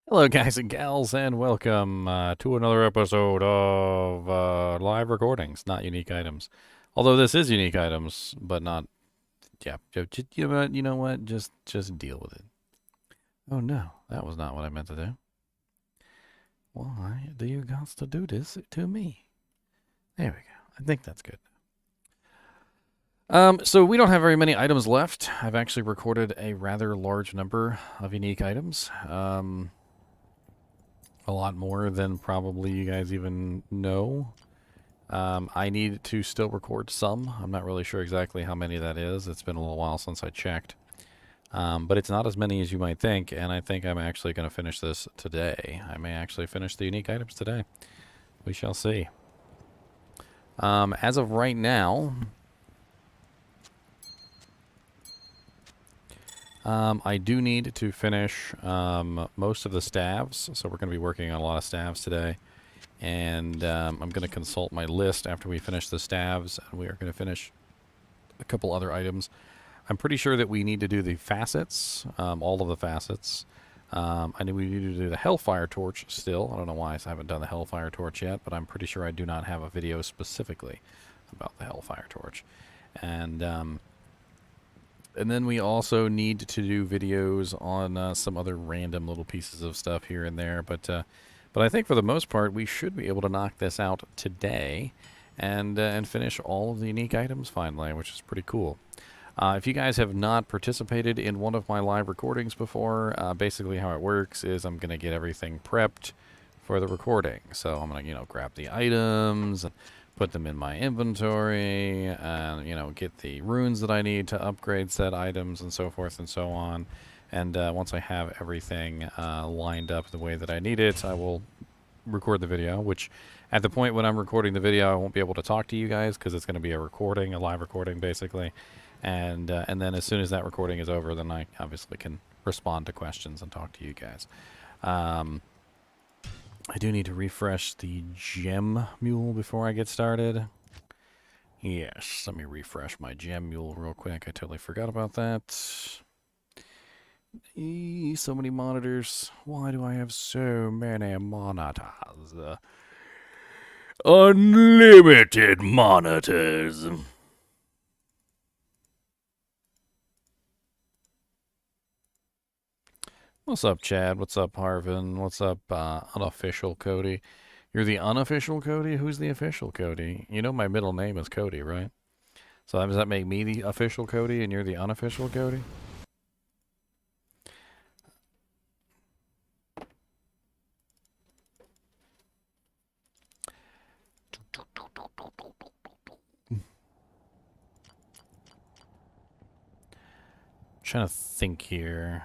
Hello, guys and gals, and welcome to another episode of live recordings, not unique items. Although this is unique items, but not. Yeah, you know what? Just deal with it. Oh no, that was not what I meant to do. Why do you got to do this to me? There we go. I think that's good. So we don't have very many items left. I've actually recorded a rather large number of unique items. A lot more than probably you guys even know. I need to still record some. I'm not really sure exactly how many that is. It's been a little while since I checked. But it's not as many as you might think, and I think I'm actually going to finish this today. I may actually finish the unique items today. We shall see. As of right now, I do need to finish most of the staves, so we're going to be working on a lot of staves today. And I'm going to consult my list after we finish the staves, and we are going to finish a couple other items. I'm pretty sure that we need to do the facets, all of the facets. I know we need to do the Hellfire torch still. I don't know why I haven't done the Hellfire torch yet, but I'm pretty sure I do not have a video specifically about the Hellfire torch. And then we also need to do videos on some other random little pieces of stuff here and there, but I think for the most part, we should be able to knock this out today and finish all of the unique items finally, which is pretty cool. If you guys have not participated in one of my live recordings before, basically how it works is I'm going to get everything prepped for the recording. So I'm going to, grab the items, put them in my inventory, and, get the runes that I need to upgrade said items and so forth and so on. And once I have everything lined up the way that I need it, I will record the video, which at the point when I'm recording the video, I won't be able to talk to you guys because it's going to be a recording, a live recording, basically. And then as soon as that recording is over, then I obviously can respond to questions and talk to you guys. I do need to refresh the gem mule before I get started. Yes, let me refresh my gem mule real quick. I totally forgot about that. So many monitors. Why do I have so many monitors? Unlimited monitors. What's up, Chad? What's up, Harvin? What's up, unofficial Cody? You're the unofficial Cody? Who's the official Cody? You know my middle name is Cody, right? So does that make me the official Cody and you're the unofficial Cody? Trying to think here.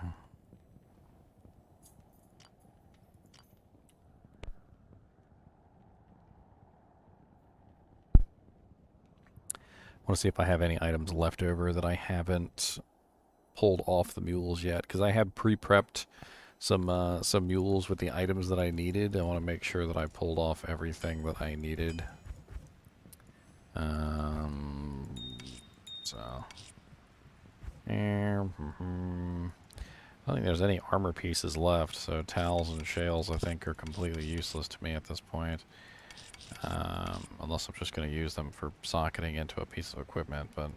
I want to see if I have any items left over that I haven't pulled off the mules yet, because I have pre-prepped some mules with the items that I needed. I want to make sure that I pulled off everything that I needed. So I don't think there's any armor pieces left, so towels and shales I think are completely useless to me at this point. Unless I'm just going to use them for socketing into a piece of equipment, but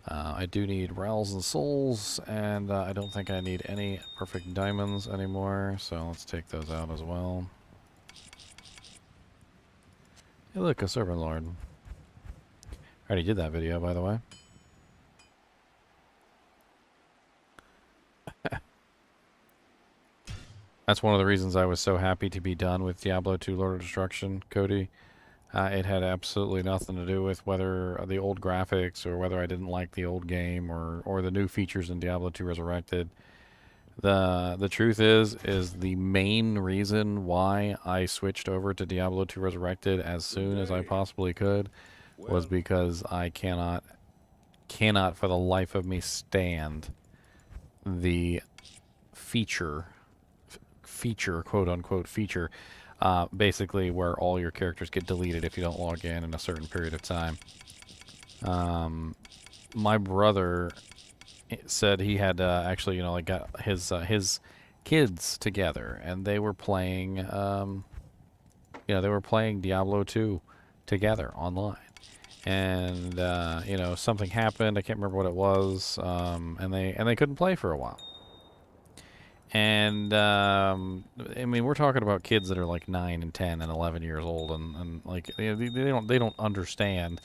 I do need rels and souls, and I don't think I need any perfect diamonds anymore, so let's take those out as well. Hey look, a servant lord. I already did that video, by the way. That's one of the reasons I was so happy to be done with Diablo 2 Lord of Destruction, Cody. It had absolutely nothing to do with whether the old graphics or whether I didn't like the old game or the new features in Diablo 2 Resurrected. The truth is the main reason why I switched over to Diablo 2 Resurrected as soon as I possibly could was because I cannot for the life of me stand the feature, quote unquote feature, basically where all your characters get deleted if you don't log in a certain period of time. My brother said he had actually, got his kids together, and they were playing, they were playing Diablo 2 together online. And something happened. I can't remember what it was, and they couldn't play for a while. And I mean, we're talking about kids that are like 9 and 10 and 11 years old, and like they don't understand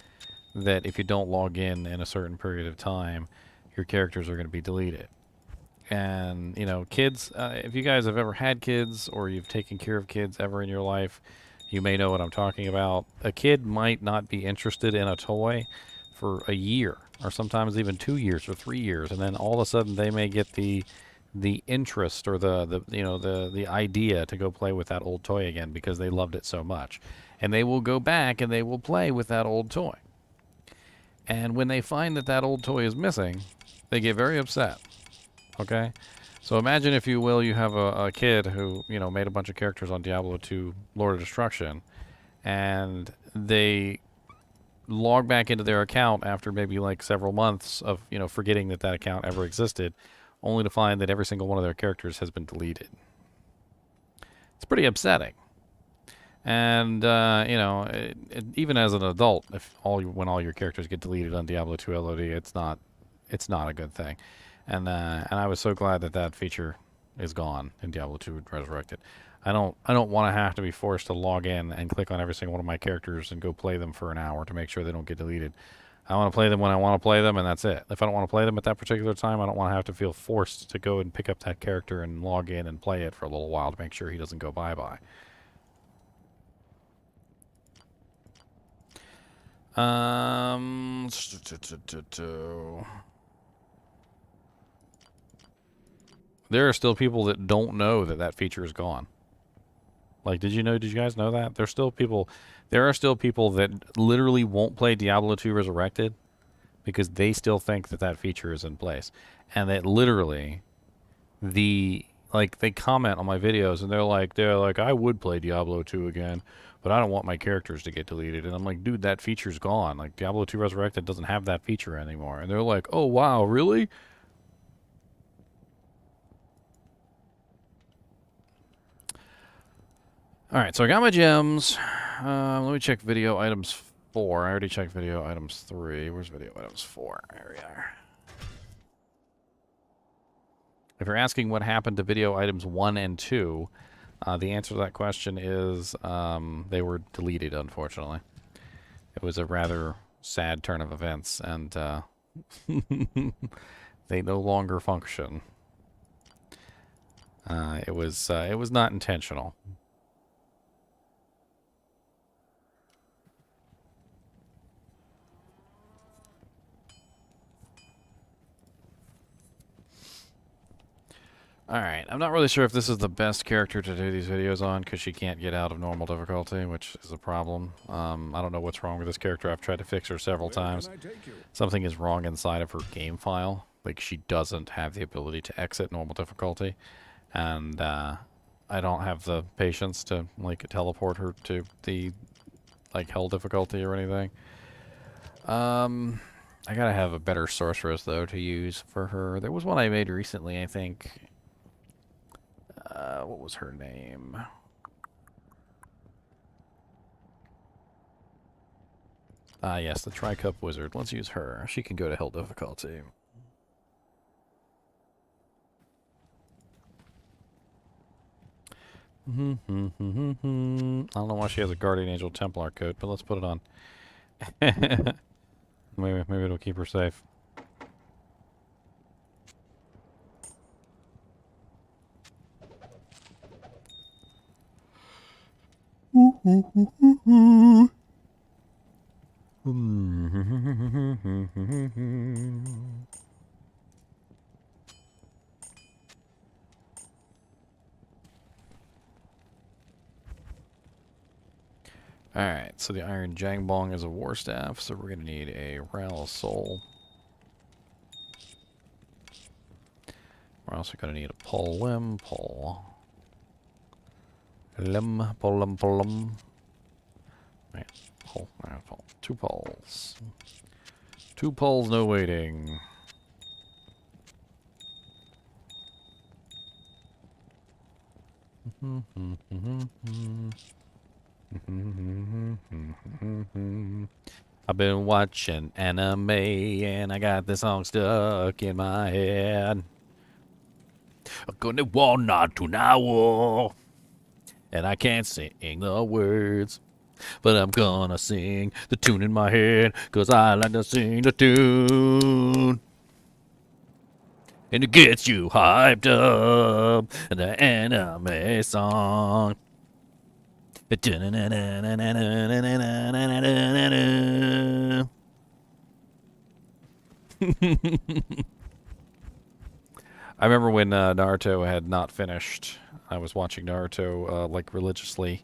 that if you don't log in a certain period of time, your characters are going to be deleted. And kids, if you guys have ever had kids or you've taken care of kids ever in your life, you may know what I'm talking about. A kid might not be interested in a toy for a year, or sometimes even 2 years or 3 years, and then all of a sudden they may get the interest or the idea to go play with that old toy again because they loved it so much, and they will go back and they will play with that old toy. And when they find that old toy is missing, they get very upset. Okay, so imagine, if you will, you have a kid who made a bunch of characters on Diablo 2 Lord of Destruction, and they log back into their account after maybe like several months of forgetting that account ever existed, only to find that every single one of their characters has been deleted. It's pretty upsetting. And even as an adult, when all your characters get deleted on Diablo 2 LOD, it's not a good thing. And I was so glad that feature is gone in Diablo 2 Resurrected. I don't want to have to be forced to log in and click on every single one of my characters and go play them for an hour to make sure they don't get deleted. I want to play them when I want to play them, and that's it. If I don't want to play them at that particular time, I don't want to have to feel forced to go and pick up that character and log in and play it for a little while to make sure he doesn't go bye-bye. There are still people that don't know that feature is gone. Like, did you guys know that? There are still people that literally won't play Diablo 2 Resurrected because they still think that feature is in place. And that literally, they comment on my videos and they're like, I would play Diablo 2 again, but I don't want my characters to get deleted. And I'm like, dude, that feature's gone. Like, Diablo 2 Resurrected doesn't have that feature anymore. And they're like, oh, wow, really? Alright, so I got my gems. Let me check video items 4. I already checked video items 3. Where's video items 4? There we are. If you're asking what happened to video items 1 and 2, the answer to that question is they were deleted, unfortunately. It was a rather sad turn of events, and they no longer function. It was not intentional. Alright, I'm not really sure if this is the best character to do these videos on because she can't get out of normal difficulty, which is a problem. I don't know what's wrong with this character. I've tried to fix her several times. Something is wrong inside of her game file. Like, she doesn't have the ability to exit normal difficulty. And I don't have the patience to, like, teleport her to the, like, hell difficulty or anything. I gotta have a better sorceress, though, to use for her. There was one I made recently, I think. What was her name? Yes, the Tri-Cup Wizard. Let's use her. She can go to hell difficulty. I don't know why she has a Guardian Angel Templar coat, but let's put it on. Maybe it'll keep her safe. Alright, so the Iron Jangbong is a war staff, so we're going to need a Ral Soul. We're also going to need a Pull Limb, Pull. Limb, Pull Limb, Pull Limb. Right, Pull, right, Pull. 2 pulls. 2 pulls, no waiting. I've been watching anime and I got this song stuck in my head. I'm gonna walk to now, and I can't sing the words, but I'm gonna sing the tune in my head, 'cause I like to sing the tune. And it gets you hyped up, the anime song. I remember when Naruto had not finished. I was watching Naruto like religiously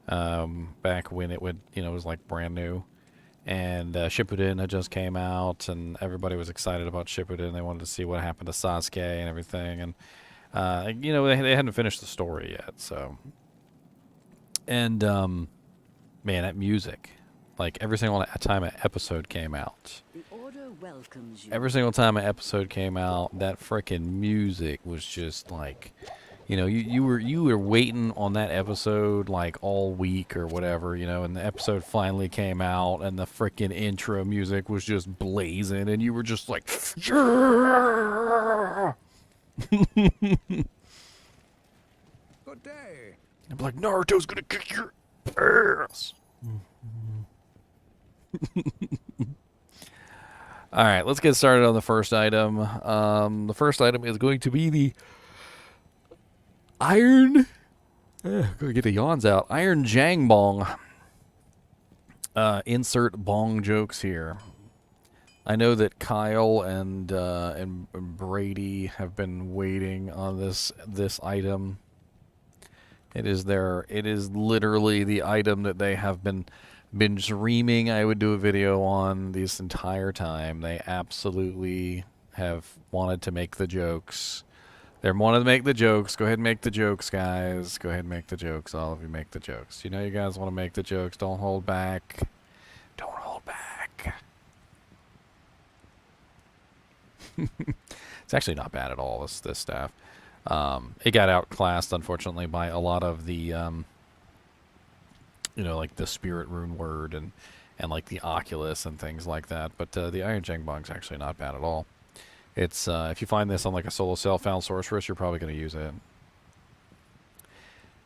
back when it would, it was like brand new. And Shippuden had just came out, and everybody was excited about Shippuden. They wanted to see what happened to Sasuke and everything. And, they hadn't finished the story yet, so. And, man, that music. Like, every single time an episode came out. Every single time an episode came out, that frickin' music was just like, you were waiting on that episode like all week or whatever, and the episode finally came out and the frickin' intro music was just blazing and you were just like, yeah! Good day. I'm like, Naruto's gonna kick your ass. All right, let's get started on the first item. The first item is going to be the iron. Gonna get the yawns out. Iron jangbong. Insert bong jokes here. I know that Kyle and Brady have been waiting on this item. It is literally the item that they have been dreaming I would do a video on this entire time. They absolutely have wanted to make the jokes. They wanted to make the jokes. Go ahead and make the jokes, guys. Go ahead and make the jokes. All of you make the jokes. You know you guys want to make the jokes. Don't hold back. Don't hold back. It's actually not bad at all, this stuff. It got outclassed, unfortunately, by a lot of the, like the spirit rune word and like the Oculus and things like that. But the Iron Jangbong's actually not bad at all. It's if you find this on like a solo self-found sorceress, you're probably going to use it.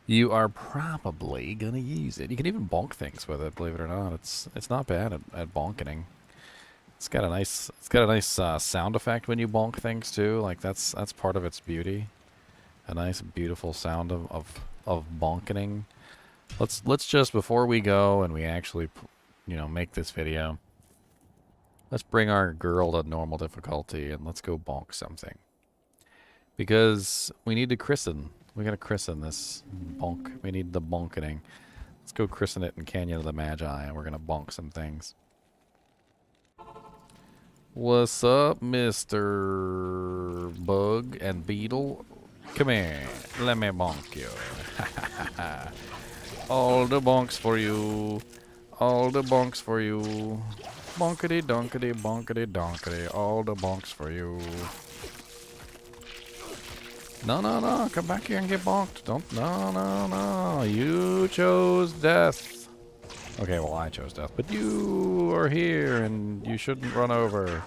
You are probably going to use it. You can even bonk things with it, believe it or not. It's not bad at bonking. It's got a nice sound effect when you bonk things too. Like that's part of its beauty. A nice beautiful sound of bonking. Let's just, before we go and we actually make this video, let's bring our girl to normal difficulty and let's go bonk something. Because we need to christen. We gotta christen this bonk. We need the bonkening. Let's go christen it in Canyon of the Magi and we're gonna bonk some things. What's up, Mr. Bug and Beetle? Come here. Let me bonk you. All the bonks for you. All the bonks for you. Bonkity donkity bonkity donkity. All the bonks for you. No. Come back here and get bonked. No. You chose death. Okay, well, I chose death. But you are here and you shouldn't run over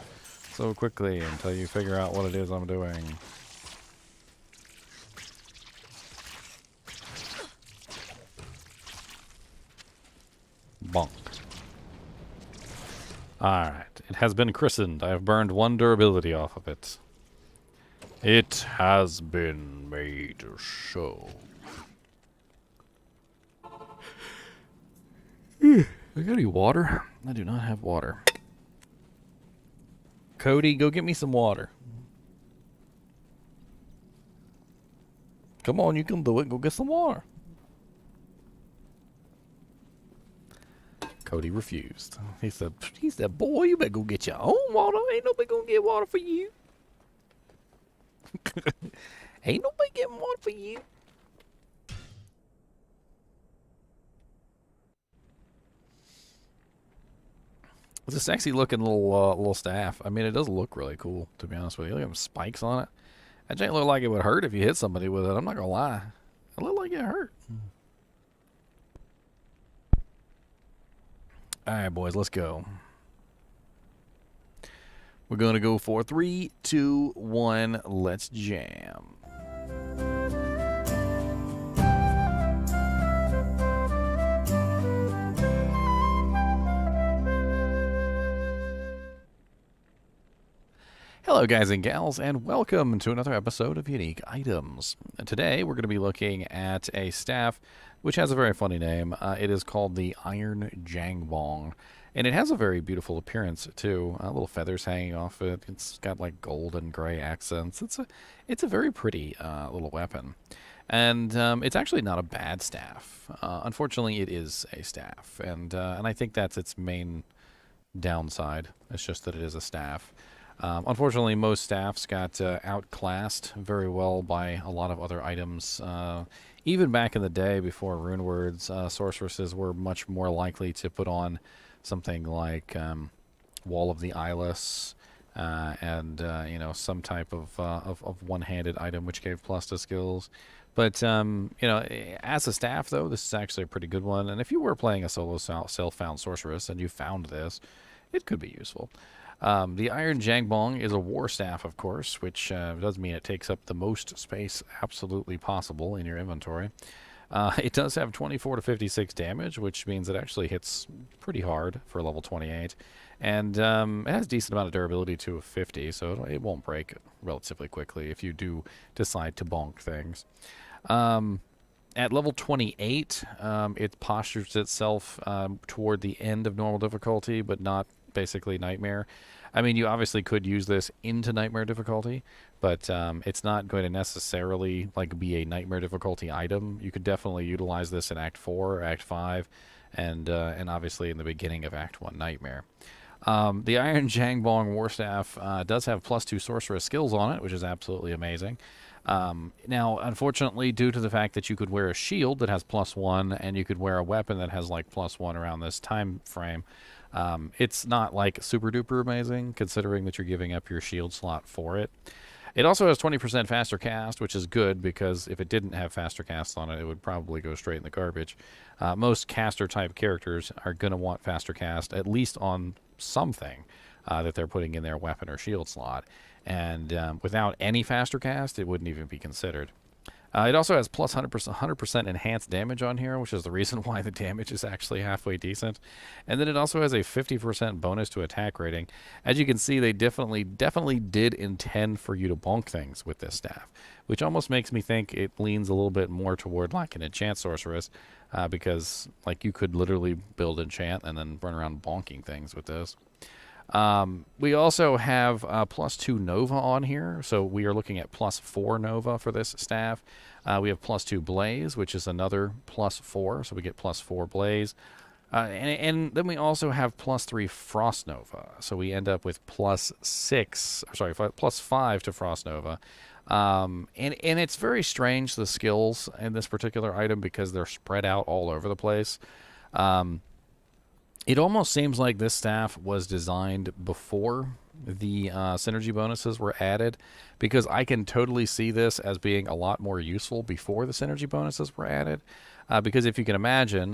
so quickly until you figure out what it is I'm doing. Bonk. Alright, it has been christened. I have burned one durability off of it. It has been made so. I got any water? I do not have water. Cody, go get me some water. Come on, you can do it. Go get some water. Cody refused. He said, boy, you better go get your own water. Ain't nobody gonna get water for you. Ain't nobody getting water for you. It's a sexy looking little staff. I mean, it does look really cool, to be honest with you. Look at them spikes on it. That jank look like it would hurt if you hit somebody with it. I'm not gonna lie. It looked like it hurt. All right, boys, let's go. We're going to go for 3, 2, 1. Let's jam. Hello guys and gals, and welcome to another episode of Unique Items. Today we're going to be looking at a staff which has a very funny name. It is called the Iron Jangbong, and it has a very beautiful appearance too. Little feathers hanging off it. It's got like gold and gray accents. It's a very pretty little weapon, and it's actually not a bad staff. Unfortunately, it is a staff, and I think that's its main downside. It's just that it is a staff. Unfortunately, most staffs got outclassed very well by a lot of other items. Even back in the day, before rune words, sorceresses were much more likely to put on something like Wall of the Eyeless and you know, some type of one-handed item which gave plus to skills. But you know, as a staff though, this is actually a pretty good one. And if you were playing a solo self-found sorceress and you found this, it could be useful. The Iron Jangbong is a war staff, of course, which does mean it takes up the most space absolutely possible in your inventory. It does have 24 to 56 damage, which means it actually hits pretty hard for level 28. And it has a decent amount of durability to a 50, so it won't break relatively quickly if you do decide to bonk things. At level 28, it postures itself toward the end of normal difficulty, but not basically nightmare. I mean, you obviously could use this into nightmare difficulty, but it's not going to necessarily like be a nightmare difficulty item. You could definitely utilize this in Act 4 or Act 5, and obviously in the beginning of Act 1 nightmare. The Iron Jangbong Warstaff does have +2 sorceress skills on it, which is absolutely amazing. Now, unfortunately, due to the fact that you could wear a shield that has +1 and you could wear a weapon that has like +1 around this time frame, it's not like super duper amazing considering that you're giving up your shield slot for it. It also has 20% faster cast, which is good because if it didn't have faster cast on it, it would probably go straight in the garbage. Most caster type characters are going to want faster cast, at least on something that they're putting in their weapon or shield slot. And without any faster cast, it wouldn't even be considered. It also has plus 100% enhanced damage on here, which is the reason why the damage is actually halfway decent. And then it also has a 50% bonus to attack rating. As you can see, they definitely did intend for you to bonk things with this staff, which almost makes me think it leans a little bit more toward like an enchant sorceress, because like you could literally build enchant and then run around bonking things with this. We also have +2 Nova on here, so we are looking at +4 Nova for this staff. We have +2 Blaze, which is another +4, so we get +4 Blaze. And then we also have +3 Frost Nova, so we end up with +5 to Frost Nova. And it's very strange, the skills in this particular item, because they're spread out all over the place. It almost seems like this staff was designed before the synergy bonuses were added, because I can totally see this as being a lot more useful before the synergy bonuses were added. Because if you can imagine,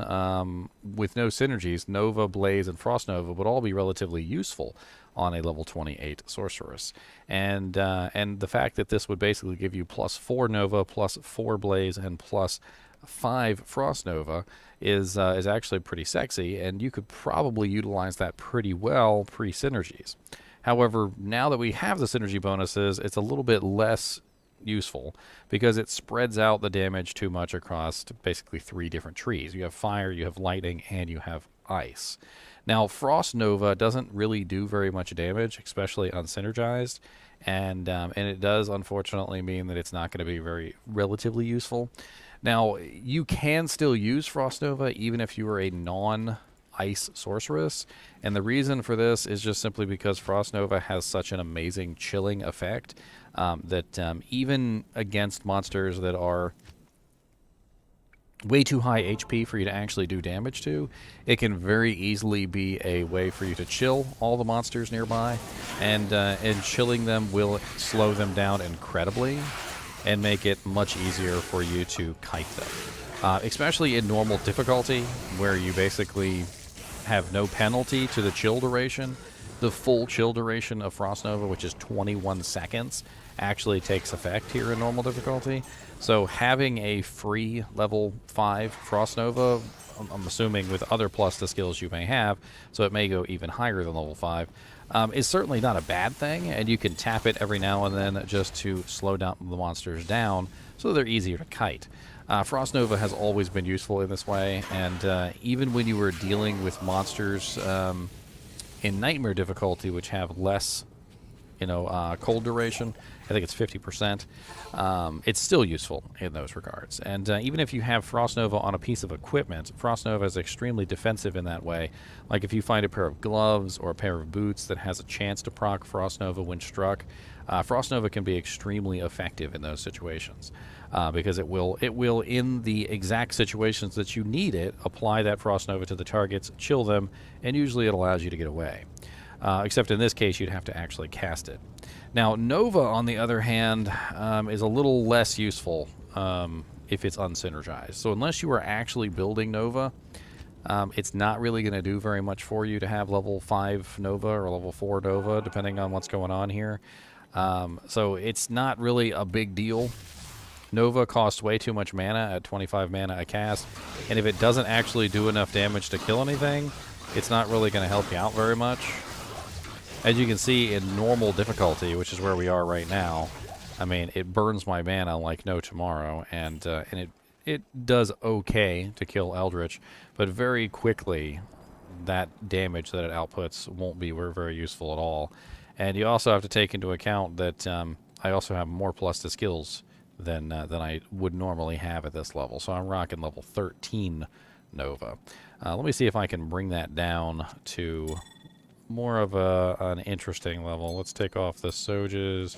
with no synergies, Nova, Blaze, and Frost Nova would all be relatively useful on a level 28 sorceress. And the fact that this would basically give you +4 Nova, +4 Blaze, and +5 Frost Nova is actually pretty sexy, and you could probably utilize that pretty well pre-synergies. However, now that we have the synergy bonuses, it's a little bit less useful because it spreads out the damage too much across basically 3 different trees. You have fire, you have lightning, and you have ice. Now, Frost Nova doesn't really do very much damage, especially unsynergized, and it does unfortunately mean that it's not going to be very relatively useful. Now, you can still use Frost Nova even if you are a non-ice sorceress, and the reason for this is just simply because Frost Nova has such an amazing chilling effect that even against monsters that are way too high HP for you to actually do damage to, it can very easily be a way for you to chill all the monsters nearby, and chilling them will slow them down incredibly. and make it much easier for you to kite them. Especially in normal difficulty, where you basically have no penalty to the chill duration. The full chill duration of Frost Nova, which is 21 seconds, actually takes effect here in normal difficulty. So having a free level 5 Frost Nova, I'm assuming with other plus the skills you may have, so it may go even higher than level 5, is certainly not a bad thing, and you can tap it every now and then just to slow down the monsters down so they're easier to kite. Frost Nova has always been useful in this way, and even when you were dealing with monsters in Nightmare difficulty, which have less, cold duration, I think it's 50%, it's still useful in those regards. And even if you have Frost Nova on a piece of equipment, Frost Nova is extremely defensive in that way. Like if you find a pair of gloves or a pair of boots that has a chance to proc Frost Nova when struck, Frost Nova can be extremely effective in those situations. Because it will, in the exact situations that you need it, apply that Frost Nova to the targets, chill them, and usually it allows you to get away. Except in this case, you'd have to actually cast it. Now, Nova, on the other hand, is a little less useful if it's unsynergized. So unless you are actually building Nova, it's not really going to do very much for you to have level 5 Nova or level 4 Nova, depending on what's going on here. So it's not really a big deal. Nova costs way too much mana at 25 mana a cast, and if it doesn't actually do enough damage to kill anything, it's not really going to help you out very much. As you can see in normal difficulty, which is where we are right now, I mean, it burns my mana like no tomorrow, and it does okay to kill Eldritch, but very quickly that damage that it outputs won't be very useful at all. And you also have to take into account that I also have more plus to skills than I would normally have at this level. So I'm rocking level 13 Nova. Let me see if I can bring that down to more of an interesting level. Let's take off the Soges,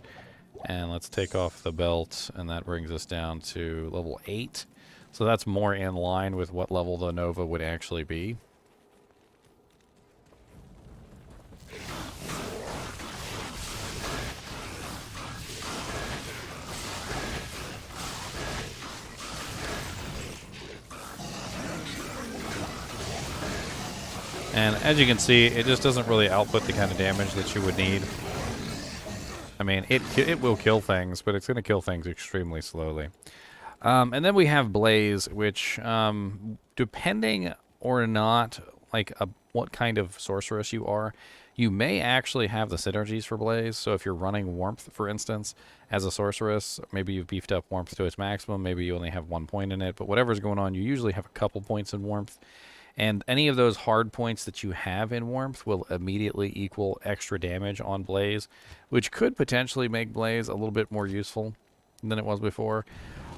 and let's take off the belt, and that brings us down to level 8. So that's more in line with what level the Nova would actually be. And as you can see, it just doesn't really output the kind of damage that you would need. I mean, it will kill things, but it's going to kill things extremely slowly. And then we have Blaze, which, depending or not, what kind of sorceress you are, you may actually have the synergies for Blaze. So if you're running Warmth, for instance, as a sorceress, maybe you've beefed up Warmth to its maximum, maybe you only have 1 point in it, but whatever's going on, you usually have a couple points in Warmth. And any of those hard points that you have in Warmth will immediately equal extra damage on Blaze, which could potentially make Blaze a little bit more useful than it was before.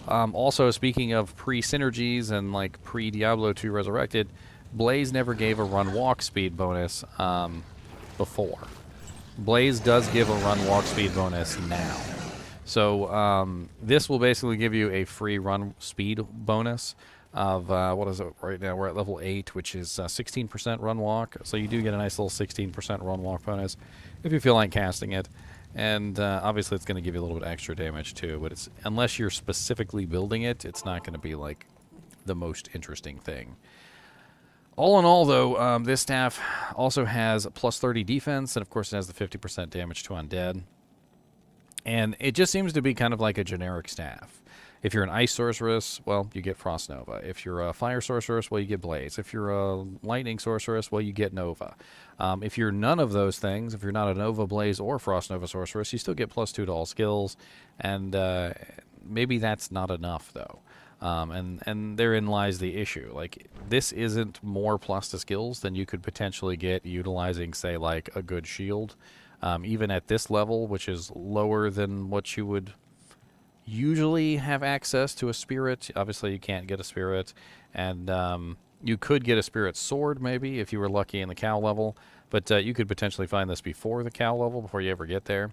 Also, speaking of pre-synergies and pre-Diablo 2 Resurrected, Blaze never gave a run-walk speed bonus before. Blaze does give a run-walk speed bonus now. So this will basically give you a free run speed bonus of, what is it right now? We're at level 8, which is 16% run walk. So you do get a nice little 16% run walk bonus if you feel like casting it. And obviously it's going to give you a little bit extra damage too, but it's, unless you're specifically building it, it's not going to be the most interesting thing. All in all, though, this staff also has plus 30 defense, and of course it has the 50% damage to undead. And it just seems to be kind of like a generic staff. If you're an Ice Sorceress, well, you get Frost Nova. If you're a Fire Sorceress, well, you get Blaze. If you're a Lightning Sorceress, well, you get Nova. If you're none of those things, if you're not a Nova, Blaze, or Frost Nova Sorceress, you still get plus 2 to all skills. And maybe that's not enough, though. And therein lies the issue. This isn't more plus to skills than you could potentially get utilizing, say, a good shield. Even at this level, which is lower than what you would usually have access to a spirit. Obviously, you can't get a spirit. And you could get a spirit sword, maybe, if you were lucky in the cow level. But you could potentially find this before the cow level, before you ever get there.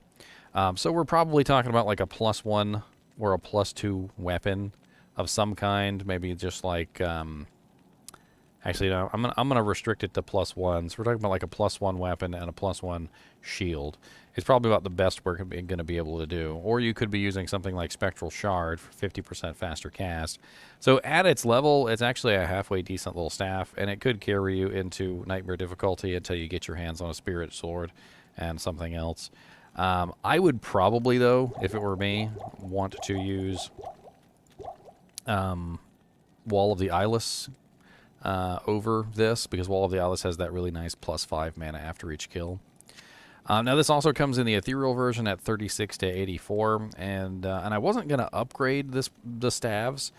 So we're probably talking about a +1 or a +2 weapon of some kind, maybe just Actually, no, I'm gonna restrict it to +1. So we're talking about like a +1 weapon and a +1 shield. It's probably about the best we're going to be able to do. Or you could be using something like Spectral Shard for 50% faster cast. So at its level, it's actually a halfway decent little staff, and it could carry you into Nightmare difficulty until you get your hands on a Spirit Sword and something else. I would probably, though, if it were me, want to use Wall of the Eyeless over this, because Wall of the Eyeless has that really nice +5 mana after each kill. Now this also comes in the ethereal version at 36 to 84, and I wasn't going to upgrade the staves.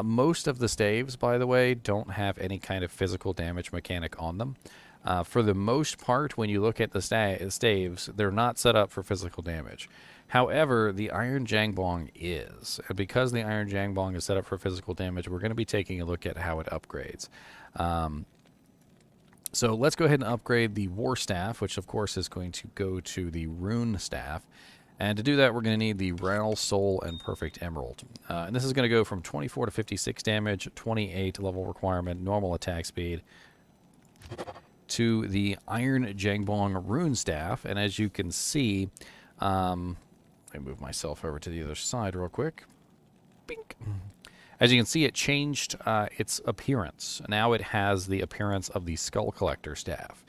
Most of the staves, by the way, don't have any kind of physical damage mechanic on them. For the most part, when you look at the staves, they're not set up for physical damage. However, the Iron Jangbong is, and because the Iron Jangbong is set up for physical damage, we're going to be taking a look at how it upgrades. So let's go ahead and upgrade the War Staff, which of course is going to go to the Rune Staff. And to do that, we're going to need the Ral, Soul, and Perfect Emerald. And this is going to go from 24 to 56 damage, 28 level requirement, normal attack speed, to the Iron Jangbong Rune Staff. And as you can see, let me move myself over to the other side real quick. Bink. As you can see, it changed its appearance. Now it has the appearance of the Skull Collector Staff.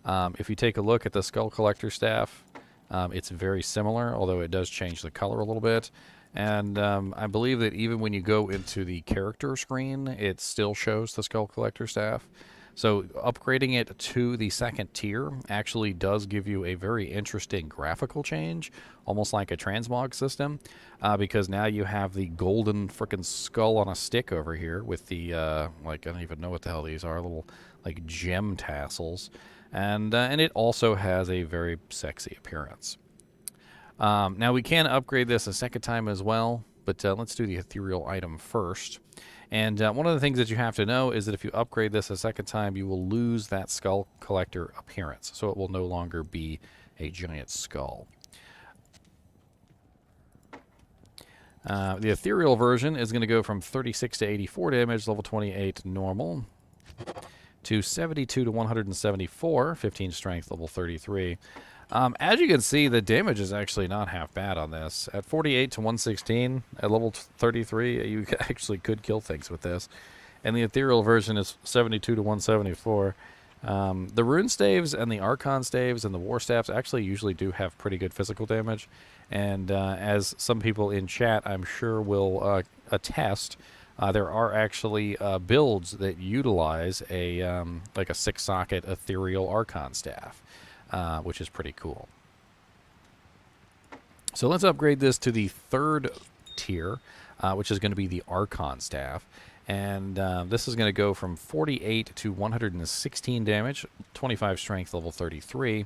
If you take a look at the Skull Collector Staff, it's very similar, although it does change the color a little bit. And I believe that even when you go into the character screen, it still shows the Skull Collector Staff. So upgrading it to the second tier actually does give you a very interesting graphical change, almost like a transmog system, because now you have the golden frickin' skull on a stick over here with the, like, I don't even know what the hell these are, little, like, gem tassels. And it also has a very sexy appearance. Now we can upgrade this a second time as well, but let's do the ethereal item first. And one of the things that you have to know is that if you upgrade this a second time, you will lose that Skull Collector appearance. So it will no longer be a giant skull. The ethereal version is going to go from 36 to 84 damage, level 28 normal, to 72 to 174, 15 strength, level 33. As you can see, the damage is actually not half bad on this. At 48 to 116, at level 33, you actually could kill things with this. And the ethereal version is 72 to 174. The rune staves and the archon staves and the war staffs actually usually do have pretty good physical damage. And as some people in chat, I'm sure, will attest, there are actually builds that utilize a like a 6-socket ethereal archon staff. Which is pretty cool. So let's upgrade this to the third tier, which is going to be the Archon Staff. And this is going to go from 48 to 116 damage, 25 strength, level 33,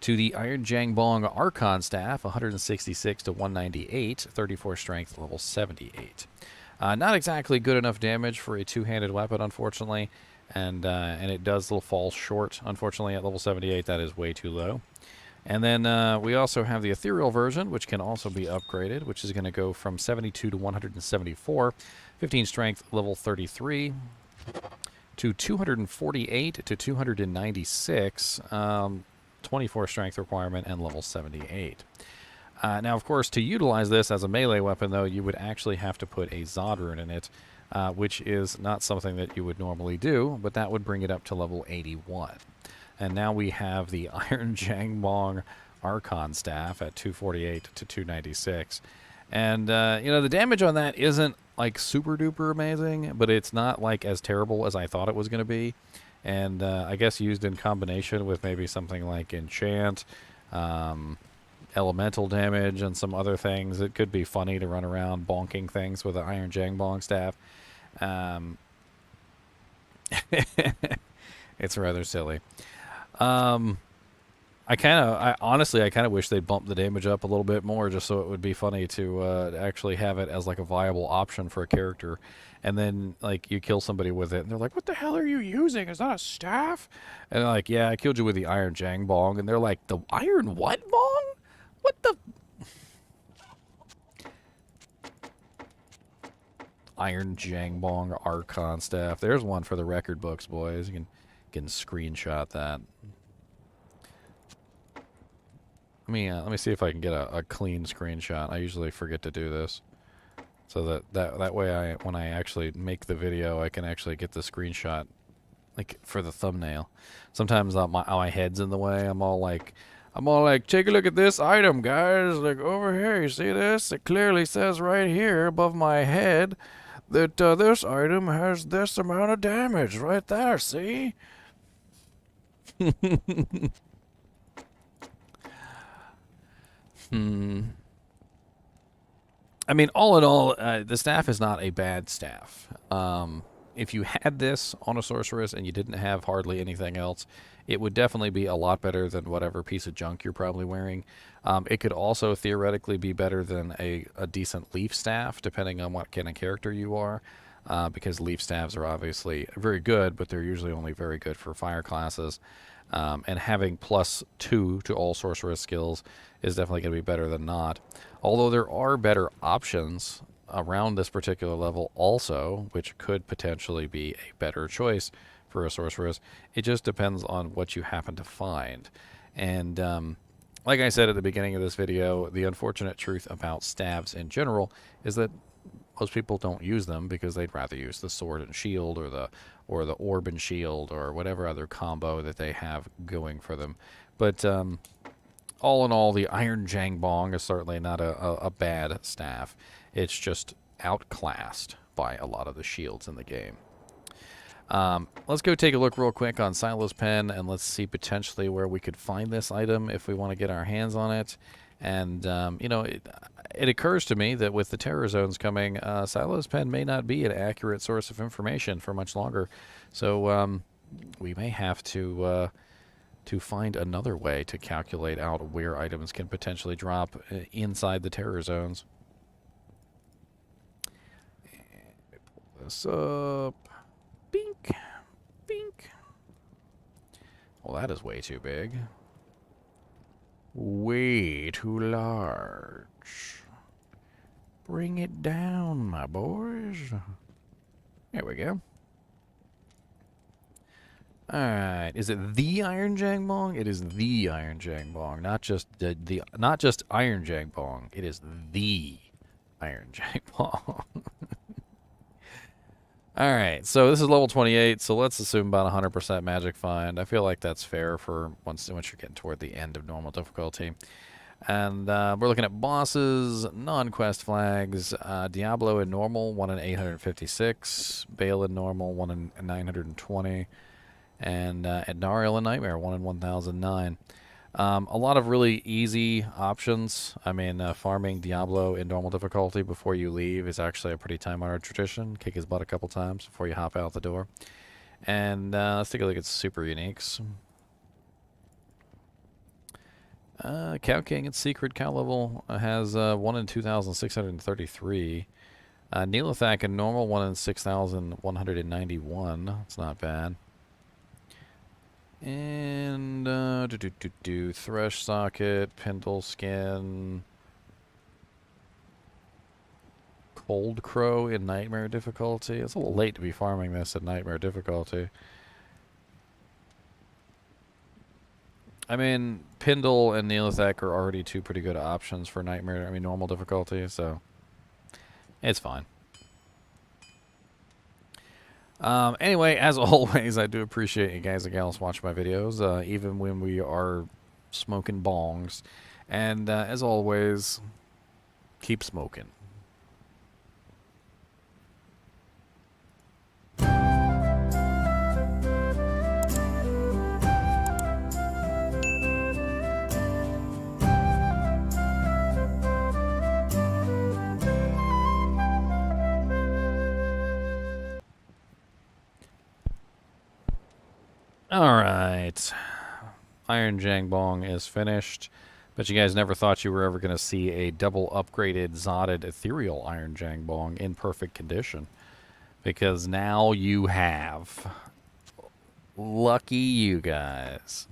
to the Iron Jangbong Archon Staff, 166 to 198, 34 strength, level 78. Not exactly good enough damage for a two-handed weapon, unfortunately. And it does fall short, unfortunately, at level 78. That is way too low. And then we also have the ethereal version, which can also be upgraded, which is going to go from 72 to 174, 15 strength, level 33, to 248 to 296, 24 strength requirement, and level 78. Now, of course, to utilize this as a melee weapon, though, you would actually have to put a Zod rune in it, which is not something that you would normally do, but that would bring it up to level 81. And now we have the Iron Jangbong Archon Staff at 248 to 296. And, you know, the damage on that isn't, like, super duper amazing, but it's not, like, as terrible as I thought it was going to be. And I guess used in combination with maybe something like Enchant, elemental damage, and some other things, it could be funny to run around bonking things with an Iron Jangbong Staff. It's rather silly. Honestly, I kind of wish they'd bump the damage up a little bit more, just so it would be funny to actually have it as like a viable option for a character. And then, like, you kill somebody with it, and they're like, "What the hell are you using? Is that a staff?" And they're like, "Yeah, I killed you with the Iron Jangbong." And they're like, "The Iron what bong? What the Iron Jangbong Archon staff. There's one for the record books, boys. You can screenshot that. Let me see if I can get a clean screenshot. I usually forget to do this, so that way when I actually make the video, I can actually get the screenshot, like for the thumbnail. Sometimes my head's in the way. I'm all like, take a look at this item, guys. Like over here, you see this? It clearly says right here above my head that this item has this amount of damage right there. See? I mean, all in all, the staff is not a bad staff. If you had this on a sorceress and you didn't have hardly anything else, it would definitely be a lot better than whatever piece of junk you're probably wearing. It could also theoretically be better than a decent leaf staff, depending on what kind of character you are, because leaf staffs are obviously very good, but they're usually only very good for fire classes. And having +2 to all sorceress skills is definitely going to be better than not. Although there are better options around this particular level also, which could potentially be a better choice for a sorceress. It just depends on what you happen to find. And like I said at the beginning of this video, the unfortunate truth about staves in general is that most people don't use them because they'd rather use the sword and shield or the orb and shield or whatever other combo that they have going for them. But all in all, the Iron Jangbong is certainly not a bad staff. It's just outclassed by a lot of the shields in the game. Let's go take a look real quick on Silo's Pen, and let's see potentially where we could find this item if we want to get our hands on it. And, you know, it occurs to me that with the terror zones coming, Silo's Pen may not be an accurate source of information for much longer. So we may have to find another way to calculate out where items can potentially drop inside the terror zones. Let me pull this up. Bink. Bink. Well, that is way too big. Way too large. Bring it down, my boys. There we go. Alright, is it the Iron Jangbong? It is the Iron Jangbong, not just not just Iron Jangbong. It is the Iron Jangbong. Alright, so this is level 28, so let's assume about 100% magic find. I feel like that's fair for once you're getting toward the end of normal difficulty. And we're looking at bosses, non-quest flags, Diablo in normal, 1 in 856, Bale in normal, 1 in 920, and Adnariel in Nightmare, 1 in 1009. A lot of really easy options. I mean, farming Diablo in normal difficulty before you leave is actually a pretty time-honored tradition. Kick his butt a couple times before you hop out the door. And let's take a look at super uniques. Cow King at secret cow level has 1 in 2,633. Neelathak in normal, 1 in 6,191. That's not bad. And Thresh Socket, Pendle Skin, Cold Crow in Nightmare difficulty. It's a little late to be farming this at Nightmare difficulty. I mean, Pendle and Neelathak are already two pretty good options for Nightmare, normal difficulty, so it's fine. Anyway, as always, I do appreciate you guys and gals watching my videos, even when we are smoking bongs. And as always, keep smoking. Alright, Iron Jangbong is finished, but you guys never thought you were ever going to see a double upgraded Zotted Ethereal Iron Jangbong in perfect condition, because now you have. Lucky you guys.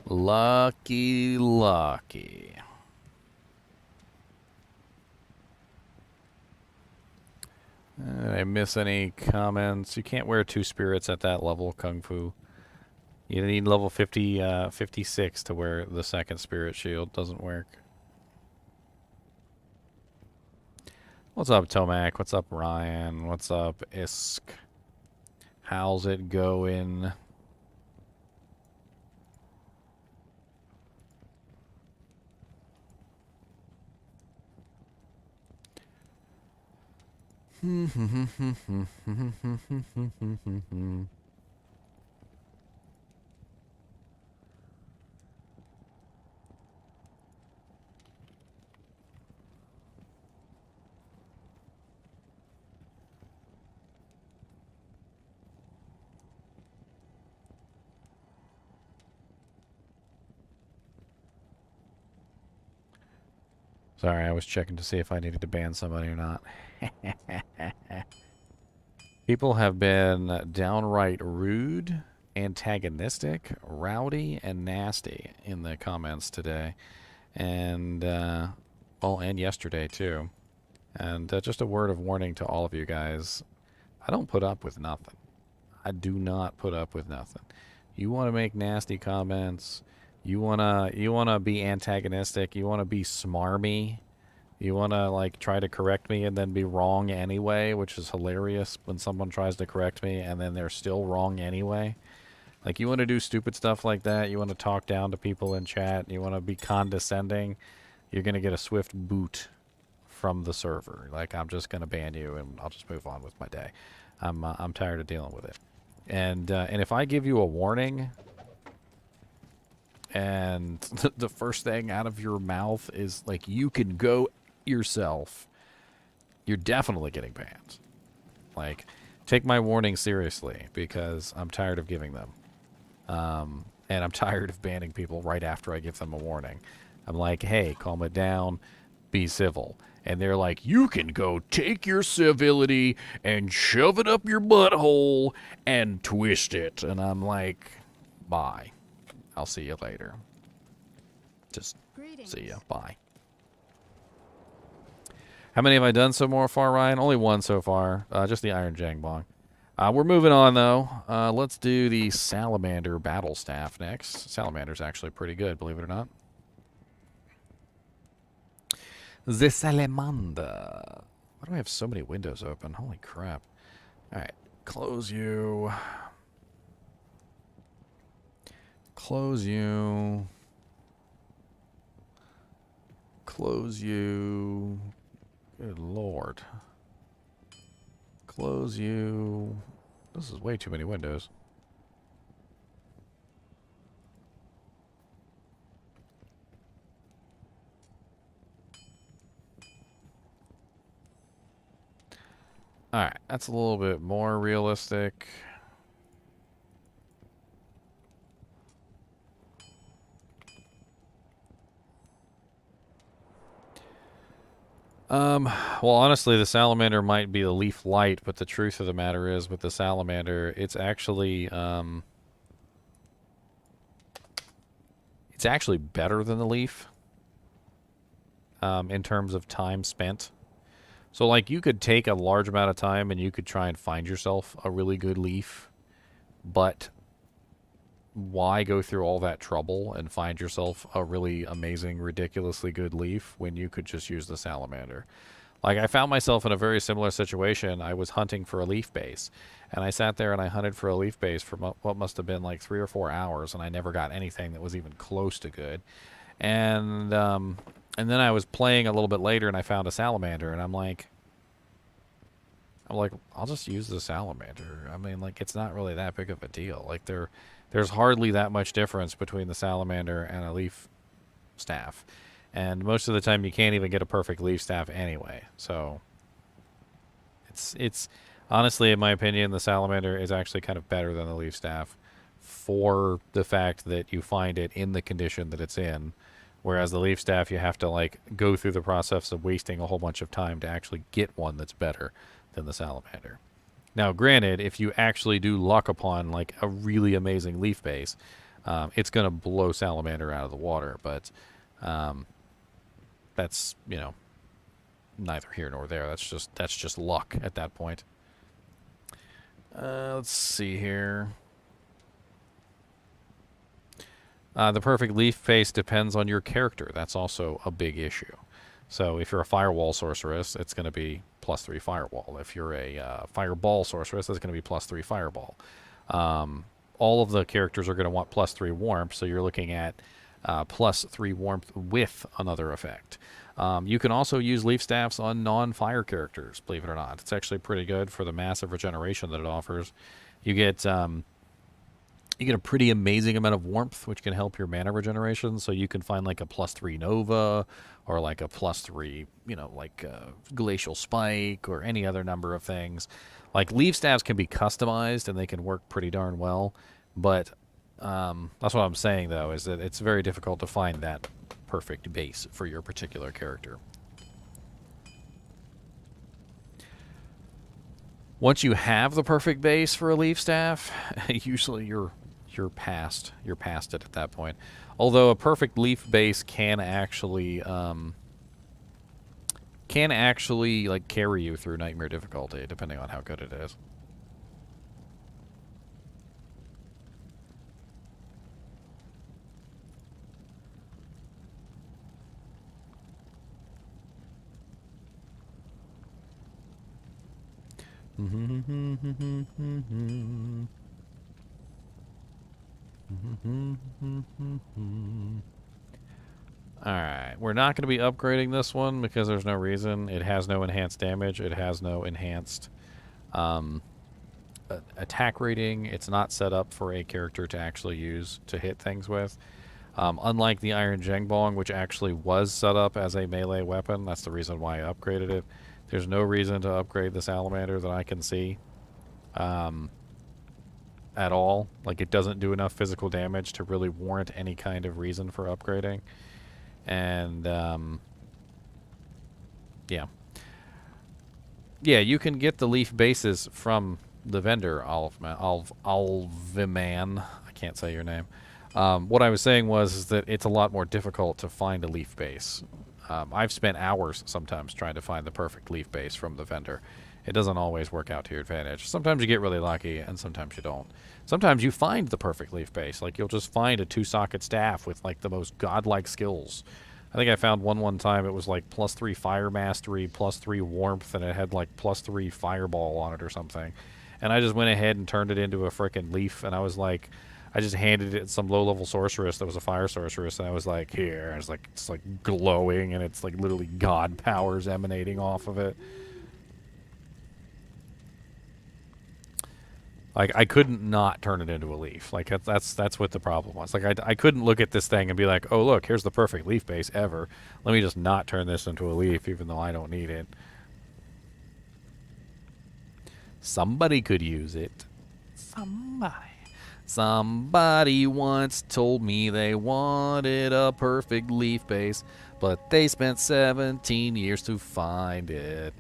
Lucky, lucky. Did I miss any comments? You can't wear 2 spirits at that level, Kung Fu. You need level 56 to wear the 2nd spirit shield. Doesn't work. What's up, Tomac? What's up, Ryan? What's up, Isk? How's it going? Sorry, I was checking to see if I needed to ban somebody or not. People have been downright rude, antagonistic, rowdy, and nasty in the comments today. And, well, and yesterday, too. And just a word of warning to all of you guys. I don't put up with nothing. I do not put up with nothing. You want to make nasty comments. You wanna be antagonistic. You wanna be smarmy. You wanna like try to correct me and then be wrong anyway, which is hilarious when someone tries to correct me and then they're still wrong anyway. Like you want to do stupid stuff like that. You want to talk down to people in chat. You want to be condescending. You're gonna get a swift boot from the server. Like I'm just gonna ban you and I'll just move on with my day. I'm tired of dealing with it. And if I give you a warning. And the first thing out of your mouth is like, you can go yourself. You're definitely getting banned. Like, take my warning seriously because I'm tired of giving them. And I'm tired of banning people right after I give them a warning. I'm like, hey, calm it down, be civil. And they're like, you can go take your civility and shove it up your butthole and twist it. And I'm like, bye. I'll see you later. Just see ya. Bye. How many have I done so far, Ryan? Only one so far. Just the Iron Jangbong. We're moving on, though. Let's do the Salamander Battle Staff next. Salamander's actually pretty good, believe it or not. The Salamander. Why do I have so many windows open? Holy crap. Alright. Close you. Close you. Close you. Good lord. Close you. This is way too many windows. Alright, that's a little bit more realistic. Well, honestly, the Salamander might be the Leaf Light, but the truth of the matter is, with the Salamander, it's actually better than the Leaf, in terms of time spent. So, like, you could take a large amount of time and you could try and find yourself a really good Leaf, but why go through all that trouble and find yourself a really amazing, ridiculously good Leaf when you could just use the Salamander? Like, I found myself in a very similar situation. I was hunting for a Leaf base, and I sat there and I hunted for a Leaf base for what must have been like 3 or 4 hours, and I never got anything that was even close to good. And then I was playing a little bit later, and I found a Salamander, and I'm like, I'll just use the Salamander. I mean, like, it's not really that big of a deal. Like, there's hardly that much difference between the Salamander and a Leaf staff. And most of the time you can't even get a perfect Leaf staff anyway. So it's honestly, in my opinion, the Salamander is actually kind of better than the Leaf staff for the fact that you find it in the condition that it's in. Whereas the Leaf staff, you have to like go through the process of wasting a whole bunch of time to actually get one that's better than the Salamander. Now, granted, if you actually do luck upon like a really amazing Leaf base, it's going to blow Salamander out of the water. But that's, you know, neither here nor there. That's just luck at that point. Let's see here. The perfect leaf base depends on your character. That's also a big issue. So if you're a firewall sorceress, it's going to be +3 firewall. If you're a fireball sorceress, it's going to be +3 fireball. All of the characters are going to want +3 warmth, so you're looking at +3 warmth with another effect. You can also use leaf staffs on non-fire characters, believe it or not. It's actually pretty good for the massive regeneration that it offers. You get a pretty amazing amount of warmth, which can help your mana regeneration. So you can find like a +3 Nova, or like a +3, like Glacial Spike, or any other number of things. Like, leaf staffs can be customized, and they can work pretty darn well. But that's what I'm saying, though, is that it's very difficult to find that perfect base for your particular character. Once you have the perfect base for a leaf staff, usually you're past it at that point. Although a perfect leaf base can actually like carry you through nightmare difficulty, depending on how good it is. Alright, we're not going to be upgrading this one because there's no reason. It has no enhanced damage. It has no enhanced attack rating. It's not set up for a character to actually use to hit things with. Unlike the Iron Jangbong, which actually was set up as a melee weapon. That's the reason why I upgraded it. There's no reason to upgrade the Salamander that I can see. At all. Like, it doesn't do enough physical damage to really warrant any kind of reason for upgrading. And, yeah. Yeah, you can get the leaf bases from the vendor, Alviman. I can't say your name. What I was saying is that it's a lot more difficult to find a leaf base. I've spent hours sometimes trying to find the perfect leaf base from the vendor. It doesn't always work out to your advantage. Sometimes you get really lucky, and sometimes you don't. Sometimes you find the perfect leaf base. Like, you'll just find a 2-socket staff with, like, the most godlike skills. I think I found one time. It was, like, +3 fire mastery, +3 warmth, and it had, like, +3 fireball on it or something. And I just went ahead and turned it into a frickin' leaf, and I was like... I just handed it to some low-level sorceress that was a fire sorceress, and I was like, here. And it's like glowing, and it's, like, literally god powers emanating off of it. Like, I couldn't not turn it into a leaf. Like, that's what the problem was. Like, I couldn't look at this thing and be like, oh, look, here's the perfect leaf base ever. Let me just not turn this into a leaf, even though I don't need it. Somebody could use it. Somebody once told me they wanted a perfect leaf base, but they spent 17 years to find it.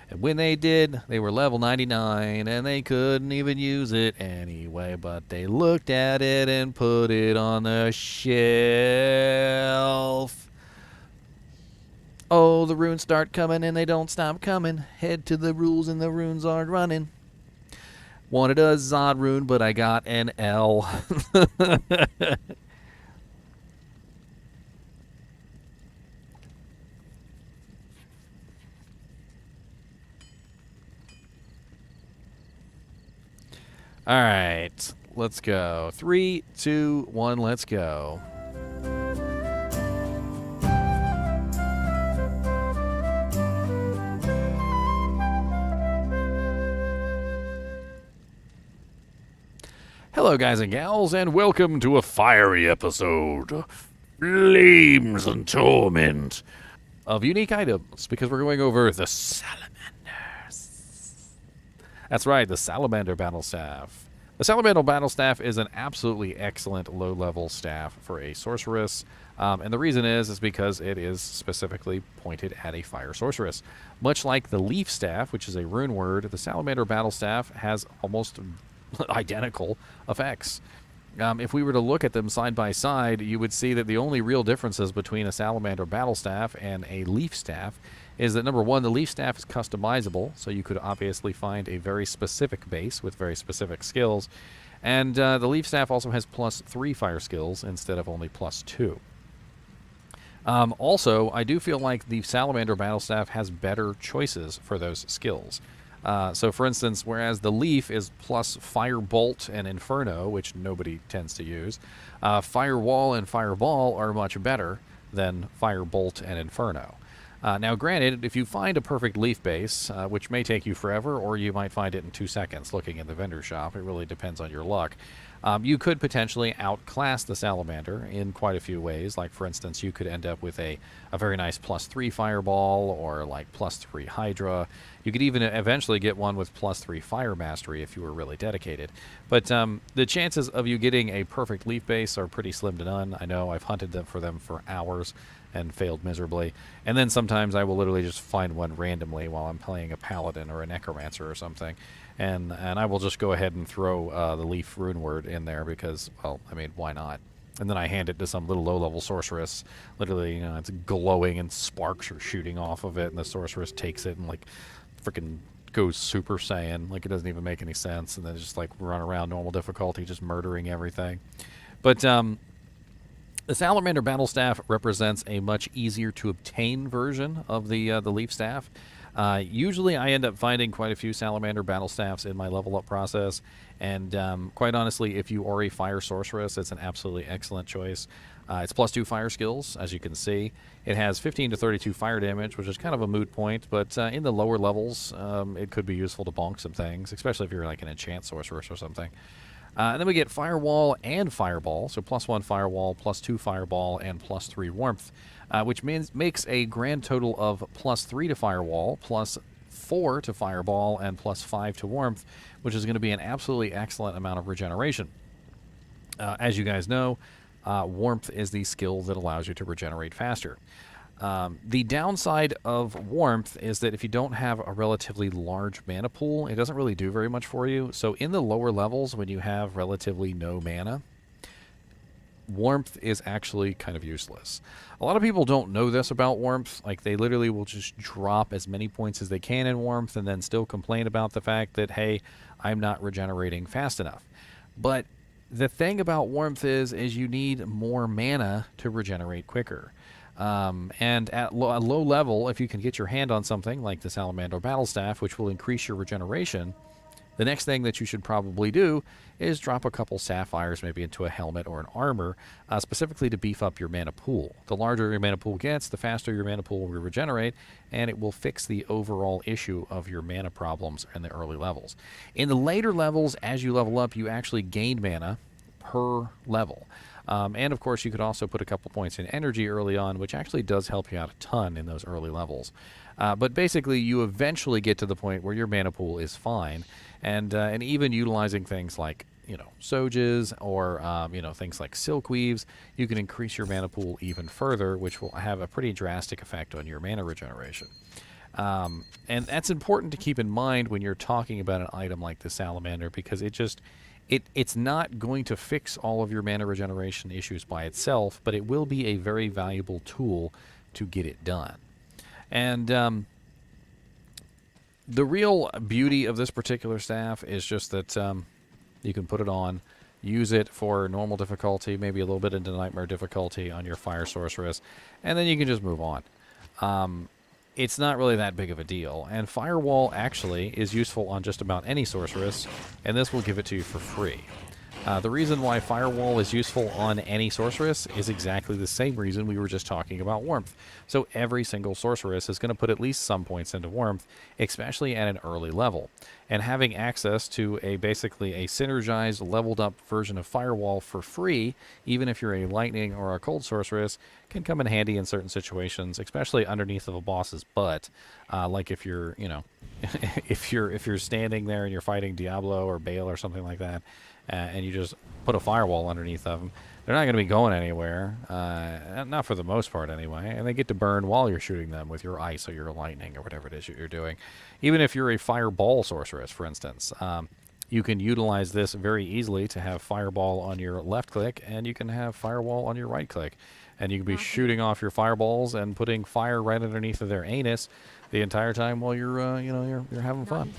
And when they did, they were level 99, and they couldn't even use it anyway, but they looked at it and put it on the shelf. Oh, the runes start coming, and they don't stop coming. Head to the rules, and the runes aren't running. Wanted a Zod rune, but I got an L. All right, let's go. 3, 2, 1, let's go. Hello, guys and gals, and welcome to a fiery episode, Flames and Torment, of unique items, because we're going over the Salamanders. That's right, the Salamander Battle Staff. The Salamander Battle Staff is an absolutely excellent low-level staff for a sorceress, and the reason is because it is specifically pointed at a fire sorceress. Much like the Leaf Staff, which is a rune word, the Salamander Battle Staff has almost identical effects. If we were to look at them side by side, you would see that the only real differences between a Salamander Battle Staff and a Leaf Staff is that, number one, the leaf staff is customizable, so you could obviously find a very specific base with very specific skills. And the leaf staff also has +3 fire skills instead of only +2. Also, I do feel like the Salamander battle staff has better choices for those skills. So, for instance, whereas the leaf is plus firebolt and inferno, which nobody tends to use, firewall and fireball are much better than firebolt and inferno. Now, granted, if you find a perfect leaf base, which may take you forever, or you might find it in 2 seconds looking in the vendor shop, it really depends on your luck, you could potentially outclass the Salamander in quite a few ways. Like, for instance, you could end up with a very nice +3 fireball, or like +3 hydra. You could even eventually get one with +3 fire mastery if you were really dedicated. But the chances of you getting a perfect leaf base are pretty slim to none. I know I've hunted them for hours and failed miserably. And then sometimes I will literally just find one randomly while I'm playing a paladin or a necromancer or something. And I will just go ahead and throw the leaf rune word in there because, well, I mean, why not? And then I hand it to some little low-level sorceress. Literally, you know, it's glowing and sparks are shooting off of it, and the sorceress takes it and, like, freaking goes Super Saiyan. Like, it doesn't even make any sense. And then just, like, run around normal difficulty, just murdering everything. But the Salamander battle staff represents a much easier to obtain version of the leaf staff. Usually I end up finding quite a few Salamander battle staffs in my level up process, and quite honestly, if you are a fire sorceress, it's an absolutely excellent choice. It's +2 fire skills, as you can see. It has 15 to 32 fire damage, which is kind of a moot point, but in the lower levels, it could be useful to bonk some things, especially if you're like an enchant sorceress or something. And then we get Firewall and Fireball, so +1 Firewall, +2 Fireball, and +3 Warmth, which makes a grand total of +3 to Firewall, +4 to Fireball, and +5 to Warmth, which is going to be an absolutely excellent amount of regeneration. As you guys know, Warmth is the skill that allows you to regenerate faster. The downside of Warmth is that if you don't have a relatively large mana pool, it doesn't really do very much for you. So in the lower levels, when you have relatively no mana, Warmth is actually kind of useless. A lot of people don't know this about Warmth. Like, they literally will just drop as many points as they can in Warmth and then still complain about the fact that, hey, I'm not regenerating fast enough. But the thing about Warmth is you need more mana to regenerate quicker. And at a low level, if you can get your hand on something like the Salamander Battle Staff, which will increase your regeneration, the next thing that you should probably do is drop a couple sapphires maybe into a helmet or an armor, specifically to beef up your mana pool. The larger your mana pool gets, the faster your mana pool will regenerate, and it will fix the overall issue of your mana problems in the early levels. In the later levels, as you level up, you actually gain mana per level. And of course, you could also put a couple points in energy early on, which actually does help you out a ton in those early levels. But basically, you eventually get to the point where your mana pool is fine, and even utilizing things like, you know, Soges or you know, things like Silk Weaves, you can increase your mana pool even further, which will have a pretty drastic effect on your mana regeneration. And that's important to keep in mind when you're talking about an item like the Salamander, because it's not going to fix all of your mana regeneration issues by itself, but it will be a very valuable tool to get it done. And the real beauty of this particular staff is just that you can put it on, use it for normal difficulty, maybe a little bit into nightmare difficulty on your fire sorceress, and then you can just move on. It's not really that big of a deal. And Firewall actually is useful on just about any sorceress, and this will give it to you for free. The reason why Firewall is useful on any sorceress is exactly the same reason we were just talking about Warmth. So every single sorceress is going to put at least some points into Warmth, especially at an early level. And having access to basically a synergized, leveled up version of Firewall for free, even if you're a lightning or a cold sorceress, can come in handy in certain situations, especially underneath of a boss's butt. Like if you're, you know, if you're standing there and you're fighting Diablo or Baal or something like that, and you just put a firewall underneath of them, they're not going to be going anywhere, not for the most part anyway, and they get to burn while you're shooting them with your ice or your lightning or whatever it is you're doing. Even if you're a fireball sorceress, for instance, you can utilize this very easily to have fireball on your left click, and you can have firewall on your right click. and you can be shooting off your fireballs and putting fire right underneath of their anus the entire time while you're, you're having fun.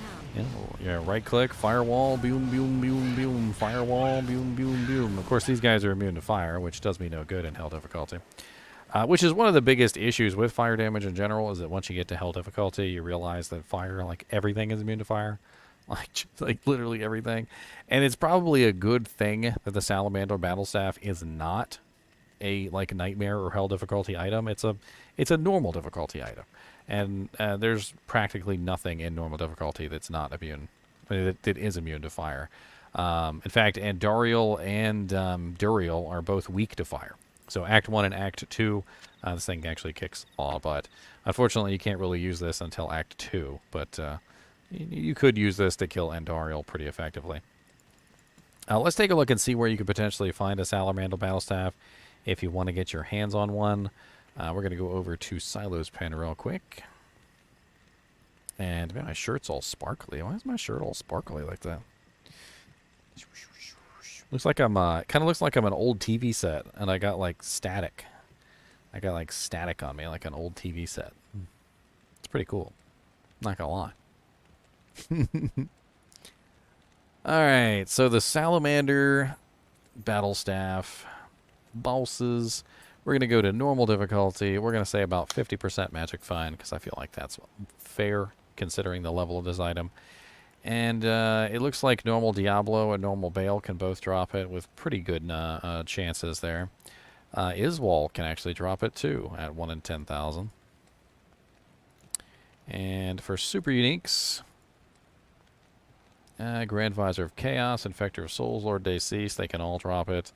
Right click, firewall, boom, boom, boom, boom, firewall, boom, boom, boom. Of course, these guys are immune to fire, which does me no good in hell difficulty. Which is one of the biggest issues with fire damage in general, is that once you get to hell difficulty, you realize that fire, like everything is immune to fire. Like literally everything. And it's probably a good thing that the Salamander battle staff is not a nightmare or hell difficulty item. It's a normal difficulty item. And there's practically nothing in normal difficulty that's not immune, that is immune to fire. In fact, Andariel and Duriel are both weak to fire. So Act 1 and Act 2, this thing actually kicks all butt. Unfortunately, you can't really use this until Act 2, but you could use this to kill Andariel pretty effectively. Let's take a look and see where you could potentially find a Salamander battle staff if you want to get your hands on one. We're going to go over to Silo's pen real quick. And man, my shirt's all sparkly. Why is my shirt all sparkly like that? Looks like I'm, kind of looks like I'm an old TV set, and I got like static. I got like static on me, like an old TV set. It's pretty cool. Not gonna lie. Alright, so the Salamander battle staff bosses. We're going to go to normal difficulty. We're going to say about 50% magic fine, because I feel like that's fair considering the level of this item. And it looks like normal Diablo and normal Bale can both drop it with pretty good chances there. Iswal can actually drop it too at 1 in 10,000. And for super uniques, Grand Visor of Chaos, Infector of Souls, Lord Deceased, they can all drop it.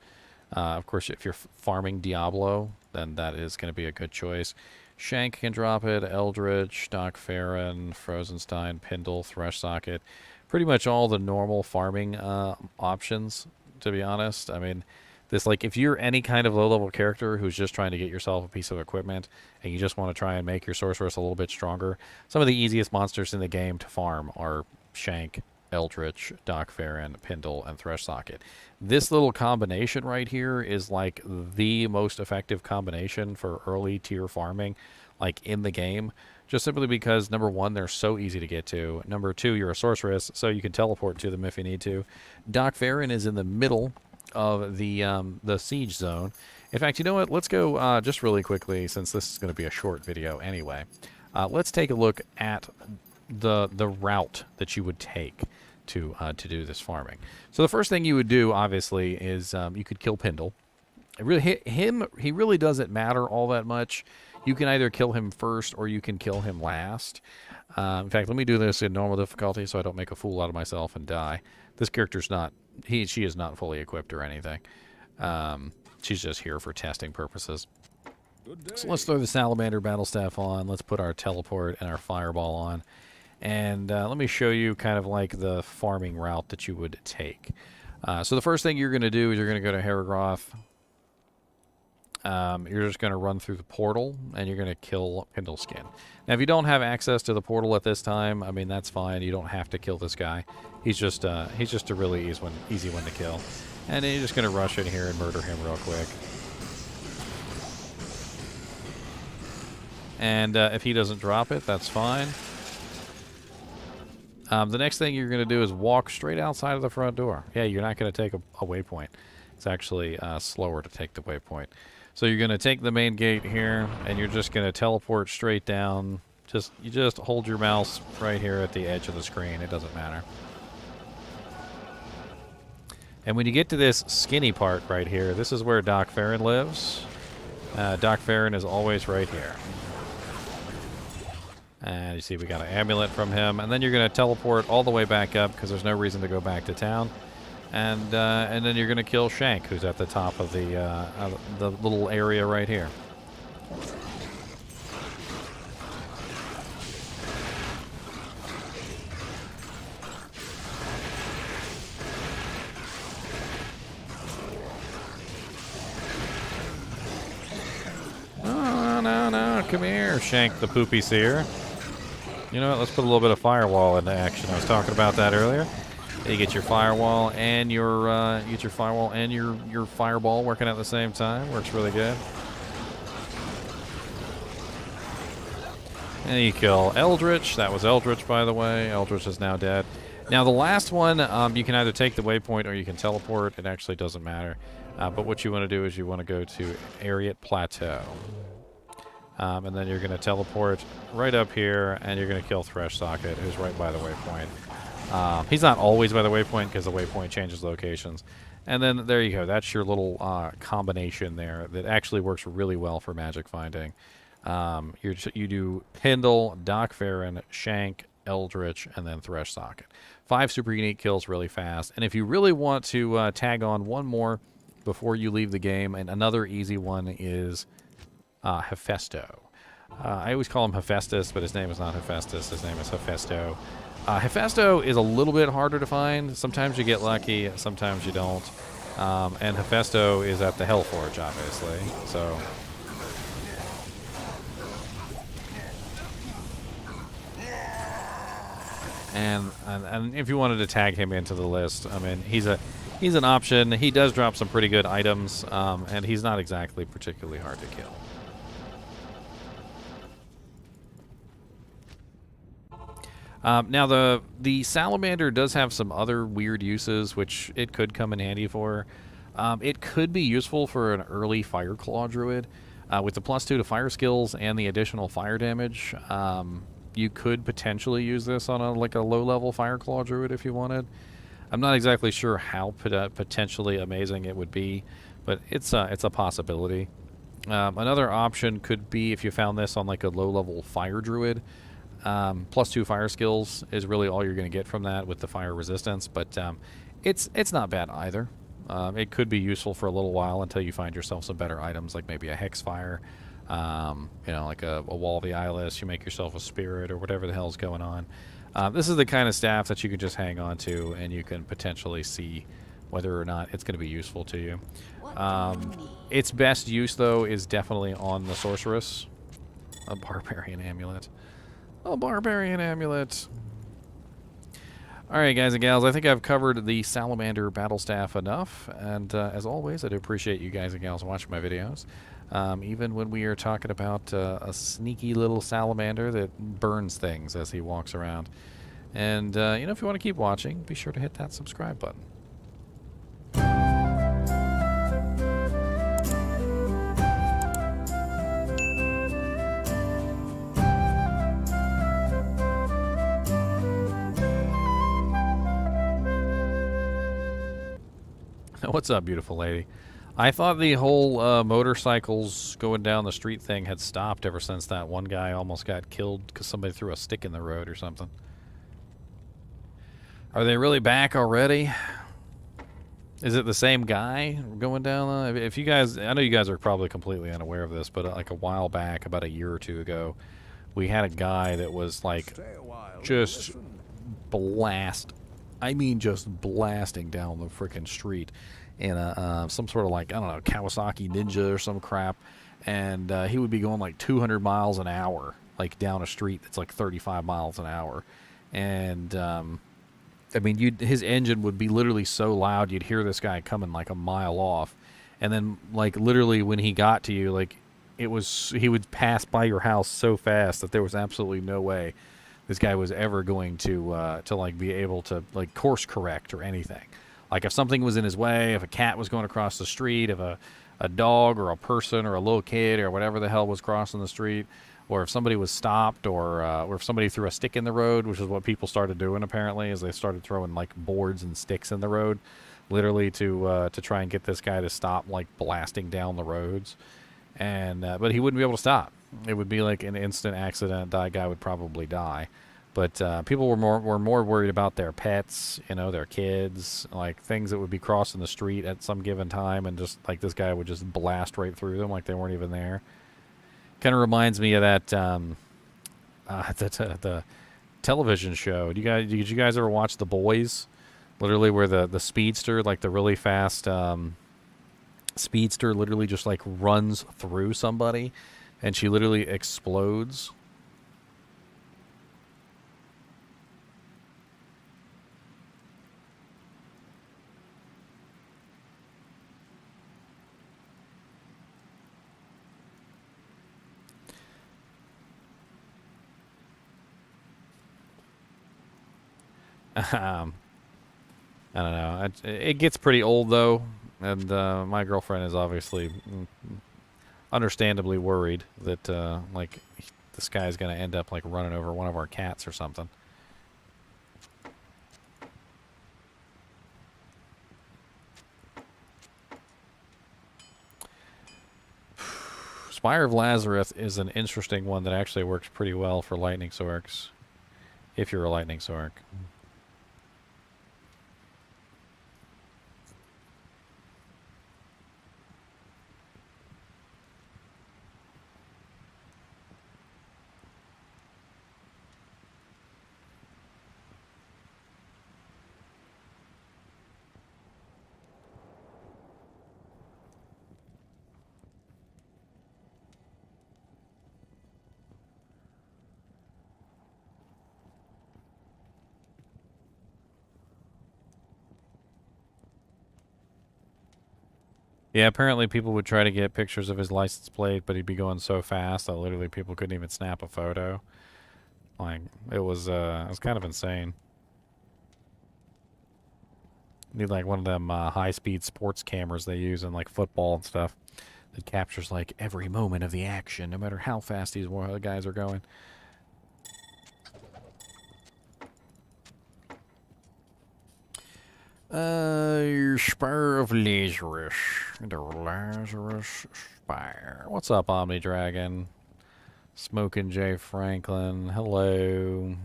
Of course, if you're farming Diablo, then that is going to be a good choice. Shank can drop it, Eldritch, Doc Farron, Frozenstein, Pindle, Thresh Socket. Pretty much all the normal farming options, to be honest. I mean, this, like, if you're any kind of low-level character who's just trying to get yourself a piece of equipment and you just want to try and make your sorceress a little bit stronger, some of the easiest monsters in the game to farm are Shank, Eldritch, Doc Farron, Pindle, and Thresh Socket. This little combination right here is like the most effective combination for early tier farming, like in the game, just simply because, number one, they're so easy to get to. Number two, you're a sorceress, so you can teleport to them if you need to. Doc Farron is in the middle of the siege zone. In fact, you know what? Let's go just really quickly, since this is going to be a short video anyway. Let's take a look at the route that you would take to do this farming. So the first thing you would do, obviously, is you could kill Pindle. He really doesn't matter all that much. You can either kill him first or you can kill him last. In fact, let me do this in normal difficulty so I don't make a fool out of myself and die. This character's not, she is not fully equipped or anything. She's just here for testing purposes. So let's throw the Salamander battle staff on. Let's put our teleport and our fireball on. And let me show you kind of like the farming route that you would take. So the first thing you're going to do is you're going to go to Heragroth. You're just going to run through the portal, and you're going to kill Pindleskin. Now, if you don't have access to the portal at this time, I mean, that's fine. You don't have to kill this guy. He's just a really easy one to kill. And then you're just going to rush in here and murder him real quick. And if he doesn't drop it, that's fine. The next thing you're going to do is walk straight outside of the front door. Yeah, you're not going to take a waypoint. It's actually slower to take the waypoint. So you're going to take the main gate here, and you're just going to teleport straight down. You just hold your mouse right here at the edge of the screen. It doesn't matter. And when you get to this skinny part right here, this is where Doc Farron lives. Doc Farron is always right here. And you see we got an amulet from him. And then you're going to teleport all the way back up because there's no reason to go back to town. And then you're going to kill Shank, who's at the top of the little area right here. No, come here, Shank the Poopy Seer. You know what, let's put a little bit of firewall into action. I was talking about that earlier. You get your firewall and your fireball working at the same time. Works really good. And you kill Eldritch. That was Eldritch, by the way. Eldritch is now dead. Now, the last one, you can either take the waypoint or you can teleport. It actually doesn't matter. But what you want to do is you want to go to Ariat Plateau. And then you're going to teleport right up here, and you're going to kill Thresh Socket, who's right by the waypoint. He's not always by the waypoint because the waypoint changes locations. And then there you go. That's your little combination there that actually works really well for magic finding. You do Pendle, Doc Farron, Shank, Eldritch, and then Thresh Socket. 5 super unique kills really fast. And if you really want to tag on one more before you leave the game, and another easy one is Hephaesto. I always call him Hephaestus, but his name is not Hephaestus. His name is Hephaesto. Hephaesto is a little bit harder to find. Sometimes you get lucky, sometimes you don't. And Hephaesto is at the Hellforge, obviously. So... And if you wanted to tag him into the list, I mean, he's an option. He does drop some pretty good items, and he's not exactly particularly hard to kill. Now, the Salamander does have some other weird uses, which it could come in handy for. It could be useful for an early Fireclaw Druid. With the +2 to fire skills and the additional fire damage, you could potentially use this on a low-level Fireclaw Druid if you wanted. I'm not exactly sure how potentially amazing it would be, but it's a possibility. Another option could be if you found this on like a low-level Fire Druid. +2 fire skills is really all you're going to get from that with the fire resistance, but it's not bad either. It could be useful for a little while until you find yourself some better items, like maybe a Hexfire. Like a Wall of the Eyeless, you make yourself a Spirit or whatever the hell's going on. This is the kind of staff that you can just hang on to, and you can potentially see whether or not it's going to be useful to you. Its best use, though, is definitely on the Sorceress. A Barbarian Amulet. A Barbarian Amulet. Alright, guys and gals, I think I've covered the Salamander Battle Staff enough, and as always, I do appreciate you guys and gals watching my videos. Even when we are talking about a sneaky little salamander that burns things as he walks around. And, if you want to keep watching, be sure to hit that subscribe button. What's up, beautiful lady? I thought the whole motorcycles going down the street thing had stopped ever since that one guy almost got killed because somebody threw a stick in the road or something. Are they really back already? Is it the same guy going down? If you guys, I know you guys are probably completely unaware of this, but like a while back, about a year or two ago, we had a guy that was like just just blasting down the freaking street in a some sort of like, I don't know, Kawasaki Ninja or some crap, and he would be going like 200 miles an hour, like down a street that's like 35 miles an hour, and I mean, his engine would be literally so loud you'd hear this guy coming like a mile off, and then like literally when he got to you, like he would pass by your house so fast that there was absolutely no way this guy was ever going to like be able to like course correct or anything. Like if something was in his way, if a cat was going across the street, if a dog or a person or a little kid or whatever the hell was crossing the street, or if somebody was stopped, or if somebody threw a stick in the road, which is what people started doing apparently, is they started throwing like boards and sticks in the road, literally to try and get this guy to stop like blasting down the roads, and but he wouldn't be able to stop. It would be like an instant accident. That guy would probably die. But people were more worried about their pets, their kids, like things that would be crossing the street at some given time, and just like this guy would just blast right through them like they weren't even there. Kind of reminds me of that the television show. Did you guys ever watch The Boys? Literally, where the speedster, like the really fast speedster, literally just like runs through somebody, and she literally explodes. um, I don't know. It gets pretty old though, and my girlfriend is obviously understandably worried that like this guy's gonna end up like running over one of our cats or something. Spire of Lazarus is an interesting one that actually works pretty well for lightning sorks, if you're a lightning sork. Yeah, apparently people would try to get pictures of his license plate, but he'd be going so fast that literally people couldn't even snap a photo. Like, it was kind of insane. Need like one of them high-speed sports cameras they use in like football and stuff that captures like every moment of the action, no matter how fast these guys are going. Your Spire of Lazarus. The Lazarus Spire. What's up, Omni Dragon? Smoking J. Franklin. Hello.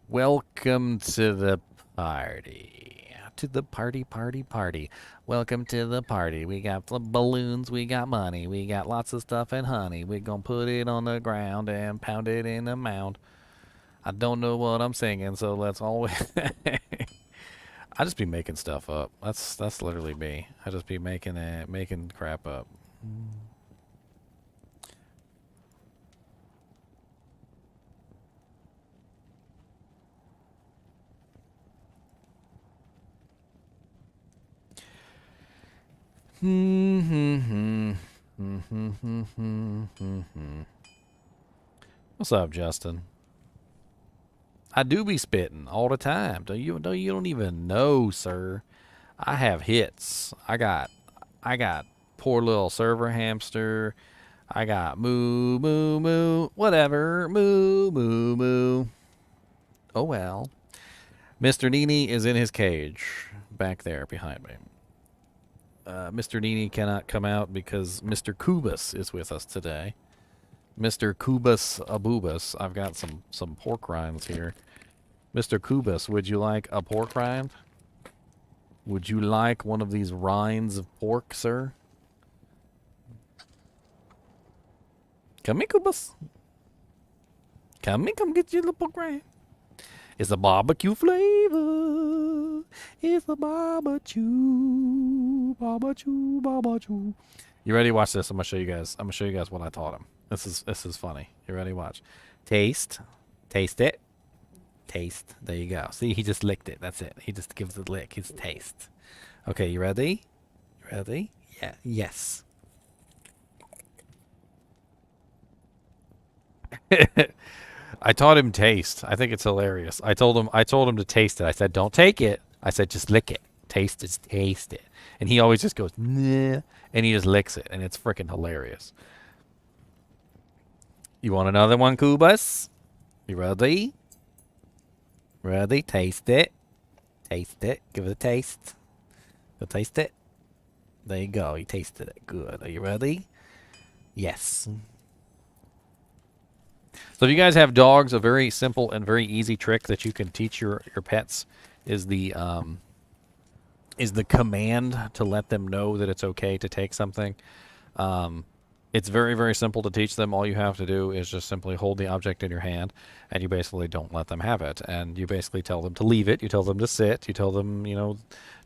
Welcome to the party. To the party, party, party. Welcome to the party. We got balloons, we got money, we got lots of stuff and honey. We're gonna put it on the ground and pound it in the mound. I don't know what I'm singing, so let's always... I just be making stuff up. That's literally me. I just be making crap up. What's up, Justin? I do be spitting all the time. You don't even know, sir. I have hits. I got poor little server hamster. I got moo moo moo whatever moo moo moo. Oh well. Mr. NiNi is in his cage back there behind me. Mr. NiNi cannot come out because Mr. Kubus is with us today. Mr. Kubus Abubus. I've got some pork rinds here. Mr. Kubus, would you like a pork rind? Would you like one of these rinds of pork, sir? Come here, Kubus. Come here, come get your little pork rind. It's a barbecue flavor. It's a barbecue. Barbecue, barbecue. You ready? Watch this. I'm gonna show you guys. I'm gonna show you guys what I taught him. This is funny. You ready? Watch. Taste. Taste it. Taste. There you go. See, he just licked it. That's it. He just gives it a lick. His taste. Okay, you ready? Ready? Yeah. Yes. I taught him taste. I think it's hilarious. I told him to taste it. I said, don't take it. I said, just lick it. Taste it. Taste it. And he always just goes, nah, and he just licks it, and it's freaking hilarious. You want another one, Kubus? You ready? Ready? Taste it. Taste it. Give it a taste. Go taste it. There you go. You tasted it. Good. Are you ready? Yes. So if you guys have dogs, a very simple and very easy trick that you can teach your pets is the command to let them know that it's okay to take something. It's very, very simple to teach them. All you have to do is just simply hold the object in your hand, and you basically don't let them have it. And you basically tell them to leave it. You tell them to sit. You tell them, you know,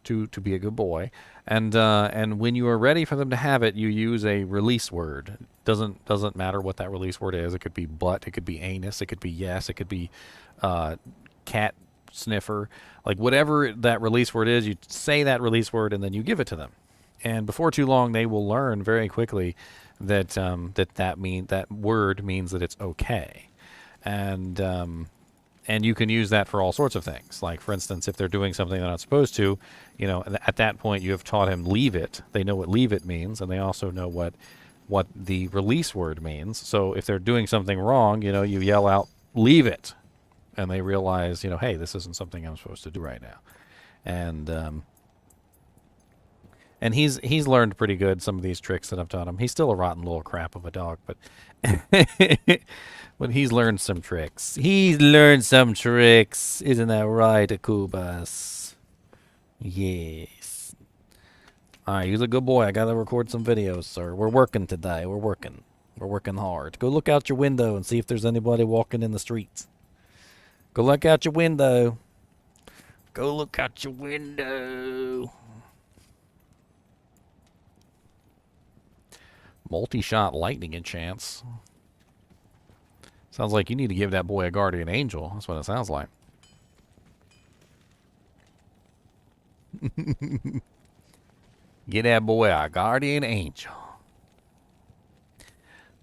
to be a good boy. And when you are ready for them to have it, you use a release word. Doesn't matter what that release word is. It could be butt. It could be anus. It could be yes. It could be cat sniffer. Like whatever that release word is, you say that release word, and then you give it to them. And before too long, they will learn very quickly that that word means that it's okay. And And you can use that for all sorts of things. Like, for instance, if they're doing something they're not supposed to, you know, at that point you have taught him leave it. They know what leave it means, and they also know what the release word means. So if they're doing something wrong, you know, you yell out, leave it. And they realize, you know, hey, this isn't something I'm supposed to do right now. And he's learned pretty good some of these tricks that I've taught him. He's still a rotten little crap of a dog, but but he's learned some tricks. He's learned some tricks. Isn't that right, Akubas? Yes. All right, he's a good boy. I got to record some videos, sir. We're working today. We're working. We're working hard. Go look out your window and see if there's anybody walking in the streets. Go look out your window. Go look out your window. Multi-shot lightning enchants. Sounds like you need to give that boy a guardian angel. That's what it sounds like. Get that boy a guardian angel.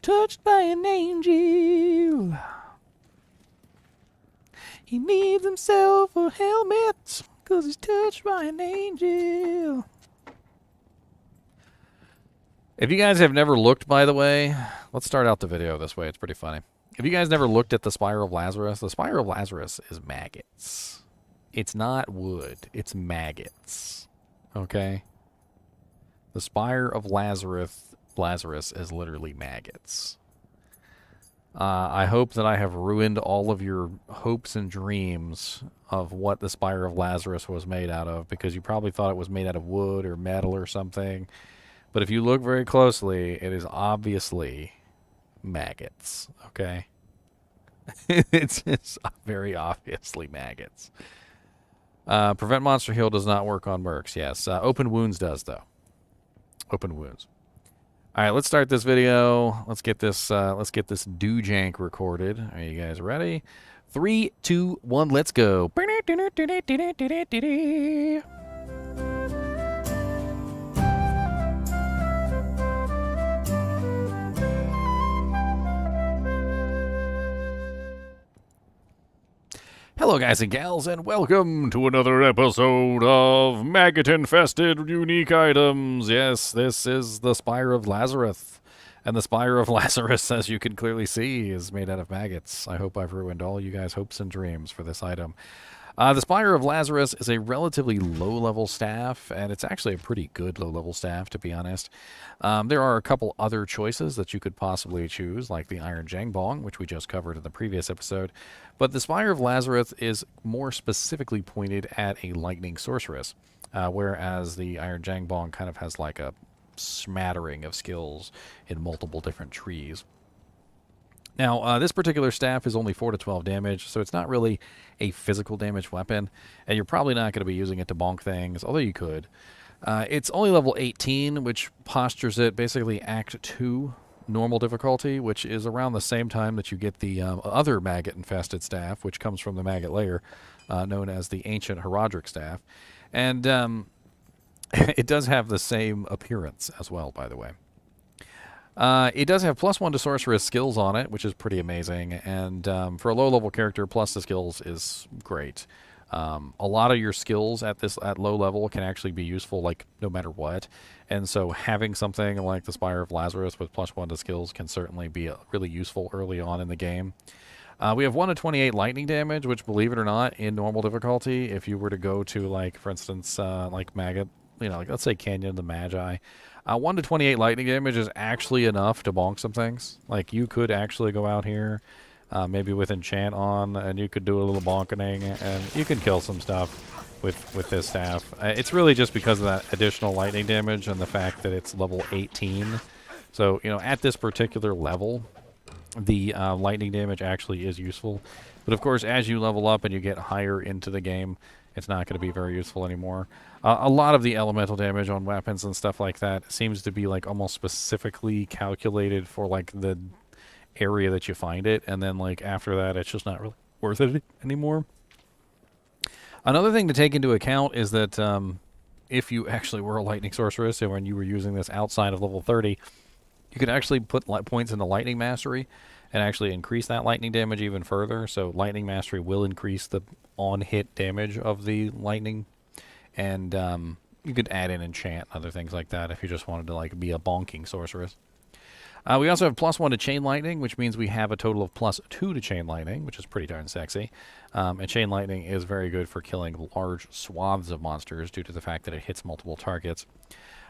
Touched by an angel. He needs himself a helmet, 'cause he's touched by an angel. If you guys have never looked, by the way, let's start out the video this way. It's pretty funny. If you guys never looked at the Spire of Lazarus, the Spire of Lazarus is maggots. It's not wood. It's maggots. Okay? The Spire of Lazarus is literally maggots. I hope that I have ruined all of your hopes and dreams of what the Spire of Lazarus was made out of, because you probably thought it was made out of wood or metal or something. But if you look very closely, it is obviously maggots, okay? It's very obviously maggots. Prevent monster heal does not work on mercs, yes. Open wounds does, though. Open wounds. All right, let's start this video. Let's get this do-jank recorded. Are you guys ready? 3, 2, 1, let's go. Hello guys and gals, and welcome to another episode of maggot-infested unique items. Yes, this is the Spire of Lazarus. And the Spire of Lazarus, as you can clearly see, is made out of maggots. I hope I've ruined all you guys' hopes and dreams for this item. The Spire of Lazarus is a relatively low-level staff, and it's actually a pretty good low-level staff, to be honest. There are a couple other choices that you could possibly choose, like the Iron Jangbong, which we just covered in the previous episode. But the Spire of Lazarus is more specifically pointed at a lightning sorceress, whereas the Iron Jangbong kind of has like a smattering of skills in multiple different trees. Now, this particular staff is only 4 to 12 damage, so it's not really a physical damage weapon, and you're probably not going to be using it to bonk things, although you could. It's only level 18, which postures it basically Act 2 normal difficulty, which is around the same time that you get the other maggot-infested staff, which comes from the maggot layer, known as the Ancient Herodric Staff. And it does have the same appearance as well, by the way. It does have +1 to sorceress skills on it, which is pretty amazing, and for a low-level character, plus the skills is great. A lot of your skills at low level can actually be useful, like, no matter what, and so having something like the Spire of Lazarus with +1 to skills can certainly be really useful early on in the game. We have 1 to 28 lightning damage, which, believe it or not, in normal difficulty, if you were to go to, like, for instance, like Maggot, you know, like, let's say Canyon the Magi, 1 to 28 lightning damage is actually enough to bonk some things. Like, you could actually go out here, maybe with enchant on, and you could do a little bonkening, and you can kill some stuff with this staff. It's really just because of that additional lightning damage and the fact that it's level 18. So, you know, at this particular level, the lightning damage actually is useful. But of course, as you level up and you get higher into the game, it's not going to be very useful anymore. A lot of the elemental damage on weapons and stuff like that seems to be like almost specifically calculated for like the area that you find it, and then like after that it's just not really worth it anymore. Another thing to take into account is that if you actually were a lightning sorceress and when you were using this outside of level 30, you could actually put points into lightning mastery, and actually increase that lightning damage even further. So lightning mastery will increase the on-hit damage of the lightning, and you could add in enchant and other things like that if you just wanted to like be a bonking sorceress. We also have +1 to chain lightning, which means we have a total of +2 to chain lightning, which is pretty darn sexy. And chain lightning is very good for killing large swaths of monsters due to the fact that it hits multiple targets.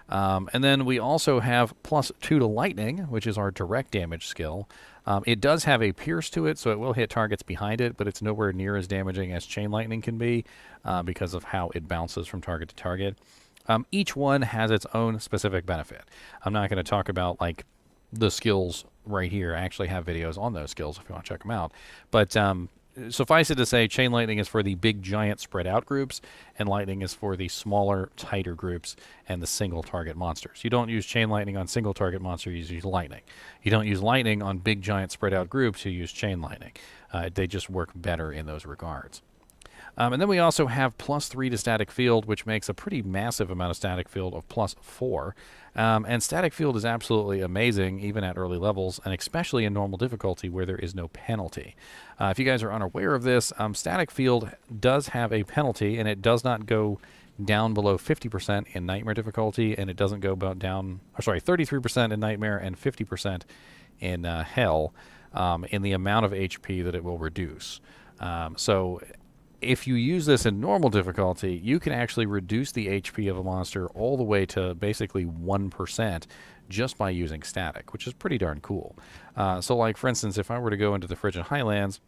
And then we also have +2 to lightning, which is our direct damage skill. It does have a pierce to it, so it will hit targets behind it, but it's nowhere near as damaging as chain lightning can be because of how it bounces from target to target. Each one has its own specific benefit. I'm not going to talk about like the skills right here. I actually have videos on those skills if you want to check them out. But suffice it to say, chain lightning is for the big, giant, spread out groups, and lightning is for the smaller, tighter groups and the single target monsters. You don't use chain lightning on single target monsters, you use lightning. You don't use lightning on big, giant, spread out groups, you use chain lightning. They just work better in those regards. And then we also have +3 to static field, which makes a pretty massive amount of static field of +4. And static field is absolutely amazing, even at early levels, and especially in normal difficulty where there is no penalty. If you guys are unaware of this, static field does have a penalty, and it does not go down below 50% in nightmare difficulty, and it doesn't go about down, or sorry, 33% in nightmare and 50% in hell, in the amount of HP that it will reduce. So if you use this in normal difficulty, you can actually reduce the HP of a monster all the way to basically 1% just by using static, which is pretty darn cool. So like, for instance, if I were to go into the Frigid Highlands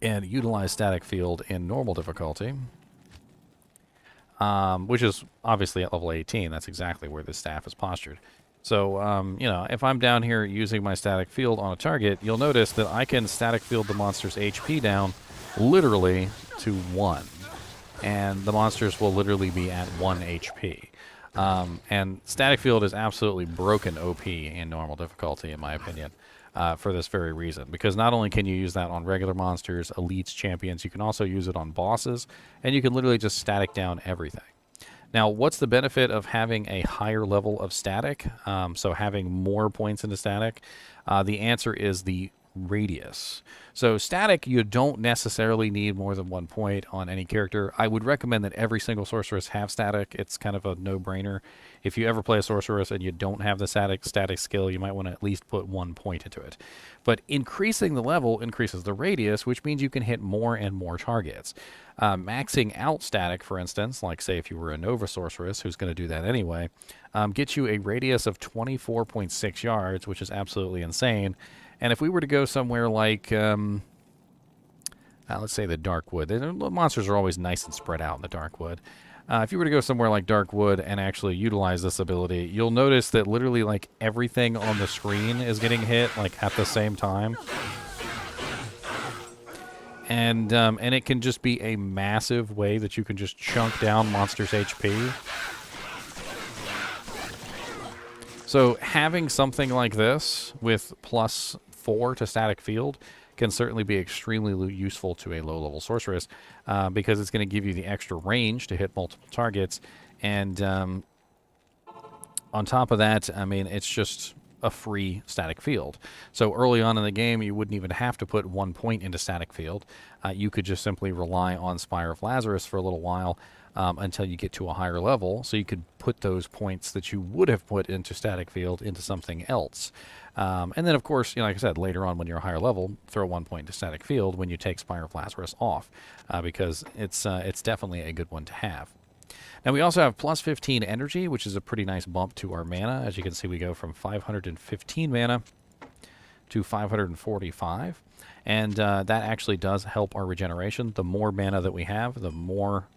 and utilize static field in normal difficulty, which is obviously at level 18, that's exactly where this staff is postured. So, you know, if I'm down here using my static field on a target, you'll notice that I can static field the monster's HP down literally to 1, and the monsters will literally be at 1 HP. And static field is absolutely broken OP in normal difficulty, in my opinion, for this very reason, because not only can you use that on regular monsters, elites, champions, you can also use it on bosses, and you can literally just static down everything. Now, what's the benefit of having a higher level of static, so having more points into static? The answer is the radius. So static, you don't necessarily need more than 1 point on any character. I would recommend that every single sorceress have static. It's kind of a no-brainer. If you ever play a sorceress and you don't have the static skill, you might want to at least put 1 point into it. But increasing the level increases the radius, which means you can hit more and more targets. Maxing out static, for instance, like say if you were a Nova sorceress, who's going to do that anyway, gets you a radius of 24.6 yards, which is absolutely insane. And if we were to go somewhere like, let's say the Darkwood, the monsters are always nice and spread out in the Darkwood. If you were to go somewhere like Darkwood and actually utilize this ability, you'll notice that literally like everything on the screen is getting hit like at the same time. And it can just be a massive way that you can just chunk down monsters' HP. So having something like this with +4 to static field can certainly be extremely useful to a low-level sorceress because it's going to give you the extra range to hit multiple targets. And on top of that, I mean, it's just a free static field. So early on in the game, you wouldn't even have to put 1 point into static field. You could just simply rely on Spire of Lazarus for a little while until you get to a higher level, so you could put those points that you would have put into static field into something else. And then, of course, you know, like I said, later on when you're a higher level, throw 1 point into static field when you take Spire of Lazarus off, because it's definitely a good one to have. Now, we also have +15 energy, which is a pretty nice bump to our mana. As you can see, we go from 515 mana to 545. And that actually does help our regeneration. The more mana that we have, the more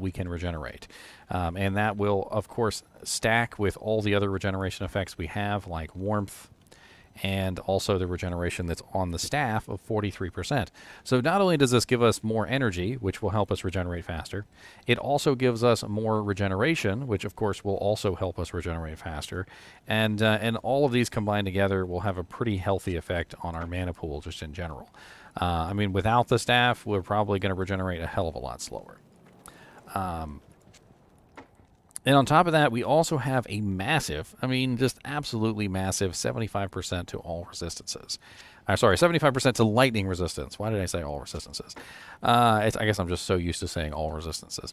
we can regenerate. And that will, of course, stack with all the other regeneration effects we have, like warmth, and also the regeneration that's on the staff of 43%. So not only does this give us more energy, which will help us regenerate faster, it also gives us more regeneration, which of course will also help us regenerate faster. And all of these combined together will have a pretty healthy effect on our mana pool just in general. I mean, without the staff, we're probably going to regenerate a hell of a lot slower. And on top of that, we also have a massive, I mean, just absolutely massive 75% to all resistances. Sorry, 75% to lightning resistance. Why did I say all resistances? I guess I'm just so used to saying all resistances.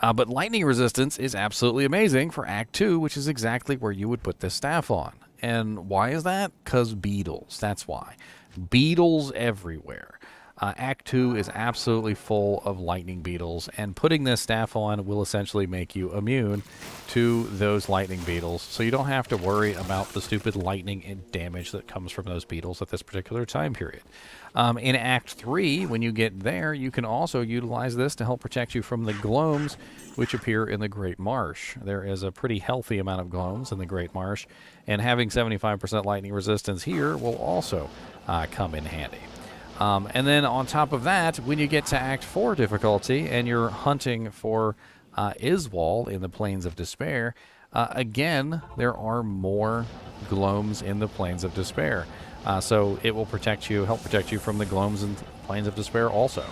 But lightning resistance is absolutely amazing for Act 2, which is exactly where you would put this staff on. And why is that? Because beetles. That's why. Beetles everywhere. Act 2 is absolutely full of lightning beetles, and putting this staff on will essentially make you immune to those lightning beetles, so you don't have to worry about the stupid lightning damage that comes from those beetles at this particular time period. In Act 3, when you get there, you can also utilize this to help protect you from the gloams which appear in the Great Marsh. There is a pretty healthy amount of gloams in the Great Marsh, and having 75% lightning resistance here will also come in handy. And then on top of that, when you get to Act 4 difficulty and you're hunting for Iswal in the Plains of Despair, again, there are more gloams in the Plains of Despair. So it will help protect you from the gloams in the Plains of Despair also.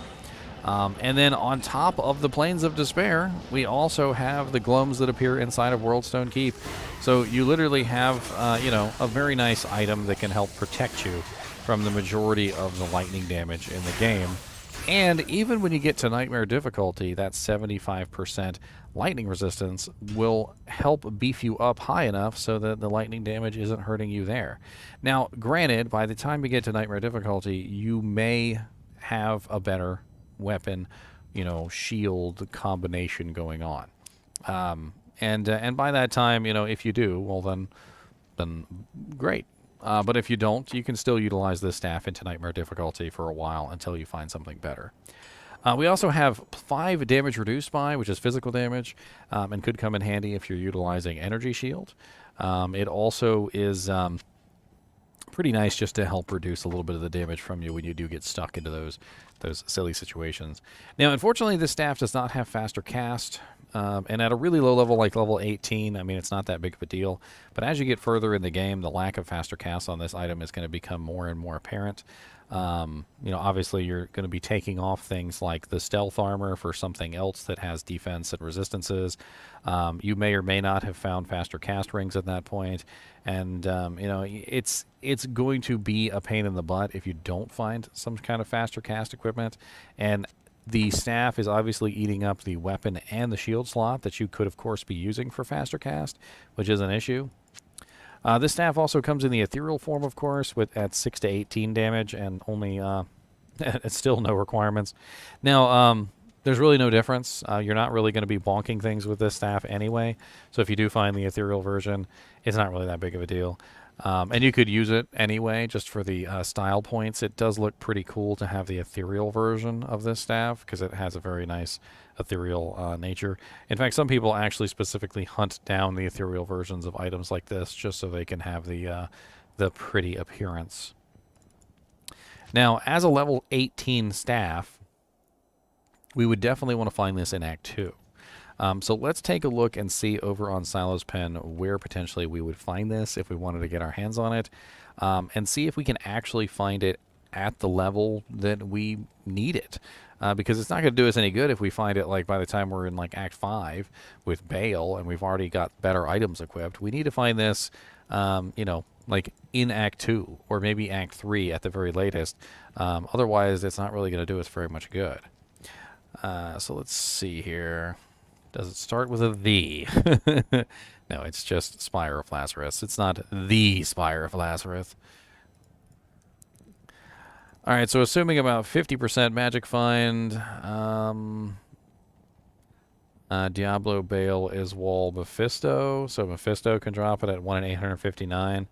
And then on top of the Plains of Despair, we also have the gloams that appear inside of Worldstone Keep. So you literally have, a very nice item that can help protect you from the majority of the lightning damage in the game. And even when you get to Nightmare difficulty, that 75% lightning resistance will help beef you up high enough so that the lightning damage isn't hurting you there. Now, granted, by the time you get to Nightmare difficulty, you may have a better weapon, shield combination going on. And by that time, if you do, well then great. But if you don't, you can still utilize this staff into Nightmare difficulty for a while until you find something better. We also have 5 damage reduced by, which is physical damage, and could come in handy if you're utilizing Energy Shield. It also is pretty nice just to help reduce a little bit of the damage from you when you do get stuck into those silly situations. Now, unfortunately, this staff does not have faster cast. And at a really low level, like level 18, I mean, it's not that big of a deal. But as you get further in the game, the lack of faster cast on this item is going to become more and more apparent. Obviously, you're going to be taking off things like the stealth armor for something else that has defense and resistances. You may or may not have found faster cast rings at that point. And, it's going to be a pain in the butt if you don't find some kind of faster cast equipment. And the staff is obviously eating up the weapon and the shield slot that you could, of course, be using for faster cast, which is an issue. This staff also comes in the ethereal form, of course, at 6 to 18 damage and only it's still no requirements. Now, there's really no difference. You're not really going to be bonking things with this staff anyway, so if you do find the ethereal version, it's not really that big of a deal. And you could use it anyway, just for the style points. It does look pretty cool to have the ethereal version of this staff, because it has a very nice ethereal nature. In fact, some people actually specifically hunt down the ethereal versions of items like this, just so they can have the pretty appearance. Now, as a level 18 staff, we would definitely want to find this in Act 2. So let's take a look and see over on Silo's Pen where potentially we would find this if we wanted to get our hands on it, and see if we can actually find it at the level that we need it. Because it's not going to do us any good if we find it like by the time we're in like Act 5 with Bale and we've already got better items equipped. We need to find this, like in Act 2 or maybe Act 3 at the very latest. Otherwise, it's not really going to do us very much good. So let's see here. Does it start with a the? No, it's just Spire of Lazarus. It's not the Spire of Lazarus. All right, so assuming about 50% magic find, Diablo, Bale, Iswal, Mephisto. So Mephisto can drop it at 1 in 859.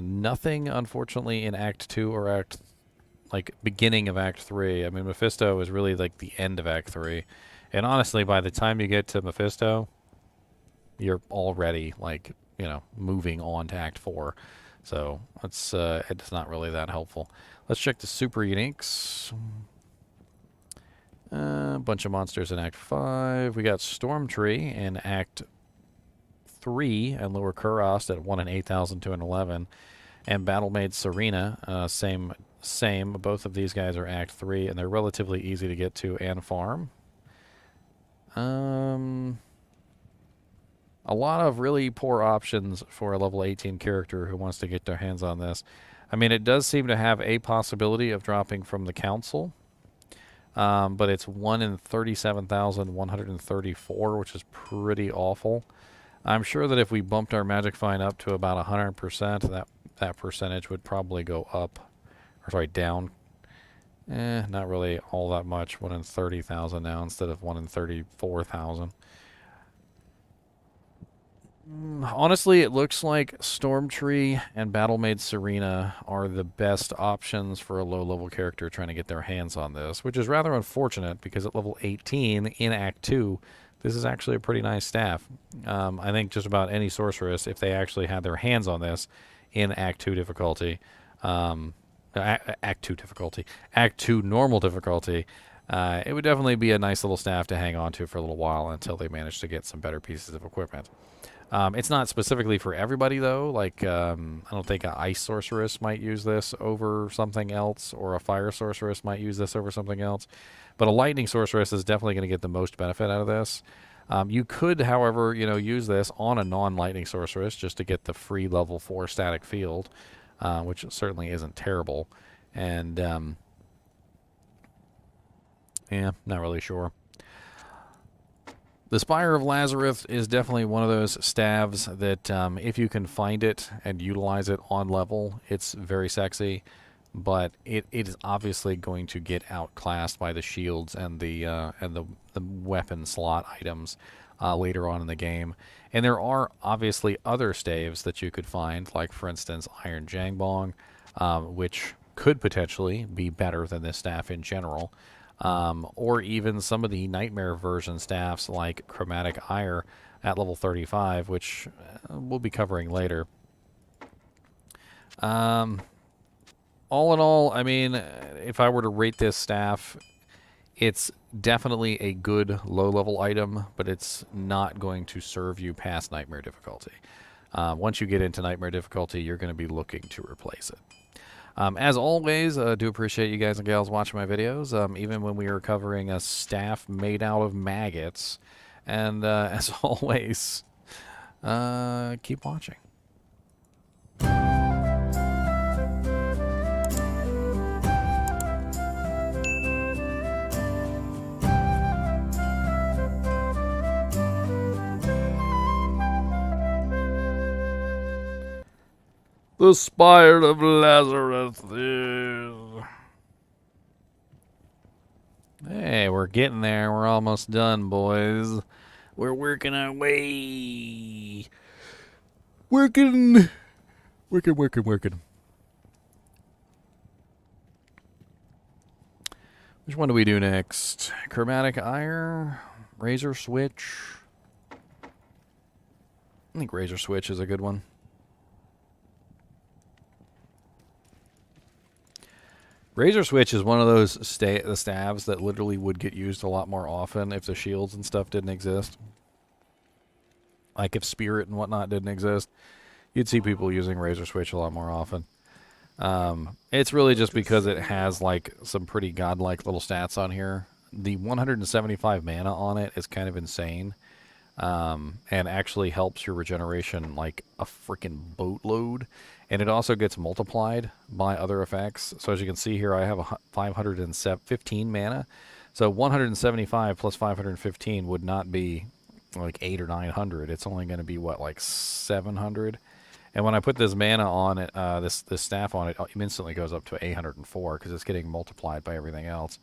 Nothing, unfortunately, in Act 2 or beginning of Act 3. I mean, Mephisto is really like the end of Act 3. And honestly, by the time you get to Mephisto, you're already, moving on to Act 4. So it's not really that helpful. Let's check the super uniques. A bunch of monsters in Act 5. We got Stormtree in Act 3 and Lower Kurast at 1 in 8,211. And Battlemaid Serena, same. Both of these guys are Act 3, and they're relatively easy to get to and farm. A lot of really poor options for a level 18 character who wants to get their hands on this. I mean, it does seem to have a possibility of dropping from the council, but it's 1 in 37,134, which is pretty awful. I'm sure that if we bumped our magic find up to about 100%, that percentage would probably go up, or sorry, down. Not really all that much. 1 in 30,000 now instead of 1 in 34,000. Honestly, it looks like Stormtree and Battlemaid Serena are the best options for a low-level character trying to get their hands on this, which is rather unfortunate because at level 18 in Act 2, this is actually a pretty nice staff. I think just about any sorceress, if they actually had their hands on this in Act 2 difficulty, Act 2 difficulty, Act 2 normal difficulty, it would definitely be a nice little staff to hang on to for a little while until they manage to get some better pieces of equipment. It's not specifically for everybody, though. Like, I don't think an ice sorceress might use this over something else, or a fire sorceress might use this over something else. But a lightning sorceress is definitely going to get the most benefit out of this. You could, however, use this on a non-lightning sorceress just to get the free level 4 static field, which certainly isn't terrible. And, yeah, not really sure. The Spire of Lazarus is definitely one of those staves that if you can find it and utilize it on level, it's very sexy, but it is obviously going to get outclassed by the shields and the weapon slot items later on in the game. And there are obviously other staves that you could find, like for instance Iron Jangbong, which could potentially be better than this staff in general. Or even some of the Nightmare version staffs like Chromatic Ire at level 35, which we'll be covering later. All in all, I mean, if I were to rate this staff, it's definitely a good low-level item, but it's not going to serve you past Nightmare difficulty. Once you get into Nightmare difficulty, you're going to be looking to replace it. As always, do appreciate you guys and gals watching my videos, even when we are covering a staff made out of maggots. And as always, keep watching. The Spire of Lazarus is... Hey, we're getting there. We're almost done, boys. We're working our way. Working. Which one do we do next? Chromatic Ire? Razor Switch? I think Razor Switch is a good one. Razor Switch is one of those the staves that literally would get used a lot more often if the shields and stuff didn't exist. Like if Spirit and whatnot didn't exist, you'd see people using Razor Switch a lot more often. It's really just because it has like some pretty godlike little stats on here. The 175 mana on it is kind of insane. And actually helps your regeneration like a freaking boatload. And it also gets multiplied by other effects. So as you can see here, I have 515 mana. So 175 plus 515 would not be like 800 or 900. It's only going to be, what, like 700? And when I put this mana on it, this staff on it, it instantly goes up to 804 because it's getting multiplied by everything else.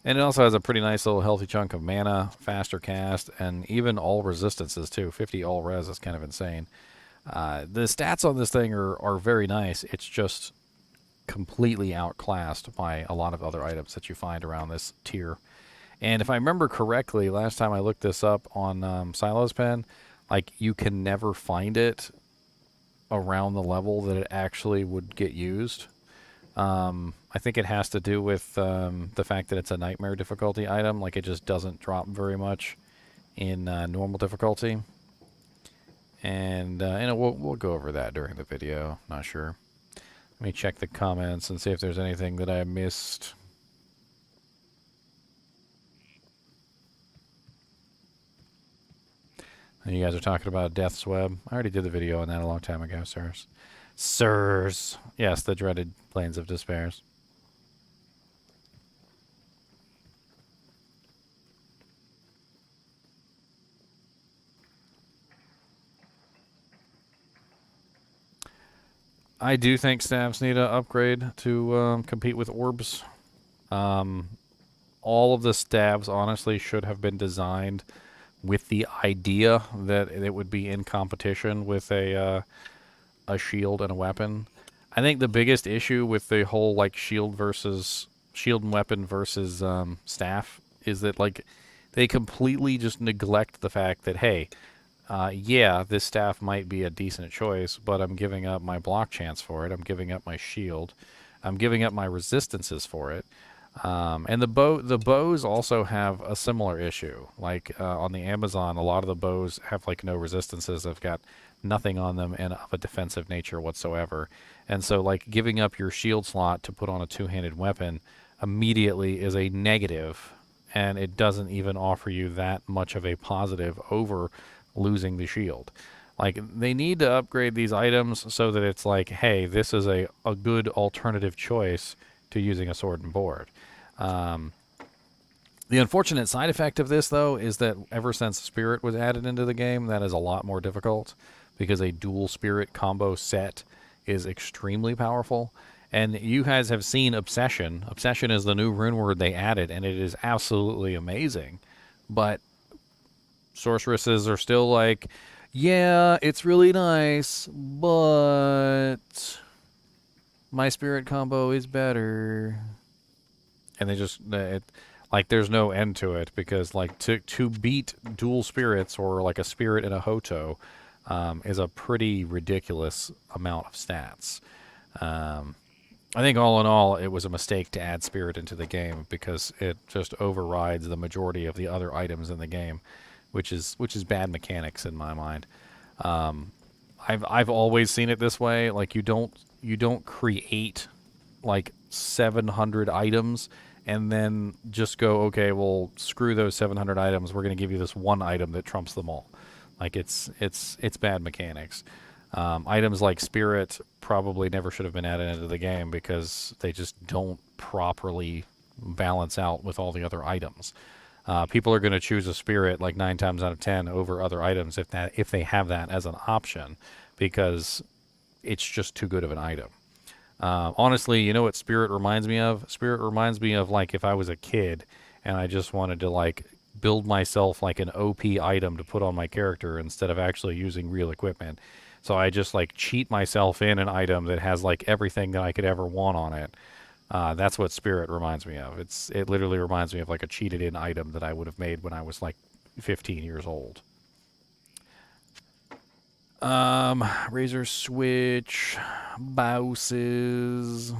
And it also has a pretty nice little healthy chunk of mana, faster cast, and even all resistances too. 50 all res is kind of insane. The stats on this thing are very nice. It's just completely outclassed by a lot of other items that you find around this tier. And if I remember correctly, last time I looked this up on Silo's Pen, like you can never find it around the level that it actually would get used. I think it has to do with the fact that it's a Nightmare difficulty item. Like, it just doesn't drop very much in normal difficulty. And we'll go over that during the video. Not sure. Let me check the comments and see if there's anything that I missed. And you guys are talking about Death's Web. I already did the video on that a long time ago, sirs. Sirs. Yes, the dreaded Plains of Despairs. I do think staffs need to upgrade to compete with orbs. Um, all of the staves, honestly, should have been designed with the idea that it would be in competition with a shield and a weapon. I think the biggest issue with the whole like shield and weapon versus staff is that like they completely just neglect the fact that hey, yeah, this staff might be a decent choice, but I'm giving up my block chance for it. I'm giving up my shield. I'm giving up my resistances for it. And the bows also have a similar issue. Like on the Amazon, a lot of the bows have like no resistances. They've got nothing on them and of a defensive nature whatsoever. And so like giving up your shield slot to put on a two-handed weapon immediately is a negative, and it doesn't even offer you that much of a positive over losing the shield. Like they need to upgrade these items so that it's like, hey, this is a good alternative choice to using a sword and board. Um, the unfortunate side effect of this, though, is that ever since Spirit was added into the game, that is a lot more difficult because a dual Spirit combo set is extremely powerful. And you guys have seen Obsession. Obsession is the new rune word they added, and it is absolutely amazing. But sorceresses are still like, yeah, it's really nice, but my Spirit combo is better. And they just like there's no end to it because like to beat dual spirits or like a spirit and a hoto is a pretty ridiculous amount of stats. I think all in all it was a mistake to add spirit into the game because it just overrides the majority of the other items in the game, which is bad mechanics in my mind. I've always seen it this way. Like you don't create like 700 items and then just go, okay, well, screw those 700 items. We're going to give you this one item that trumps them all. Like it's bad mechanics. Items like Spirit probably never should have been added into the game because they just don't properly balance out with all the other items. People are going to choose a Spirit like 9 times out of 10 over other items if they have that as an option because it's just too good of an item. Honestly, you know what Spirit reminds me of? Spirit reminds me of like if I was a kid and I just wanted to like build myself like an OP item to put on my character instead of actually using real equipment. So I just like cheat myself in an item that has like everything that I could ever want on it. That's what Spirit reminds me of. It literally reminds me of like a cheated in item that I would have made when I was like 15 years old. Razor switch, bouses.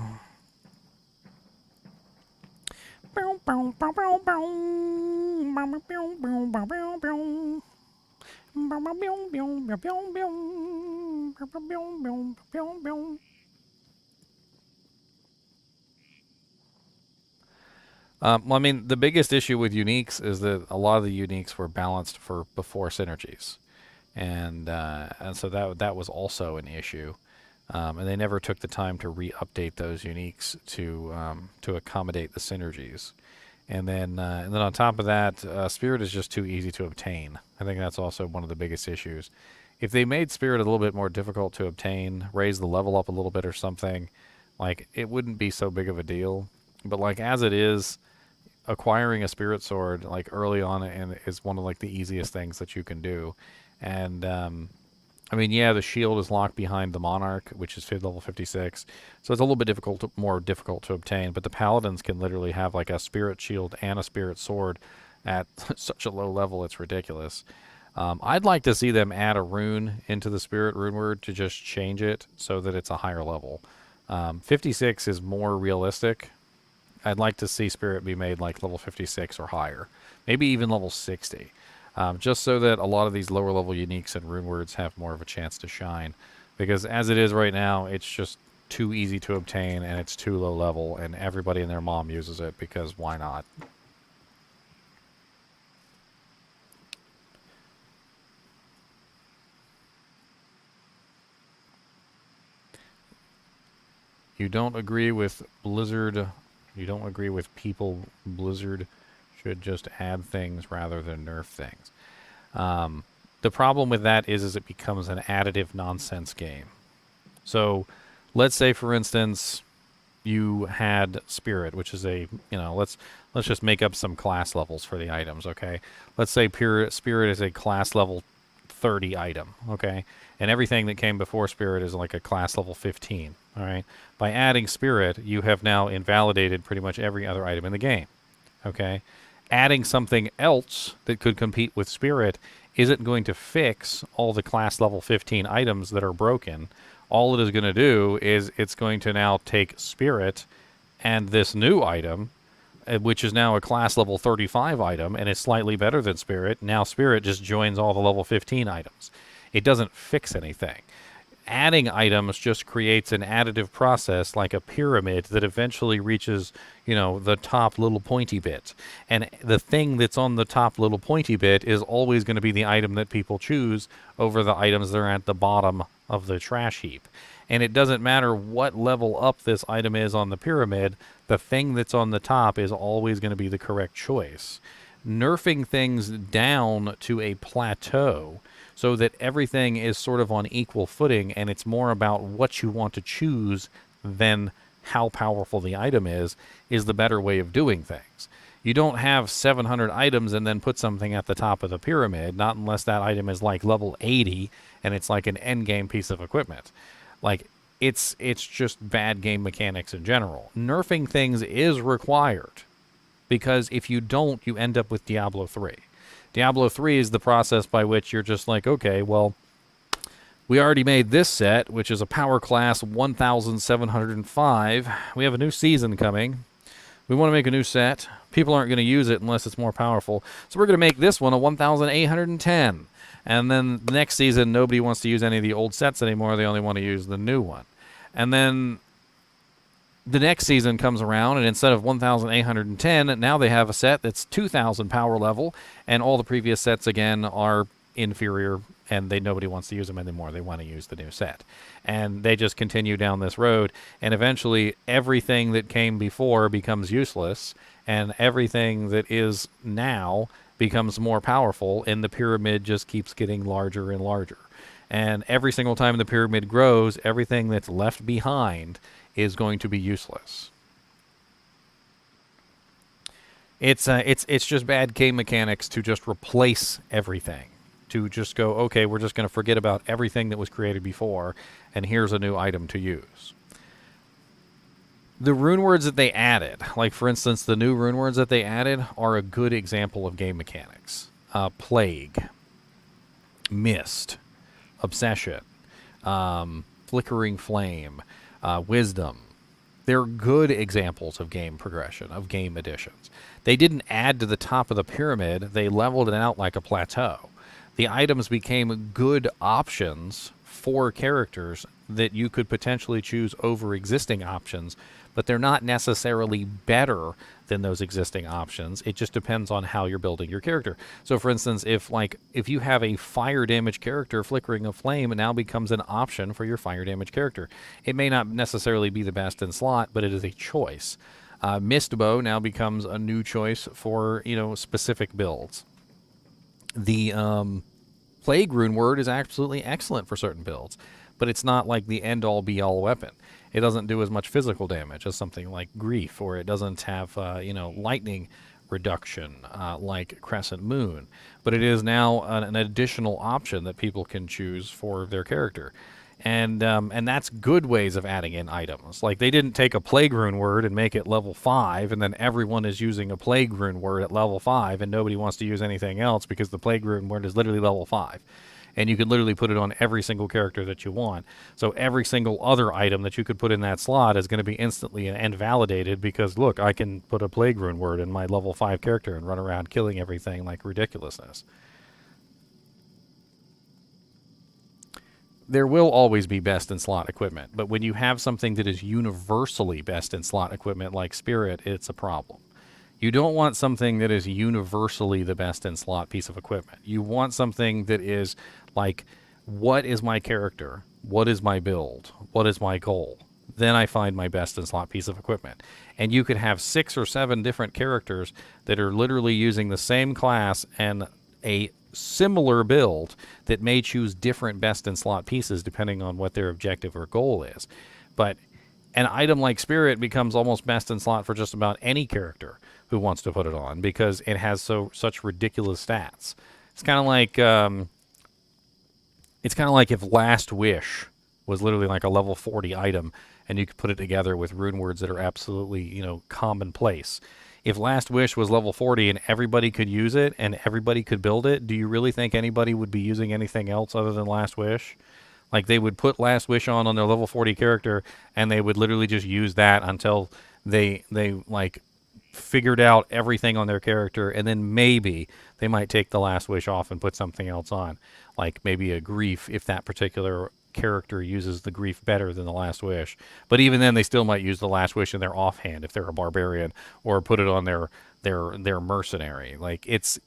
Well, I mean, the biggest issue with uniques is that a lot of the uniques were balanced for before synergies, and so that was also an issue. And they never took the time to re-update those uniques to accommodate the synergies. And then on top of that, Spirit is just too easy to obtain. I think that's also one of the biggest issues. If they made Spirit a little bit more difficult to obtain, raise the level up a little bit or something, like it wouldn't be so big of a deal. But like as it is, acquiring a Spirit sword like early on and is one of like the easiest things that you can do. And I mean, yeah, the shield is locked behind the Monarch, which is level 56, so it's a little bit more difficult to obtain. But the Paladins can literally have like a Spirit shield and a Spirit sword at such a low level; it's ridiculous. I'd like to see them add a rune into the Spirit rune word to just change it so that it's a higher level. 56 is more realistic. I'd like to see Spirit be made like level 56 or higher, maybe even level 60. Just so that a lot of these lower level uniques and rune words have more of a chance to shine. Because as it is right now, it's just too easy to obtain and it's too low level and everybody and their mom uses it because why not? You don't agree with Blizzard. You don't agree with people. Blizzard should just add things rather than nerf things. The problem with that is it becomes an additive nonsense game. So, let's say, for instance, you had Spirit, which is a, let's just make up some class levels for the items, okay? Let's say Spirit is a class level 30 item, okay? And everything that came before Spirit is like a class level 15, all right? By adding Spirit, you have now invalidated pretty much every other item in the game, okay? Adding something else that could compete with Spirit isn't going to fix all the class level 15 items that are broken. All it is going to do is it's going to now take Spirit and this new item, which is now a class level 35 item, and is slightly better than Spirit. Now Spirit just joins all the level 15 items. It doesn't fix anything. Adding items just creates an additive process like a pyramid that eventually reaches, the top little pointy bit. And the thing that's on the top little pointy bit is always going to be the item that people choose over the items that are at the bottom of the trash heap. And it doesn't matter what level up this item is on the pyramid, the thing that's on the top is always going to be the correct choice. Nerfing things down to a plateau so that everything is sort of on equal footing and it's more about what you want to choose than how powerful the item is the better way of doing things. You don't have 700 items and then put something at the top of the pyramid, not unless that item is like level 80 and it's like an endgame piece of equipment. Like, it's just bad game mechanics in general. Nerfing things is required, because if you don't, you end up with Diablo 3. Diablo 3 is the process by which you're just like, okay, well, we already made this set, which is a power class 1,705. We have a new season coming. We want to make a new set. People aren't going to use it unless it's more powerful. So we're going to make this one a 1,810. And then the next season, nobody wants to use any of the old sets anymore. They only want to use the new one. And then the next season comes around, and instead of 1,810, now they have a set that's 2,000 power level, and all the previous sets, again, are inferior, and nobody wants to use them anymore. They want to use the new set. And they just continue down this road, and eventually everything that came before becomes useless, and everything that is now becomes more powerful, and the pyramid just keeps getting larger and larger. And every single time the pyramid grows, everything that's left behind is going to be useless. It's just bad game mechanics to just replace everything. To just go, okay, we're just going to forget about everything that was created before, and here's a new item to use. The rune words that they added, like for instance, the new rune words that they added are a good example of game mechanics. Plague, Mist, Obsession, Flickering Flame, Wisdom. They're good examples of game progression, of game additions. They didn't add to the top of the pyramid, they leveled it out like a plateau. The items became good options for characters that you could potentially choose over existing options, but they're not necessarily better than those existing options. It just depends on how you're building your character. So for instance, if you have a fire damage character, Flickering of Flame now becomes an option for your fire damage character. It may not necessarily be the best in slot, but it is a choice. Mistbow now becomes a new choice for, specific builds. The Plague rune word is absolutely excellent for certain builds, but it's not like the end-all be-all weapon. It doesn't do as much physical damage as something like Grief, or it doesn't have, lightning reduction like Crescent Moon. But it is now an additional option that people can choose for their character. And that's good ways of adding in items. Like, they didn't take a Plague rune word and make it level 5, and then everyone is using a Plague rune word at level 5, and nobody wants to use anything else because the Plague rune word is literally level 5. And you can literally put it on every single character that you want. So every single other item that you could put in that slot is going to be instantly invalidated because, look, I can put a Plague rune word in my level 5 character and run around killing everything like ridiculousness. There will always be best in slot equipment, but when you have something that is universally best in slot equipment like Spirit, it's a problem. You don't want something that is universally the best in slot piece of equipment. You want something that is like, what is my character? What is my build? What is my goal? then I find my best in slot piece of equipment. And you could have 6 or 7 different characters that are literally using the same class and a similar build that may choose different best in slot pieces depending on what their objective or goal is. But an item like Spirit becomes almost best in slot for just about any character who wants to put it on because it has such ridiculous stats. It's kind of like if Last Wish was literally like a level 40 item and you could put it together with rune words that are absolutely, commonplace. If Last Wish was level 40 and everybody could use it and everybody could build it, do you really think anybody would be using anything else other than Last Wish? Like, they would put Last Wish on their level 40 character and they would literally just use that until they figured out everything on their character, and then maybe they might take the Last Wish off and put something else on, like maybe a Grief if that particular character uses the Grief better than the Last Wish. But even then, they still might use the Last Wish in their offhand if they're a barbarian, or put it on their mercenary. Like, it's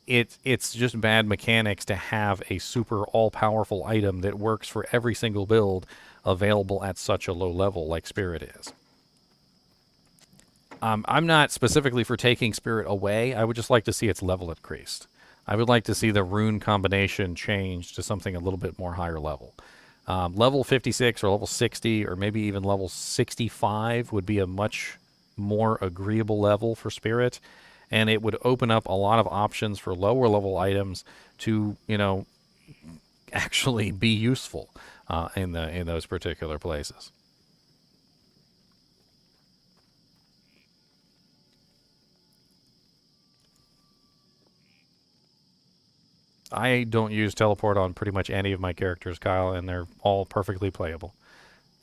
just bad mechanics to have a super all-powerful item that works for every single build available at such a low level like Spirit is. I'm not specifically for taking Spirit away. I would just like to see its level increased. I would like to see the rune combination change to something a little bit more higher level. Level 56 or level 60 or maybe even level 65 would be a much more agreeable level for Spirit, and it would open up a lot of options for lower level items to, actually be useful in those particular places. I don't use teleport on pretty much any of my characters, Kyle, and they're all perfectly playable.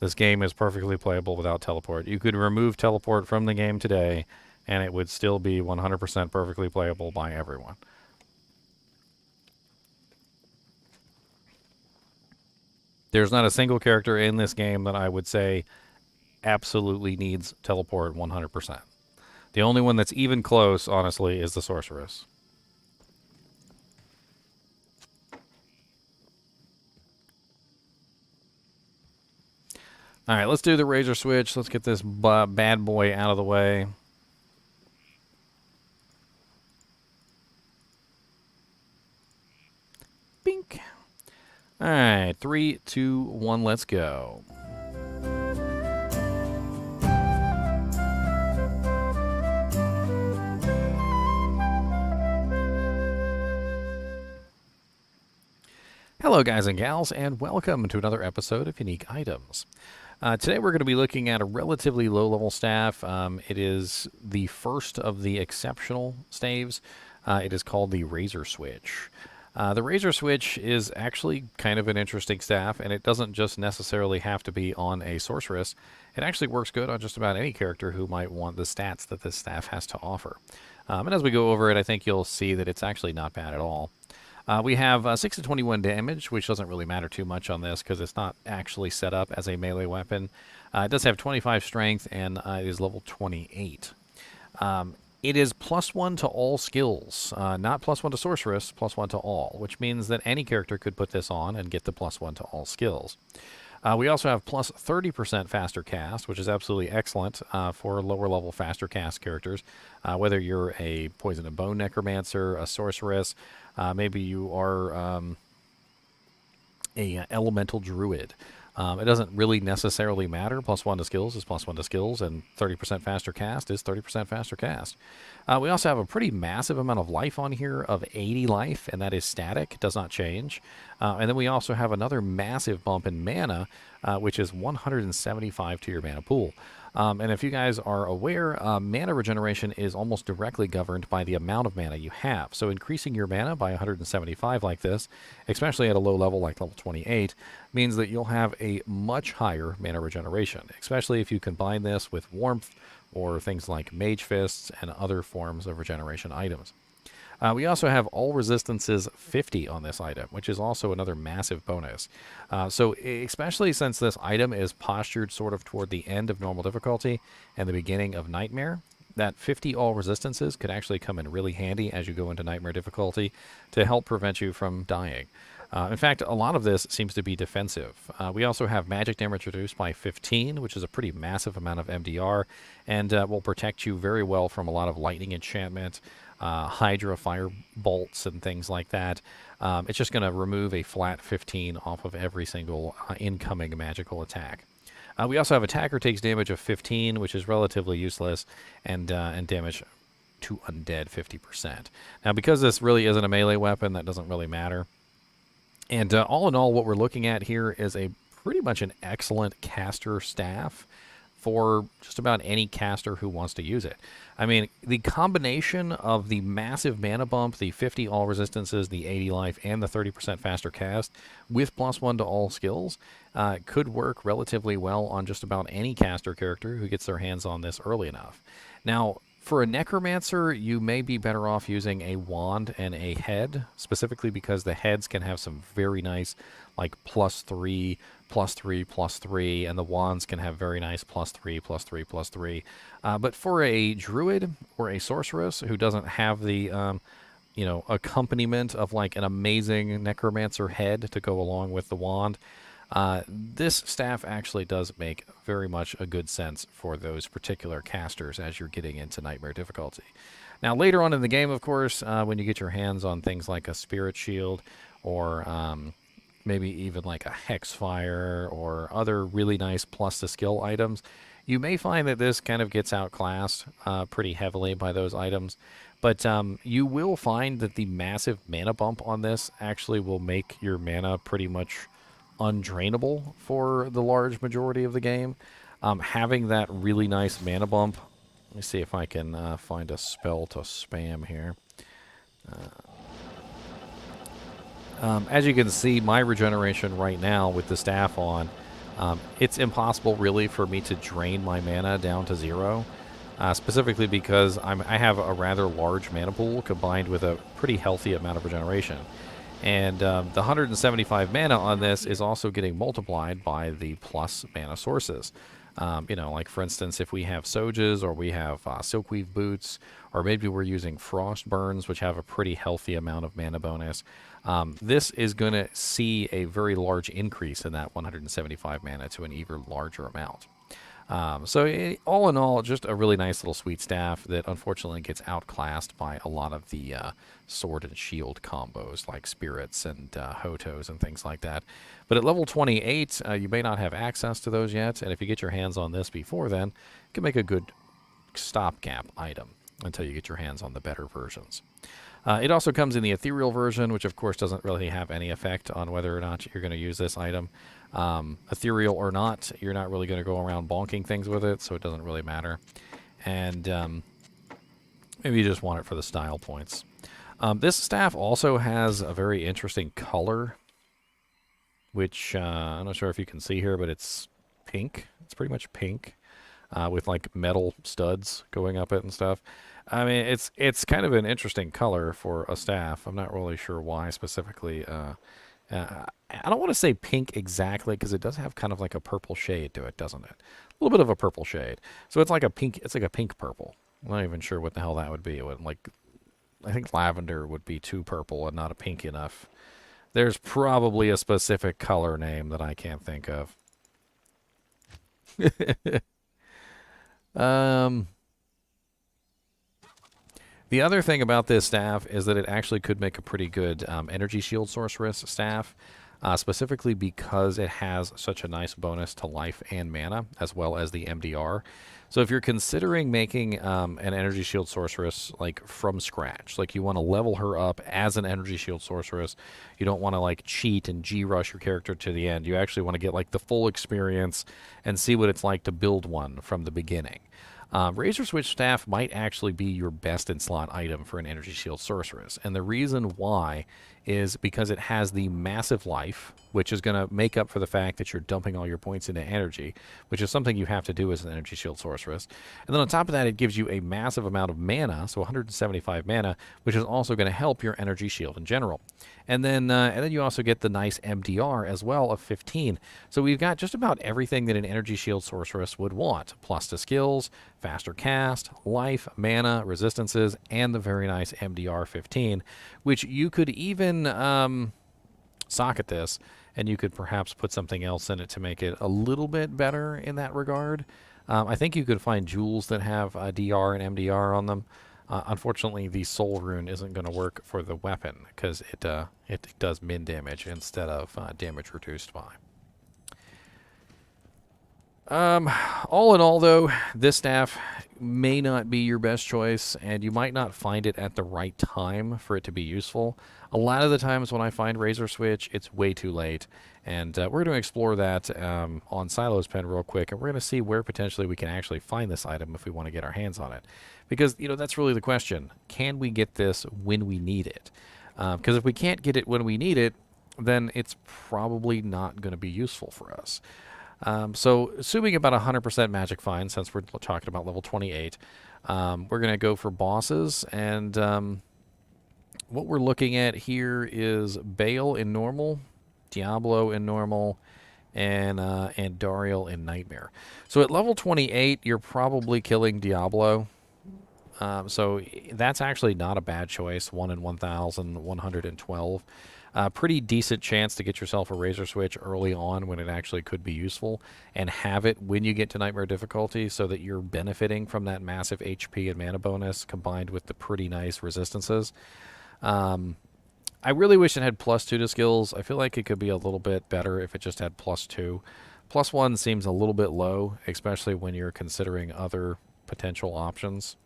This game is perfectly playable without teleport. You could remove teleport from the game today, and it would still be 100% perfectly playable by everyone. There's not a single character in this game that I would say absolutely needs teleport 100%. The only one that's even close, honestly, is the Sorceress. All right, let's do the Razor Switch. Let's get this bad boy out of the way. Bink. All right, 3, 2, 1, let's go. Hello, guys and gals, and welcome to another episode of Unique Items. Today we're going to be looking at a relatively low-level staff. It is the first of the exceptional staves. It is called the Razor Switch. The Razor Switch is actually kind of an interesting staff, and it doesn't just necessarily have to be on a sorceress. It actually works good on just about any character who might want the stats that this staff has to offer. And as we go over it, I think you'll see that it's actually not bad at all. We have 6 to 21 damage, which doesn't really matter too much on this because it's not actually set up as a melee weapon. It does have 25 strength, and it is level 28. It is +1 to all skills, not +1 to sorceress, +1 to all, which means that any character could put this on and get the +1 to all skills. We also have plus 30% faster cast, which is absolutely excellent for lower level faster cast characters. Whether you're a poison and bone necromancer, a sorceress, maybe you are a elemental druid. It doesn't really necessarily matter. +1 to skills is +1 to skills, and 30% faster cast is 30% faster cast. We also have a pretty massive amount of life on here of 80 life, and that is static. It does not change. And then we also have another massive bump in mana, which is 175 to your mana pool. And if you guys are aware, mana regeneration is almost directly governed by the amount of mana you have. So increasing your mana by 175 like this, especially at a low level like level 28, means that you'll have a much higher mana regeneration, especially if you combine this with warmth or things like mage fists and other forms of regeneration items. We also have all resistances 50 on this item, which is also another massive bonus. So especially since this item is postured sort of toward the end of normal difficulty and the beginning of nightmare, that 50 all resistances could actually come in really handy as you go into nightmare difficulty to help prevent you from dying. In fact, a lot of this seems to be defensive. We also have magic damage reduced by 15, which is a pretty massive amount of MDR, and will protect you very well from a lot of lightning enchantment, Hydra fire bolts, and things like that. It's just going to remove a flat 15 off of every single incoming magical attack. We also have attacker takes damage of 15, which is relatively useless, and damage to undead 50%. Now, because this really isn't a melee weapon, that doesn't really matter. And all in all, what we're looking at here is a pretty much an excellent caster staff for just about any caster who wants to use it. I mean, the combination of the massive mana bump, the 50 all resistances, the 80 life, and the 30% faster cast with +1 to all skills could work relatively well on just about any caster character who gets their hands on this early enough. Now, for a necromancer, you may be better off using a wand and a head, specifically because the heads can have some very nice, like +3, +3, +3, and the wands can have very nice +3, +3, +3. But for a druid or a sorceress who doesn't have the, accompaniment of like an amazing necromancer head to go along with the wand, this staff actually does make very much a good sense for those particular casters as you're getting into nightmare difficulty. Now, later on in the game, of course, when you get your hands on things like a spirit shield or maybe even like a hexfire or other really nice plus the skill items, you may find that this kind of gets outclassed pretty heavily by those items. But you will find that the massive mana bump on this actually will make your mana pretty much undrainable for the large majority of the game. Having that really nice mana bump, let me see if I can find a spell to spam here. As you can see, my regeneration right now with the staff on, it's impossible really for me to drain my mana down to 0, specifically because I have a rather large mana pool combined with a pretty healthy amount of regeneration. And the 175 mana on this is also getting multiplied by the plus mana sources. Like for instance, if we have Sojas or we have Silkweave Boots, or maybe we're using Frost Burns, which have a pretty healthy amount of mana bonus, this is going to see a very large increase in that 175 mana to an even larger amount. All in all, just a really nice little sweet staff that unfortunately gets outclassed by a lot of the sword and shield combos like spirits and hotos and things like that. But at level 28, you may not have access to those yet, and if you get your hands on this before then, it can make a good stopgap item until you get your hands on the better versions. It also comes in the ethereal version, which of course doesn't really have any effect on whether or not you're going to use this item. Ethereal or not, you're not really going to go around bonking things with it, so it doesn't really matter. And maybe you just want it for the style points. This staff also has a very interesting color, which I'm not sure if you can see here, but it's pink. It's pretty much pink with like metal studs going up it and stuff. I mean, it's kind of an interesting color for a staff. I'm not really sure why specifically. I don't want to say pink exactly because it does have kind of like a purple shade to it, doesn't it? A little bit of a purple shade. So it's like a pink. It's like a pink purple. I'm not even sure what the hell that would be. It would, like, I think lavender would be too purple and not a pink enough. There's probably a specific color name that I can't think of. The other thing about this staff is that it actually could make a pretty good energy shield sorceress staff, specifically because it has such a nice bonus to life and mana, as well as the MDR. So if you're considering making an energy shield sorceress like from scratch, like you want to level her up as an energy shield sorceress, you don't want to like cheat and G-rush your character to the end. You actually want to get like the full experience and see what it's like to build one from the beginning. Razor Switch Staff might actually be your best in slot item for an Energy Shield Sorceress. And the reason why is because it has the massive life, which is going to make up for the fact that you're dumping all your points into energy, which is something you have to do as an Energy Shield Sorceress. And then on top of that, it gives you a massive amount of mana, so 175 mana, which is also going to help your Energy Shield in general. And then you also get the nice MDR as well of 15. So we've got just about everything that an Energy Shield Sorceress would want. Plus to skills, faster cast, life, mana, resistances, and the very nice MDR 15, which you could even socket this, and you could perhaps put something else in it to make it a little bit better in that regard. I think you could find jewels that have DR and MDR on them. Unfortunately, the soul rune isn't going to work for the weapon because it does min damage instead of damage reduced by. All in all, though, this staff may not be your best choice, and you might not find it at the right time for it to be useful. A lot of the times when I find Razor Switch, it's way too late, and we're going to explore that on Silo's Pen real quick, and we're going to see where potentially we can actually find this item if we want to get our hands on it. Because, you know, that's really the question. Can we get this when we need it? Because if we can't get it when we need it, then it's probably not going to be useful for us. So assuming about 100% magic find, since we're talking about level 28, we're going to go for bosses, and what we're looking at here is Bale in normal, Diablo in normal, and Dariel in nightmare. So at level 28, you're probably killing Diablo. So that's actually not a bad choice, 1 in 1,112. Pretty decent chance to get yourself a Razor Switch early on when it actually could be useful, and have it when you get to Nightmare difficulty so that you're benefiting from that massive HP and mana bonus combined with the pretty nice resistances. I really wish it had +2 to skills. I feel like it could be a little bit better if it just had +2. +1 seems a little bit low, especially when you're considering other potential options.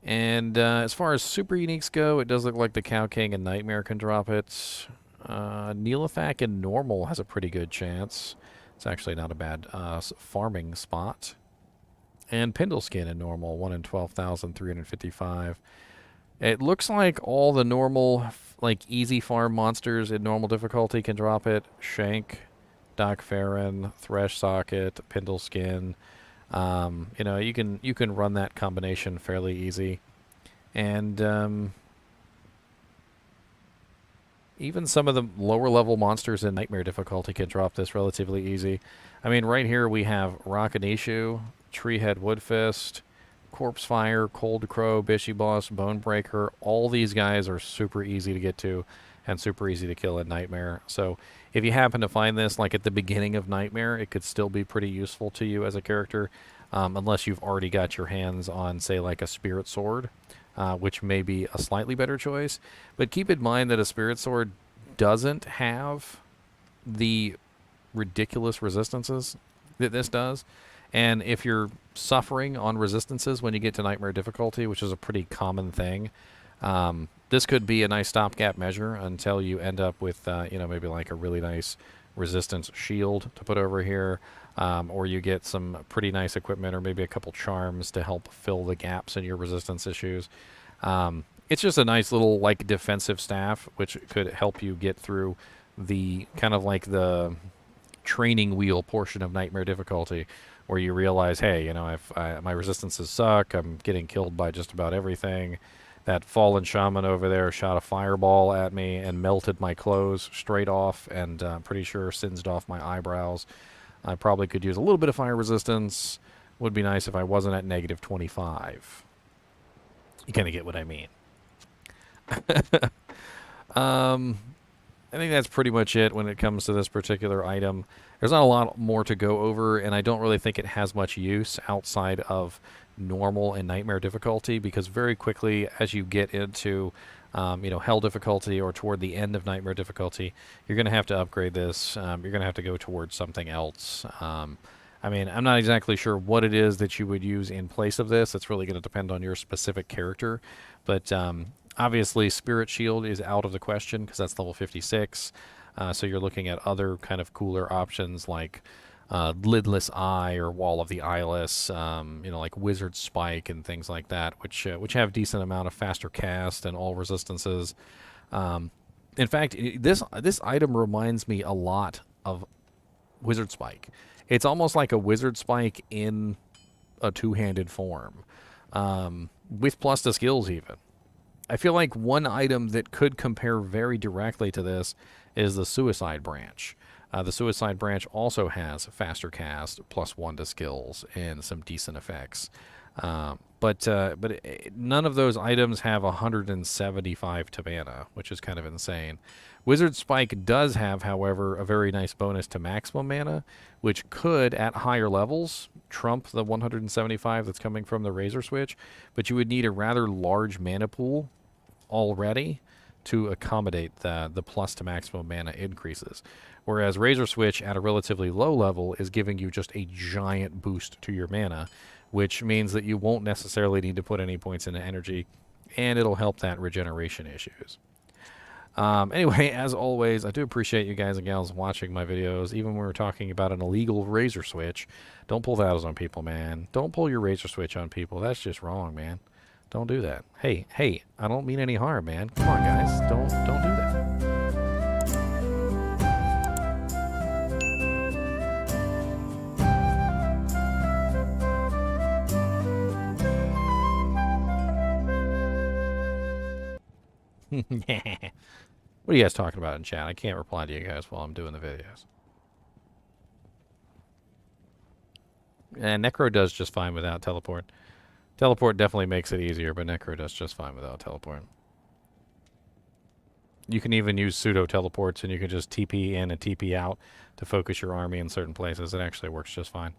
And as far as super uniques go, it does look like the Cow King and Nightmare can drop it. Neelathak in normal has a pretty good chance. It's actually not a bad farming spot. And Pindleskin in normal, 1 in 12,355. It looks like all the normal, like, easy farm monsters in normal difficulty can drop it. Shank, Doc Farron, Thresh Socket, Pindleskin. You know, you can run that combination fairly easy, and even some of the lower level monsters in Nightmare difficulty can drop this relatively easy. I mean, right here we have Rockanishu, Treehead Woodfist, Corpse Fire, Cold Crow, Bishy Boss, Bonebreaker. All these guys are super easy to get to and super easy to kill in Nightmare. So if you happen to find this like at the beginning of Nightmare, it could still be pretty useful to you as a character, unless you've already got your hands on, say, like a Spirit Sword, which may be a slightly better choice. But keep in mind that a Spirit Sword doesn't have the ridiculous resistances that this does. And if you're suffering on resistances when you get to Nightmare difficulty, which is a pretty common thing, this could be a nice stopgap measure until you end up with, you know, maybe like a really nice resistance shield to put over here, or you get some pretty nice equipment or maybe a couple charms to help fill the gaps in your resistance issues. It's just a nice little, like, defensive staff, which could help you get through the kind of like the training wheel portion of Nightmare difficulty, where you realize, hey, you know, if my resistances suck, I'm getting killed by just about everything. That fallen shaman over there shot a fireball at me and melted my clothes straight off, and pretty sure singed off my eyebrows. I probably could use a little bit of fire resistance. Would be nice if I wasn't at -25. You kind of get what I mean. I think that's pretty much it when it comes to this particular item. There's not a lot more to go over, and I don't really think it has much use outside of normal and Nightmare difficulty, because very quickly as you get into you know, Hell difficulty or toward the end of Nightmare difficulty, you're going to have to upgrade this. You're going to have to go towards something else. I mean, I'm not exactly sure what it is that you would use in place of this. It's really going to depend on your specific character. But obviously, Spirit Shield is out of the question because that's level 56. So you're looking at other kind of cooler options like Lidless Eye or Wall of the Eyeless, you know, like Wizard Spike and things like that, which have decent amount of faster cast and all resistances. In fact, this item reminds me a lot of Wizard Spike. It's almost like a Wizard Spike in a two-handed form, with plus the skills even. I feel like one item that could compare very directly to this is the Suicide Branch. The Suicide Branch also has faster cast, +1 to skills, and some decent effects. None of those items have 175 to mana, which is kind of insane. Wizard Spike does have, however, a very nice bonus to maximum mana, which could, at higher levels, trump the 175 that's coming from the Razor Switch, but you would need a rather large mana pool already to accommodate the plus to maximum mana increases. Whereas Razor Switch at a relatively low level is giving you just a giant boost to your mana, which means that you won't necessarily need to put any points into energy, and it'll help that regeneration issues. Anyway, as always, I do appreciate you guys and gals watching my videos, even when we're talking about an illegal Razor Switch. Don't pull that on people, man. Don't pull your Razor Switch on people. That's just wrong, man. Don't do that. Hey, I don't mean any harm, man. Come on, guys. Don't do that. What are you guys talking about in chat? I can't reply to you guys while I'm doing the videos. And Necro does just fine without teleport. Teleport definitely makes it easier, but Necro does just fine without teleport. You can even use pseudo teleports, and you can just TP in and TP out to focus your army in certain places. It actually works just fine.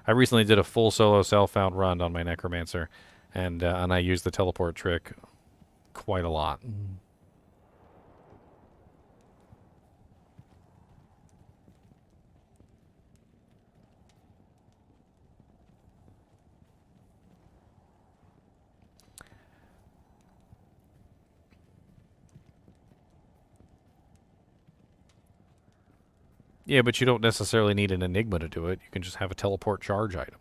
I recently did a full solo self-found run on my Necromancer, and I used the teleport trick quite a lot. Yeah, but you don't necessarily need an Enigma to do it. You can just have a teleport charge item.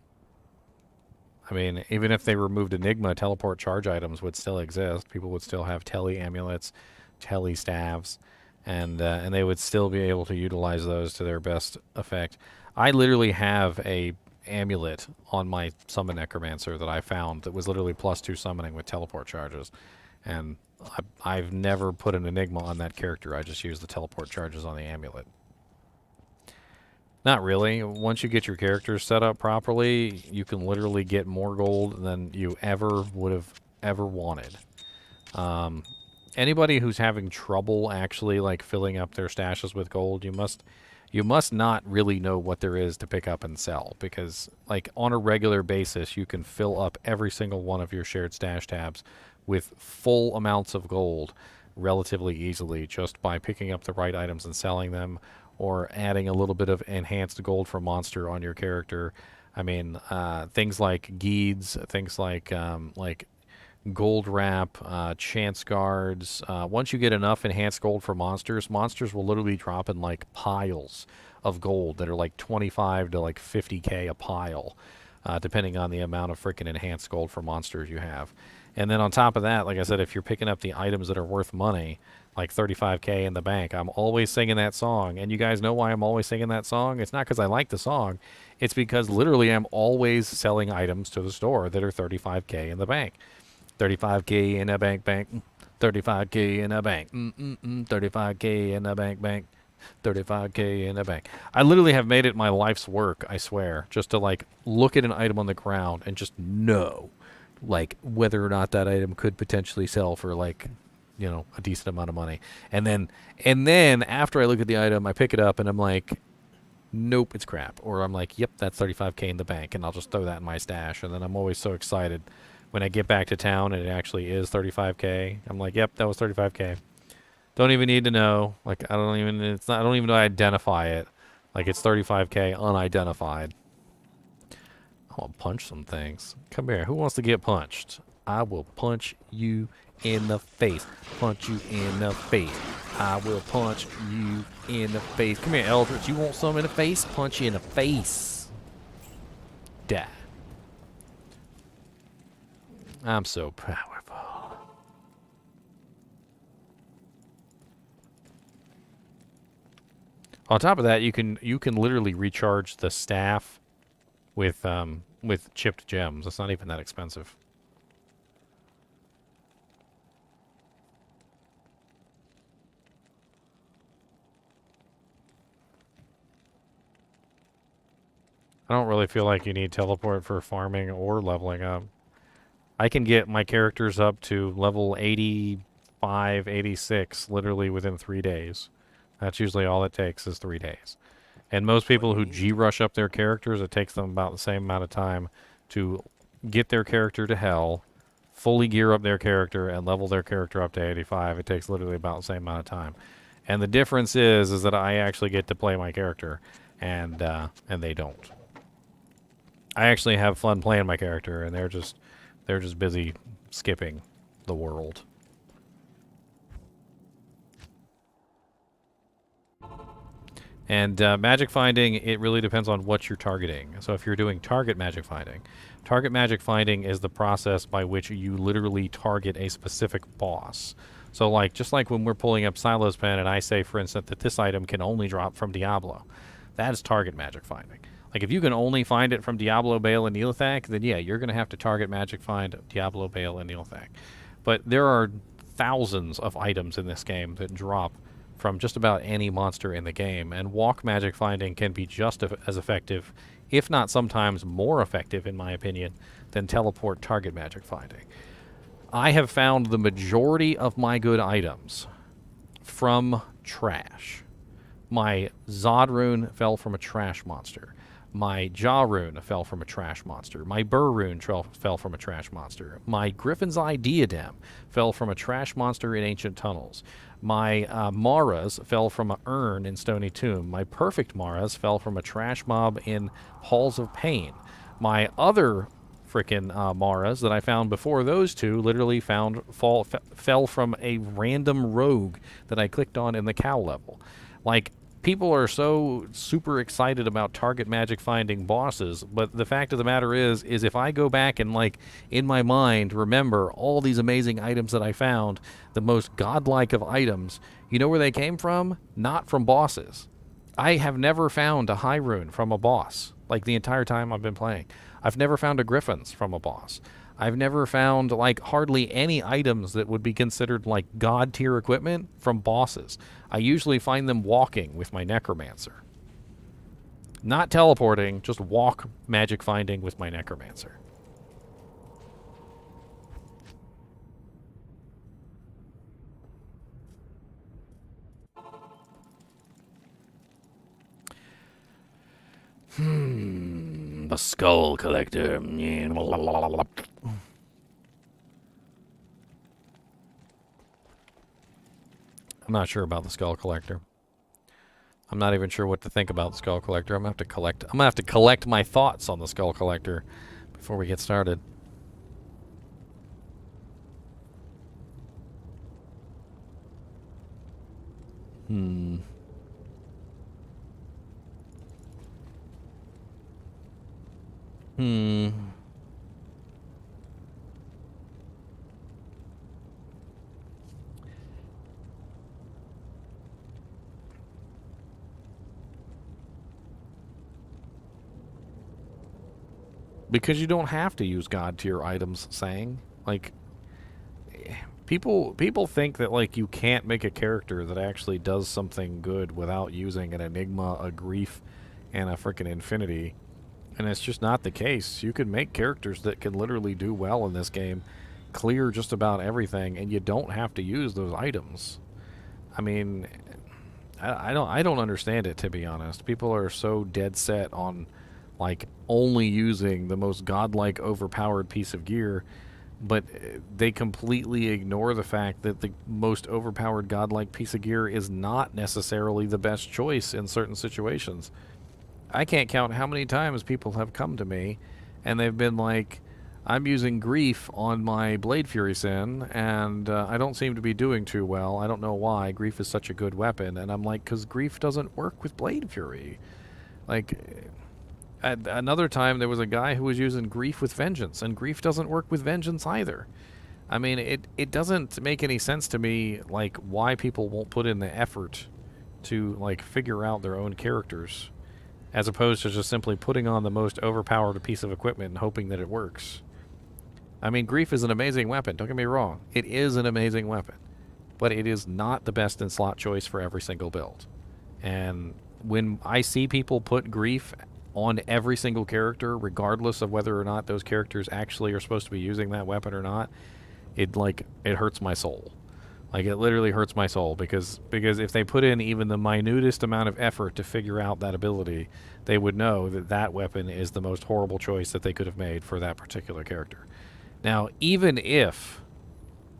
I mean, even if they removed Enigma, teleport charge items would still exist. People would still have tele amulets, tele staves, and they would still be able to utilize those to their best effect. I literally have a amulet on my summon necromancer that I found that was literally +2 summoning with teleport charges, and I've never put an Enigma on that character. I just use the teleport charges on the amulet. Not really. Once you get your characters set up properly, you can literally get more gold than you ever would have ever wanted. Anybody who's having trouble actually like filling up their stashes with gold, you must not really know what there is to pick up and sell, because like on a regular basis you can fill up every single one of your shared stash tabs with full amounts of gold relatively easily just by picking up the right items and selling them, or adding a little bit of enhanced gold for monster on your character. I mean, things like Geeds, things like gold wrap, chance guards. Once you get enough enhanced gold for monsters, monsters will literally drop in like piles of gold that are like 25 to like 50k a pile, depending on the amount of freaking enhanced gold for monsters you have. And then on top of that, like I said, if you're picking up the items that are worth money, like 35k in the bank, I'm always singing that song. And you guys know why I'm always singing that song? It's not because I like the song. It's because literally I'm always selling items to the store that are 35k in the bank. 35k in a bank, 35k in a bank, 35k in a bank, 35k in a bank. I literally have made it my life's work, I swear, just to like look at an item on the ground and just know like whether or not that item could potentially sell for like, you know, a decent amount of money. And then after I look at the item, I pick it up and I'm like, nope, it's crap. Or I'm like, yep, that's 35k in the bank, and I'll just throw that in my stash. And then I'm always so excited when I get back to town and it actually is 35k. I'm like, yep, that was 35k. Don't even need to know. Like I don't even know I identify it. Like it's 35k unidentified. I want to punch some things. Come here. Who wants to get punched? I will punch you in the face. Punch you in the face. I will punch you in the face. Come here, Eldritch. You want some in the face? Punch you in the face. Die. I'm so powerful. On top of that, you can literally recharge the staff with chipped gems. It's not even that expensive. I don't really feel like you need teleport for farming or leveling up. I can get my characters up to level 85, 86 literally within 3 days. That's usually all it takes is 3 days. And most people who G-rush up their characters, it takes them about the same amount of time to get their character to hell, fully gear up their character, and level their character up to 85. It takes literally about the same amount of time. And the difference is that I actually get to play my character, and they don't. I actually have fun playing my character, and they're just busy skipping the world. And magic finding, it really depends on what you're targeting. So if you're doing target magic finding is the process by which you literally target a specific boss. So like, just like when we're pulling up Silo's pen and I say, for instance, that this item can only drop from Diablo, that is target magic finding. Like if you can only find it from Diablo, Bale, and Neelithak, then yeah, you're going to have to target magic find Diablo, Bale, and Neelithak. But there are thousands of items in this game that drop from just about any monster in the game, and walk magic finding can be just as effective, if not sometimes more effective, in my opinion, than teleport target magic finding. I have found the majority of my good items from trash. My Zod rune fell from a trash monster. My Jaw rune fell from a trash monster. My Burr rune fell from a trash monster. My Griffin's Eye diadem fell from a trash monster in Ancient Tunnels. My Maras fell from an urn in Stony Tomb. My Perfect Maras fell from a trash mob in Halls of Pain. My other frickin' Maras that I found before those two literally fell from a random rogue that I clicked on in the cow level. Like, people are so super excited about target magic finding bosses, but the fact of the matter is if I go back and, like, in my mind remember all these amazing items that I found, the most godlike of items, you know where they came from? Not from bosses. I have never found a high rune from a boss, like, the entire time I've been playing. I've never found a Griffin's from a boss. I've never found, like, hardly any items that would be considered, like, god tier equipment from bosses. I usually find them walking with my Necromancer. Not teleporting, just walk magic finding with my Necromancer. The Skull Collector. I'm not sure about the Skull Collector. I'm not even sure what to think about the Skull Collector. I'm gonna have to collect my thoughts on the Skull Collector before we get started. Because you don't have to use god tier items, saying, like, people think that, like, you can't make a character that actually does something good without using an Enigma, a Grief, and a frickin' Infinity. And it's just not the case. You can make characters that can literally do well in this game, clear just about everything, and you don't have to use those items. I mean, I don't understand it, to be honest. People are so dead set on, like, only using the most godlike, overpowered piece of gear, but they completely ignore the fact that the most overpowered godlike piece of gear is not necessarily the best choice in certain situations. I can't count how many times people have come to me and they've been like, I'm using Grief on my Blade Fury Sin, and I don't seem to be doing too well. I don't know why. Grief is such a good weapon. And I'm like, because Grief doesn't work with Blade Fury. Like, at another time, there was a guy who was using Grief with Vengeance, and Grief doesn't work with Vengeance either. I mean, it doesn't make any sense to me, like, why people won't put in the effort to, like, figure out their own characters, as opposed to just simply putting on the most overpowered piece of equipment and hoping that it works. I mean, Grief is an amazing weapon, don't get me wrong. It is an amazing weapon. But it is not the best in slot choice for every single build. And when I see people put Grief on every single character, regardless of whether or not those characters actually are supposed to be using that weapon or not, it hurts my soul. Like, it literally hurts my soul because if they put in even the minutest amount of effort to figure out that ability, they would know that that weapon is the most horrible choice that they could have made for that particular character. Now, even if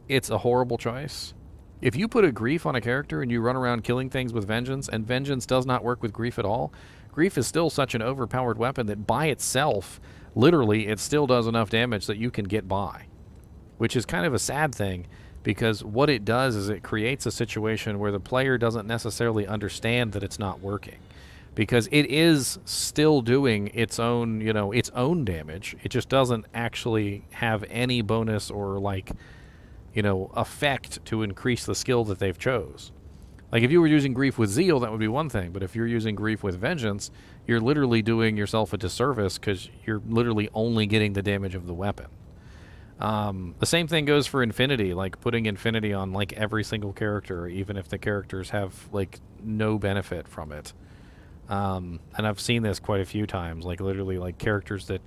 it's a horrible choice, if you put a grief on a character and you run around killing things with vengeance, and vengeance does not work with grief at all, grief is still such an overpowered weapon that by itself, literally, it still does enough damage that you can get by. Which is kind of a sad thing, because what it does is it creates a situation where the player doesn't necessarily understand that it's not working. Because it is still doing its own, its own damage. It just doesn't actually have any bonus or, effect to increase the skill that they've chose. Like, if you were using grief with zeal, that would be one thing. But if you're using grief with vengeance, you're literally doing yourself a disservice because you're literally only getting the damage of the weapon. The same thing goes for Infinity, like putting Infinity on every single character, even if the characters have no benefit from it. And I've seen this quite a few times, literally characters that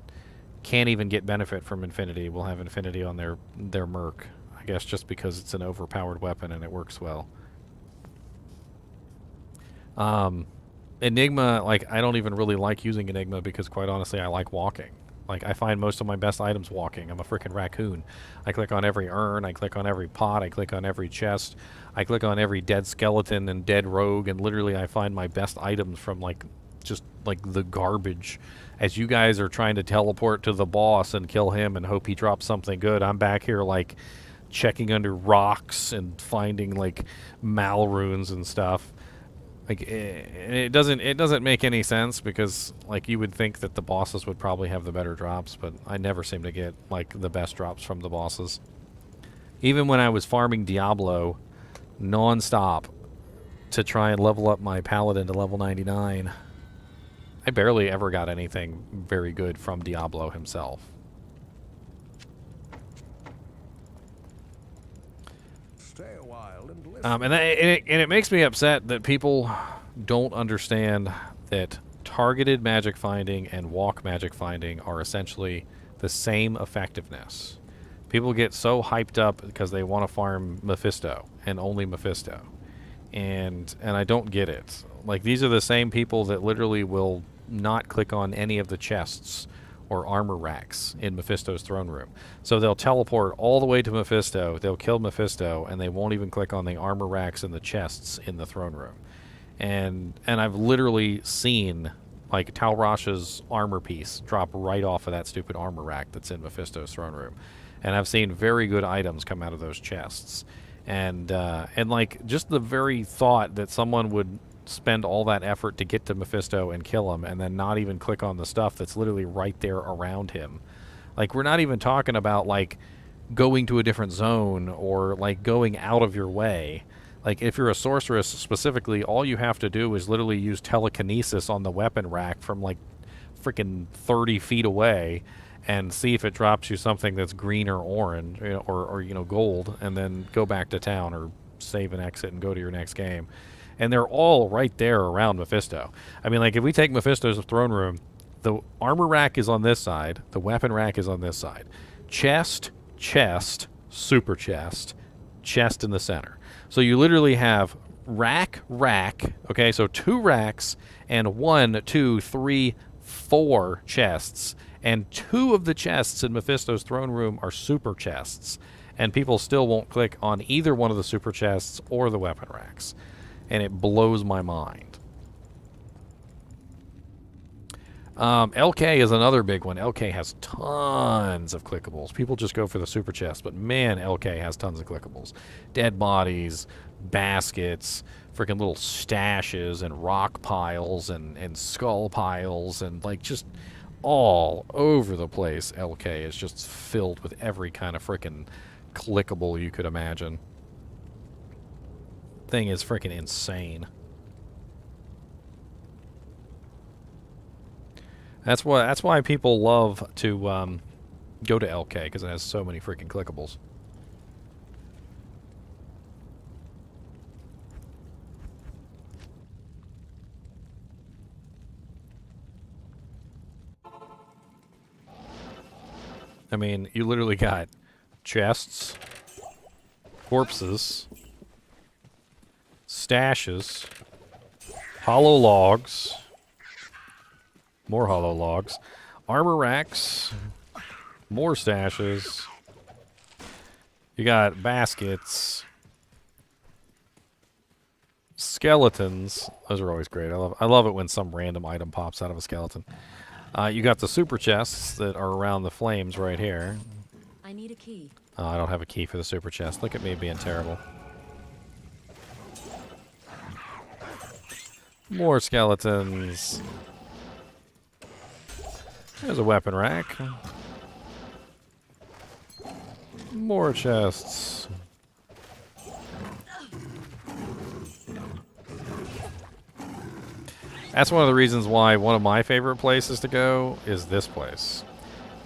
can't even get benefit from Infinity will have Infinity on their merc, I guess just because it's an overpowered weapon and it works well. Enigma, I don't even really like using Enigma because quite honestly I like walking. I find most of my best items walking. I'm a freaking raccoon. I click on every urn, I click on every pot, I click on every chest, I click on every dead skeleton and dead rogue, and literally I find my best items from just the garbage. As you guys are trying to teleport to the boss and kill him and hope he drops something good, I'm back here checking under rocks and finding mal runes and stuff. It doesn't make any sense because you would think that the bosses would probably have the better drops, but I never seem to get the best drops from the bosses. Even when I was farming Diablo non-stop to try and level up my paladin to level 99, I barely ever got anything very good from Diablo himself. And it makes me upset that people don't understand that targeted magic finding and walk magic finding are essentially the same effectiveness. People get so hyped up because they want to farm Mephisto and only Mephisto. And I don't get it. These are the same people that literally will not click on any of the chests or armor racks in Mephisto's throne room. So they'll teleport all the way to Mephisto, they'll kill Mephisto, and they won't even click on the armor racks and the chests in the throne room. And I've literally seen Tal Rasha's armor piece drop right off of that stupid armor rack that's in Mephisto's throne room. And I've seen very good items come out of those chests. And just the very thought that someone would spend all that effort to get to Mephisto and kill him and then not even click on the stuff that's literally right there around him. We're not even talking about going to a different zone or going out of your way. If you're a sorceress specifically, all you have to do is literally use telekinesis on the weapon rack from freaking 30 feet away and see if it drops you something that's green or orange or gold, and then go back to town or save and exit and go to your next game. And they're all right there around Mephisto. I mean, if we take Mephisto's throne room, the armor rack is on this side, the weapon rack is on this side. Chest, super chest, chest in the center. So you literally have rack, okay, so 2 racks and 1, 2, 3, 4 chests. And 2 of the chests in Mephisto's throne room are super chests. And people still won't click on either one of the super chests or the weapon racks. And it blows my mind. LK is another big one. LK has tons of clickables. People just go for the super chest, but man, LK has tons of clickables. Dead bodies, baskets, freaking little stashes, and rock piles, and skull piles, and just all over the place. LK is just filled with every kind of freaking clickable you could imagine. Thing is freaking insane. That's why people love to go to LK, because it has so many freaking clickables. I mean, you literally got chests, corpses, stashes, hollow logs, more hollow logs, armor racks, more stashes. You got baskets, skeletons. Those are always great. I love it when some random item pops out of a skeleton. You got the super chests that are around the flames right here. I need a key. I don't have a key for the super chest. Look at me being terrible. More skeletons. There's a weapon rack. More chests. That's one of the reasons why one of my favorite places to go is this place.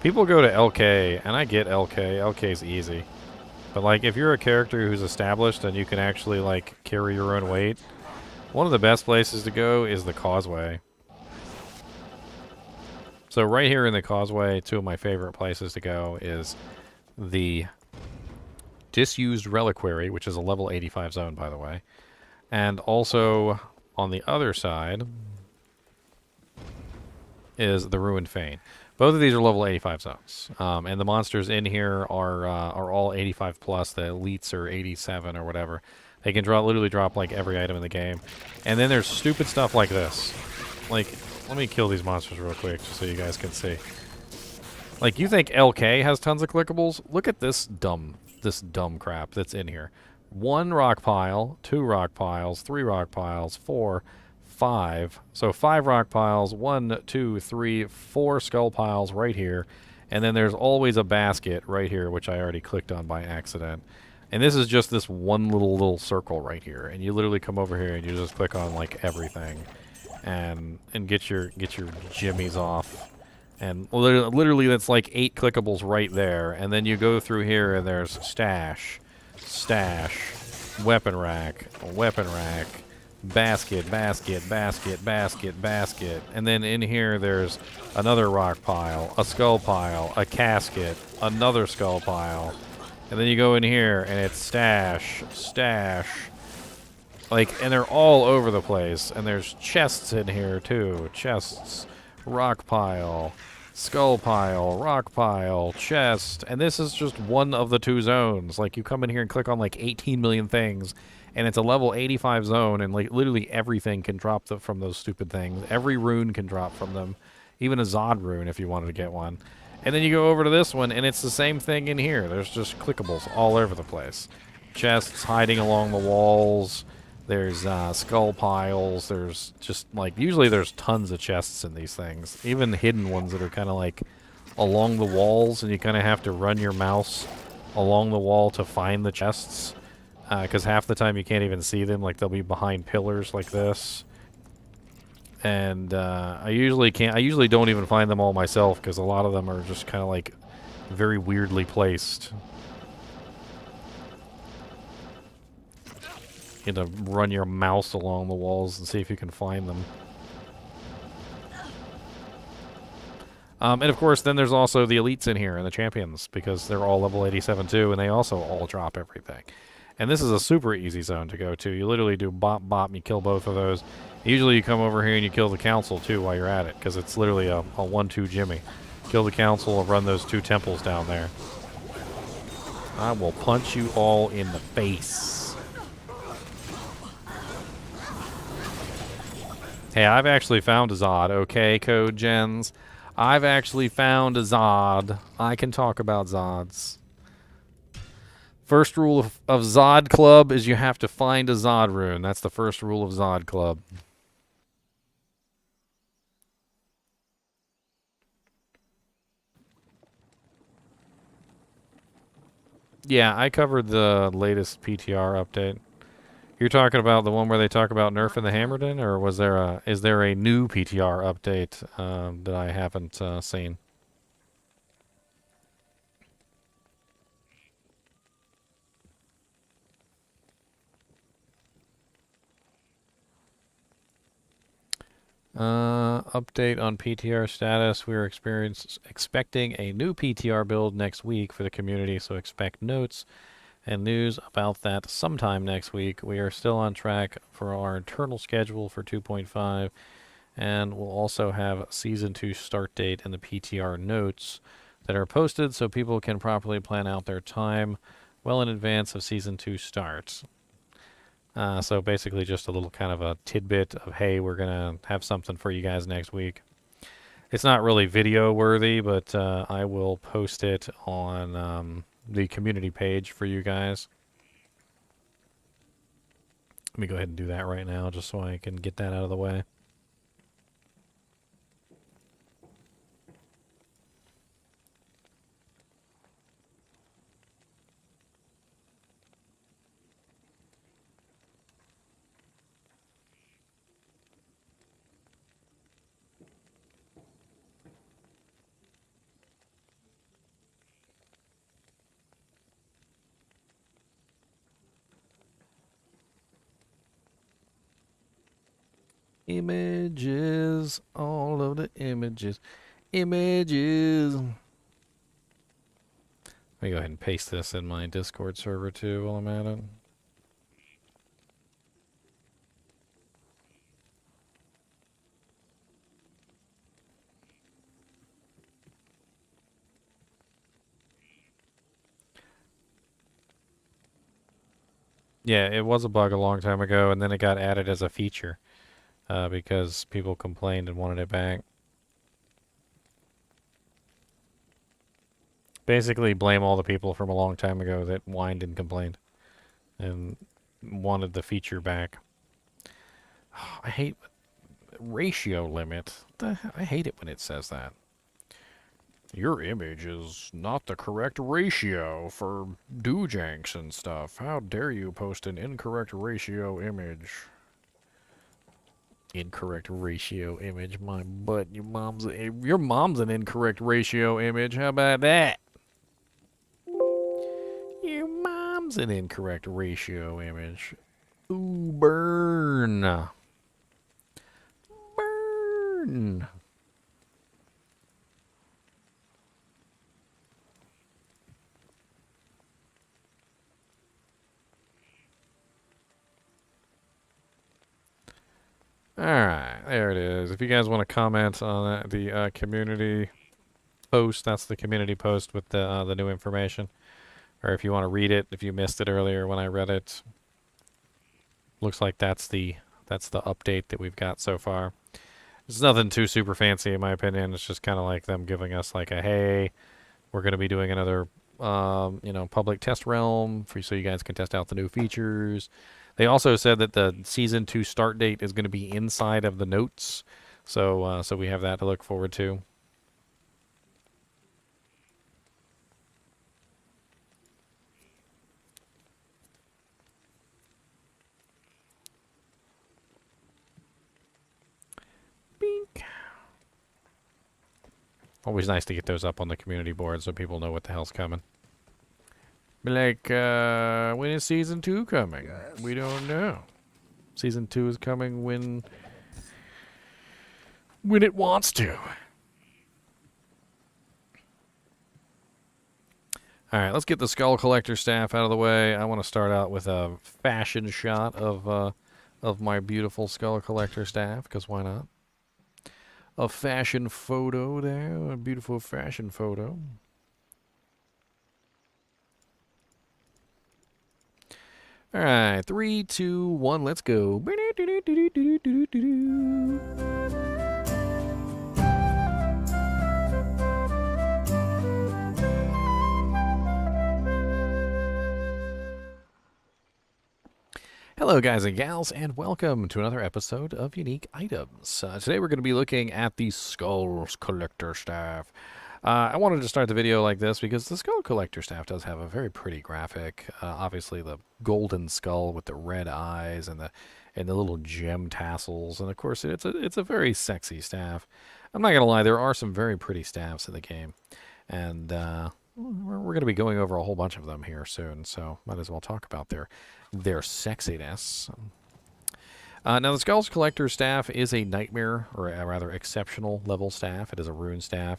People go to LK, and I get LK. LK's easy. But, like, if you're a character who's established and you can actually, like, carry your own weight, one of the best places to go is the Causeway. So right here in the Causeway, two of my favorite places to go is the Disused Reliquary, which is a level 85 zone, by the way. And also, on the other side, is the Ruined Fane. Both of these are level 85 zones. And the monsters in here are all 85 plus. The elites are 87 or whatever. They can literally drop like every item in the game. And then there's stupid stuff like this. Like, let me kill these monsters real quick just so you guys can see. Like, you think LK has tons of clickables? Look at this dumb crap that's in here. 1 rock pile, 2 rock piles, 3 rock piles, 4, 5. So 5 rock piles, 1, 2, 3, 4 skull piles right here. And then there's always a basket right here, which I already clicked on by accident. And this is just this one little circle right here. And you literally come over here and you just click on like everything. And get your jimmies off. And literally that's like 8 clickables right there. And then you go through here and there's stash, weapon rack, basket, and then in here there's another rock pile, a skull pile, a casket, another skull pile, and then you go in here and it's stash, like, and they're all over the place, and there's chests in here too, chests, rock pile, skull pile, rock pile, chest, and this is just one of the 2 zones. Like, you come in here and click on like 18 million things, and it's a level 85 zone, and like literally everything can drop from those stupid things. Every rune can drop from them, even a Zod rune if you wanted to get one. And then you go over to this one, and it's the same thing in here. There's just clickables all over the place. Chests hiding along the walls. There's skull piles. There's just, like, usually there's tons of chests in these things. Even hidden ones that are kind of, like, along the walls, and you kind of have to run your mouse along the wall to find the chests. Because half the time you can't even see them. Like, they'll be behind pillars like this. And I usually don't even find them all myself, because a lot of them are just kind of, like, very weirdly placed. You have to run your mouse along the walls and see if you can find them. And of course, then there's also the elites in here and the champions, because they're all level 87 too, and they also all drop everything. And this is a super easy zone to go to. You literally do bop, bop, and you kill both of those. Usually you come over here and you kill the council too while you're at it, because it's literally a 1-2 Jimmy. Kill the council and run those 2 temples down there. I will punch you all in the face. Hey, I've actually found a Zod, okay, Code Gens? I've actually found a Zod. I can talk about Zods. First rule of Zod Club is you have to find a Zod rune. That's the first rule of Zod Club. Yeah, I covered the latest PTR update. You're talking about the one where they talk about nerfing the Hammerden, or is there a new PTR update that I haven't seen? Update on PTR status. We are expecting a new PTR build next week for the community, so expect notes and news about that sometime next week. We are still on track for our internal schedule for 2.5, and we'll also have Season 2 start date and the PTR notes that are posted so people can properly plan out their time well in advance of Season 2 starts. So basically just a little kind of a tidbit of, hey, we're going to have something for you guys next week. It's not really video worthy, but I will post it on the community page for you guys. Let me go ahead and do that right now just so I can get that out of the way. Images, all of the images. Images. Let me go ahead and paste this in my Discord server too while I'm at it. Yeah, it was a bug a long time ago, and then it got added as a feature because people complained and wanted it back. Basically, blame all the people from a long time ago that whined and complained and wanted the feature back. I hate ratio limit. I hate it when it says that. Your image is not the correct ratio for doojanks and stuff. How dare you post an incorrect ratio image? Incorrect ratio image, my butt. Your mom's an incorrect ratio image. How about that? Your mom's an incorrect ratio image. Ooh, burn. Burn. Alright, there it is. If you guys want to comment on that, the community post, that's the community post with the new information. Or if you want to read it, if you missed it earlier when I read it. Looks like that's the update that we've got so far. It's nothing too super fancy in my opinion. It's just kind of like them giving us like a, hey, we're going to be doing another public test realm so you guys can test out the new features. They also said that the Season 2 start date is going to be inside of the notes, so we have that to look forward to. Bink. Always nice to get those up on the community board so people know what the hell's coming. Be like, when is Season 2 coming? Yes. We don't know. Season 2 is coming when it wants to. Alright, let's get the Skull Collector staff out of the way. I want to start out with a fashion shot of my beautiful Skull Collector staff, because why not? A fashion photo there, a beautiful fashion photo. Alright, 3, 2, 1, let's go. Hello guys and gals, and welcome to another episode of Unique Items. Today we're going to be looking at the Skull Collector staff. I wanted to start the video like this because the Skull Collector staff does have a very pretty graphic. Obviously the golden skull with the red eyes and the little gem tassels, and of course it's a very sexy staff. I'm not gonna lie, there are some very pretty staffs in the game, and we're going to be going over a whole bunch of them here soon, so might as well talk about their sexiness. Now, the Skulls Collector staff is a nightmare, or a rather exceptional level staff. It is a rune staff,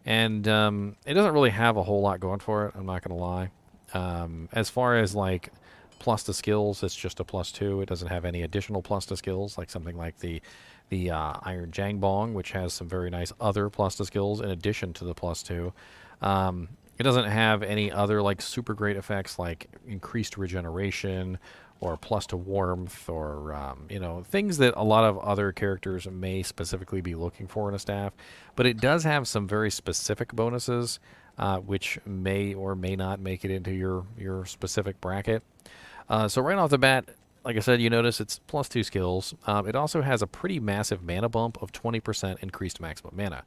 and it doesn't really have a whole lot going for it, I'm not going to lie. As far as, like, plus to skills, it's just a +2. It doesn't have any additional plus to skills, like something like the Iron Jangbong, which has some very nice other plus to skills in addition to the +2. It doesn't have any other, like, super great effects like increased regeneration or plus to warmth or, you know, things that a lot of other characters may specifically be looking for in a staff. But it does have some very specific bonuses, which may or may not make it into your specific bracket. So right off the bat, like I said, you notice it's +2 skills. It also has a pretty massive mana bump of 20% increased maximum mana,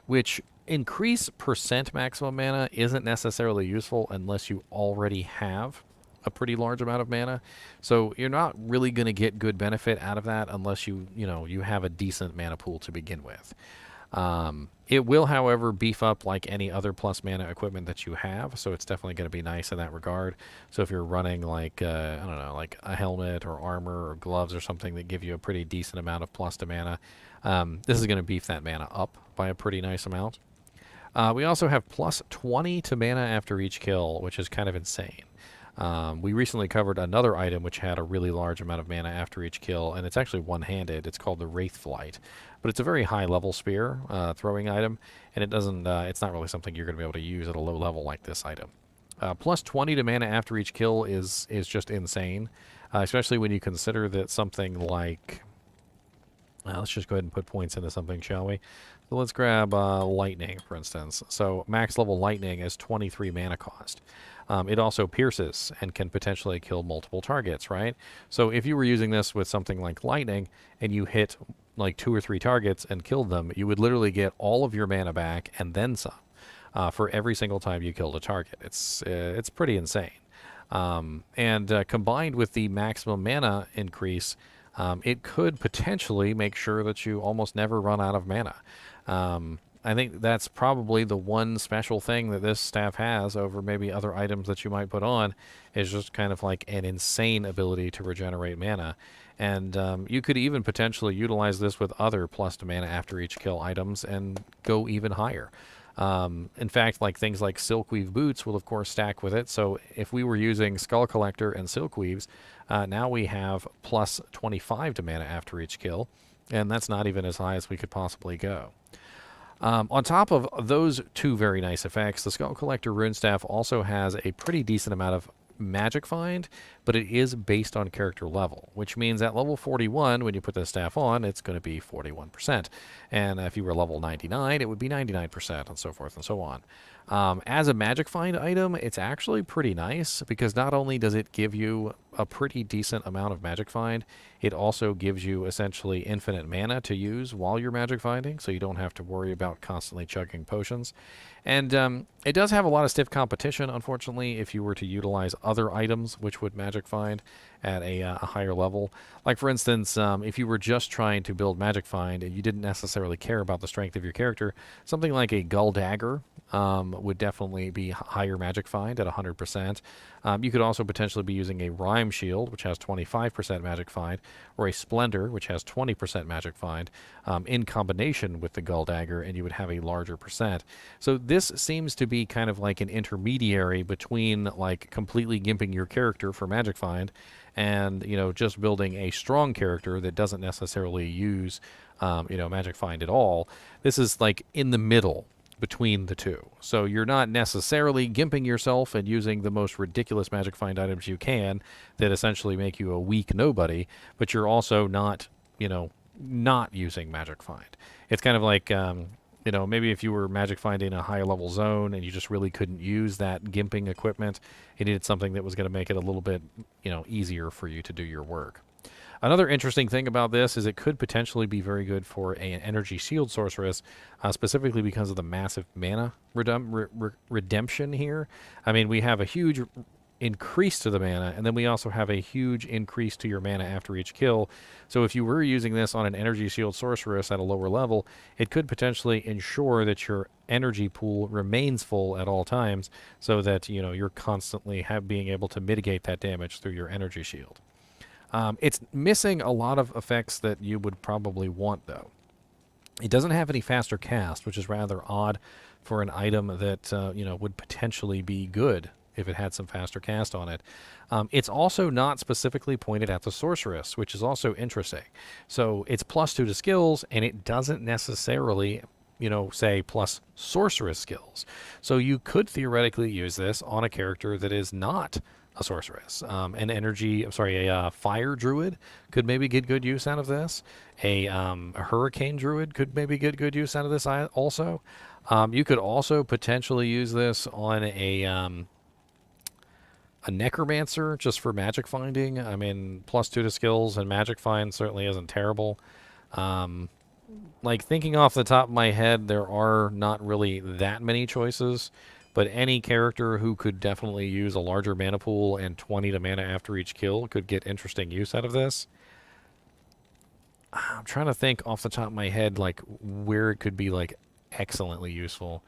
which increase percent maximum mana isn't necessarily useful unless you already have a pretty large amount of mana. So you're not really going to get good benefit out of that unless you have a decent mana pool to begin with. It will, however, beef up like any other plus mana equipment that you have, so it's definitely going to be nice in that regard. So if you're running like, I don't know, like a helmet or armor or gloves or something that give you a pretty decent amount of plus to mana, this is going to beef that mana up by a pretty nice amount. We also have +20 to mana after each kill, which is kind of insane. We recently covered another item which had a really large amount of mana after each kill, and it's actually one-handed. It's called the Wraith Flight, but it's a very high-level spear throwing item, and it doesn't. It's not really something you're going to be able to use at a low level like this item. +20 to mana after each kill is just insane, especially when you consider that something like. Let's just go ahead and put points into something, shall we? So let's grab lightning, for instance. So max level lightning is 23 mana cost. It also pierces and can potentially kill multiple targets, right? So if you were using this with something like lightning and you hit like 2 or 3 targets and killed them, you would literally get all of your mana back and then some for every single time you killed a target. It's pretty insane. And combined with the maximum mana increase, it could potentially make sure that you almost never run out of mana. I think that's probably the one special thing that this staff has over maybe other items that you might put on, is just kind of like an insane ability to regenerate mana. And you could even potentially utilize this with other plus to mana after each kill items and go even higher. In fact, like things like Silkweave Boots will of course stack with it. So if we were using Skull Collector and Silkweaves, now we have +25 to mana after each kill, and that's not even as high as we could possibly go. On top of those two very nice effects, the Skull Collector Rune Staff also has a pretty decent amount of magic find, but it is based on character level, which means at level 41, when you put the staff on, it's going to be 41%. And if you were level 99, it would be 99%, and so forth and so on. As a magic find item, it's actually pretty nice, because not only does it give you a pretty decent amount of magic find, it also gives you essentially infinite mana to use while you're magic finding, so you don't have to worry about constantly chugging potions. And it does have a lot of stiff competition, unfortunately, if you were to utilize other items which would magic find at a higher level. Like, for instance, if you were just trying to build magic find and you didn't necessarily care about the strength of your character, something like a Gull Dagger would definitely be higher magic find at 100%. You could also potentially be using a Rhyme Shield, which has 25% magic find, or a Splendor, which has 20% magic find, in combination with the Gull Dagger, and you would have a larger percent. So this seems to be kind of like an intermediary between like completely gimping your character for magic find and, you know, just building a strong character that doesn't necessarily use, magic find at all. This is like in the middle between the two. So you're not necessarily gimping yourself and using the most ridiculous magic find items you can that essentially make you a weak nobody, but you're also not, not using magic find. It's kind of like, maybe if you were magic finding a high level zone and you just really couldn't use that gimping equipment, you needed something that was going to make it a little bit, easier for you to do your work. Another interesting thing about this is it could potentially be very good for an energy shield sorceress, specifically because of the massive mana redemption here. I mean, we have a huge increase to the mana, and then we also have a huge increase to your mana after each kill. So if you were using this on an energy shield sorceress at a lower level, it could potentially ensure that your energy pool remains full at all times, so that you're constantly being able to mitigate that damage through your energy shield. It's missing a lot of effects that you would probably want, though. It doesn't have any faster cast, which is rather odd for an item that would potentially be good if it had some faster cast on it. It's also not specifically pointed at the sorceress, which is also interesting. So it's +2 to skills, and it doesn't necessarily, say plus sorceress skills. So you could theoretically use this on a character that is not a sorceress. A fire druid could maybe get good use out of this. A hurricane druid could maybe get good use out of this also. You could also potentially use this on a necromancer just for magic finding. I mean, +2 to skills and magic find certainly isn't terrible. Like, thinking off the top of my head, there are not really that many choices, but any character who could definitely use a larger mana pool and 20 to mana after each kill could get interesting use out of this. I'm trying to think off the top of my head, like, where it could be, like, excellently useful.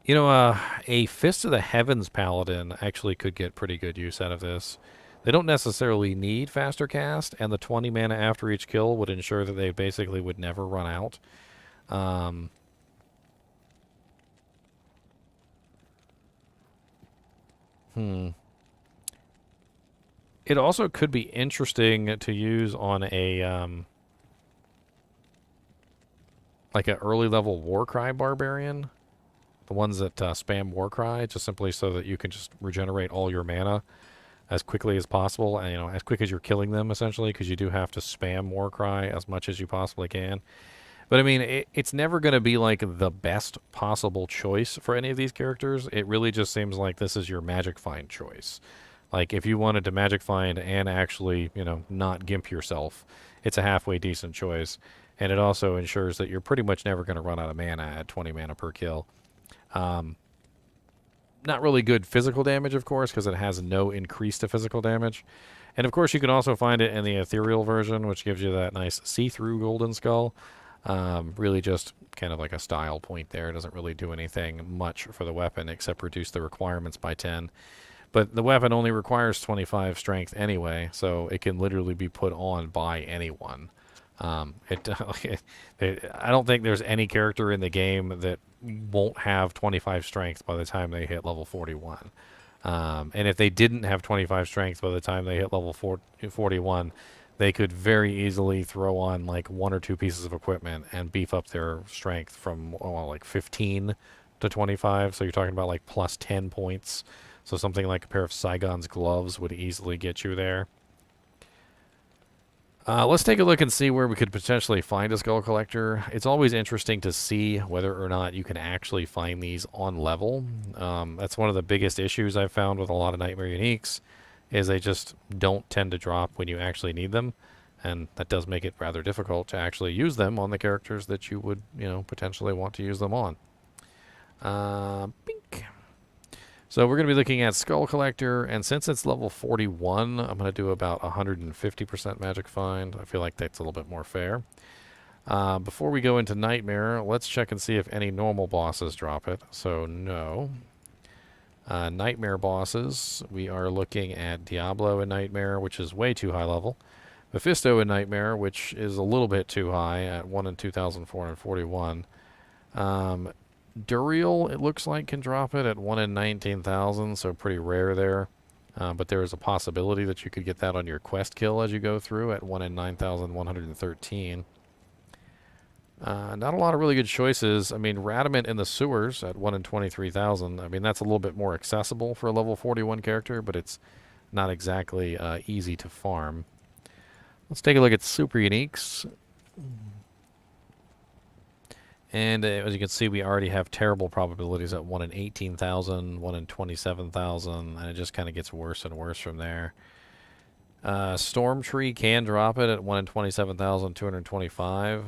A Fist of the Heavens Paladin actually could get pretty good use out of this. They don't necessarily need faster cast, and the 20 mana after each kill would ensure that they basically would never run out. It also could be interesting to use on a like an early level Warcry Barbarian. The ones that spam Warcry, just simply so that you can just regenerate all your mana as quickly as possible, and as quick as you're killing them, essentially, because you do have to spam Warcry as much as you possibly can. But I mean, it's never going to be like the best possible choice for any of these characters. It really just seems like this is your magic find choice. Like, if you wanted to magic find and actually, not gimp yourself, it's a halfway decent choice. And it also ensures that you're pretty much never going to run out of mana at 20 mana per kill. Not really good physical damage, of course, because it has no increase to physical damage. And, of course, you can also find it in the ethereal version, which gives you that nice see-through golden skull. Really just kind of like a style point there. It doesn't really do anything much for the weapon except reduce the requirements by 10. But the weapon only requires 25 strength anyway, so it can literally be put on by anyone. I don't think there's any character in the game that won't have 25 strength by the time they hit level 41. And if they didn't have 25 strength by the time they hit level 41, they could very easily throw on like 1 or 2 pieces of equipment and beef up their strength from like 15 to 25. So you're talking about like plus 10 points. So something like a pair of Saigon's gloves would easily get you there. Let's take a look and see where we could potentially find a Skull Collector. It's always interesting to see whether or not you can actually find these on level. That's one of the biggest issues I've found with a lot of Nightmare Uniques, is they just don't tend to drop when you actually need them. And that does make it rather difficult to actually use them on the characters that you would, potentially want to use them on. Bink. So we're going to be looking at Skull Collector, and since it's level 41, I'm going to do about 150% Magic Find. I feel like that's a little bit more fair. Before we go into Nightmare, let's check and see if any normal bosses drop it. So no. Nightmare bosses, we are looking at Diablo in Nightmare, which is way too high level. Mephisto in Nightmare, which is a little bit too high at 1 in 2,441. Duriel, it looks like, can drop it at 1 in 19,000, so pretty rare there. But there is a possibility that you could get that on your quest kill as you go through at 1 in 9,113. Not a lot of really good choices. I mean, Radamant in the Sewers at 1 in 23,000. I mean, that's a little bit more accessible for a level 41 character, but it's not exactly easy to farm. Let's take a look at Super Uniques. And as you can see, we already have terrible probabilities at 1 in 18,000, 1 in 27,000, and it just kind of gets worse and worse from there. Stormtree can drop it at 1 in 27,225.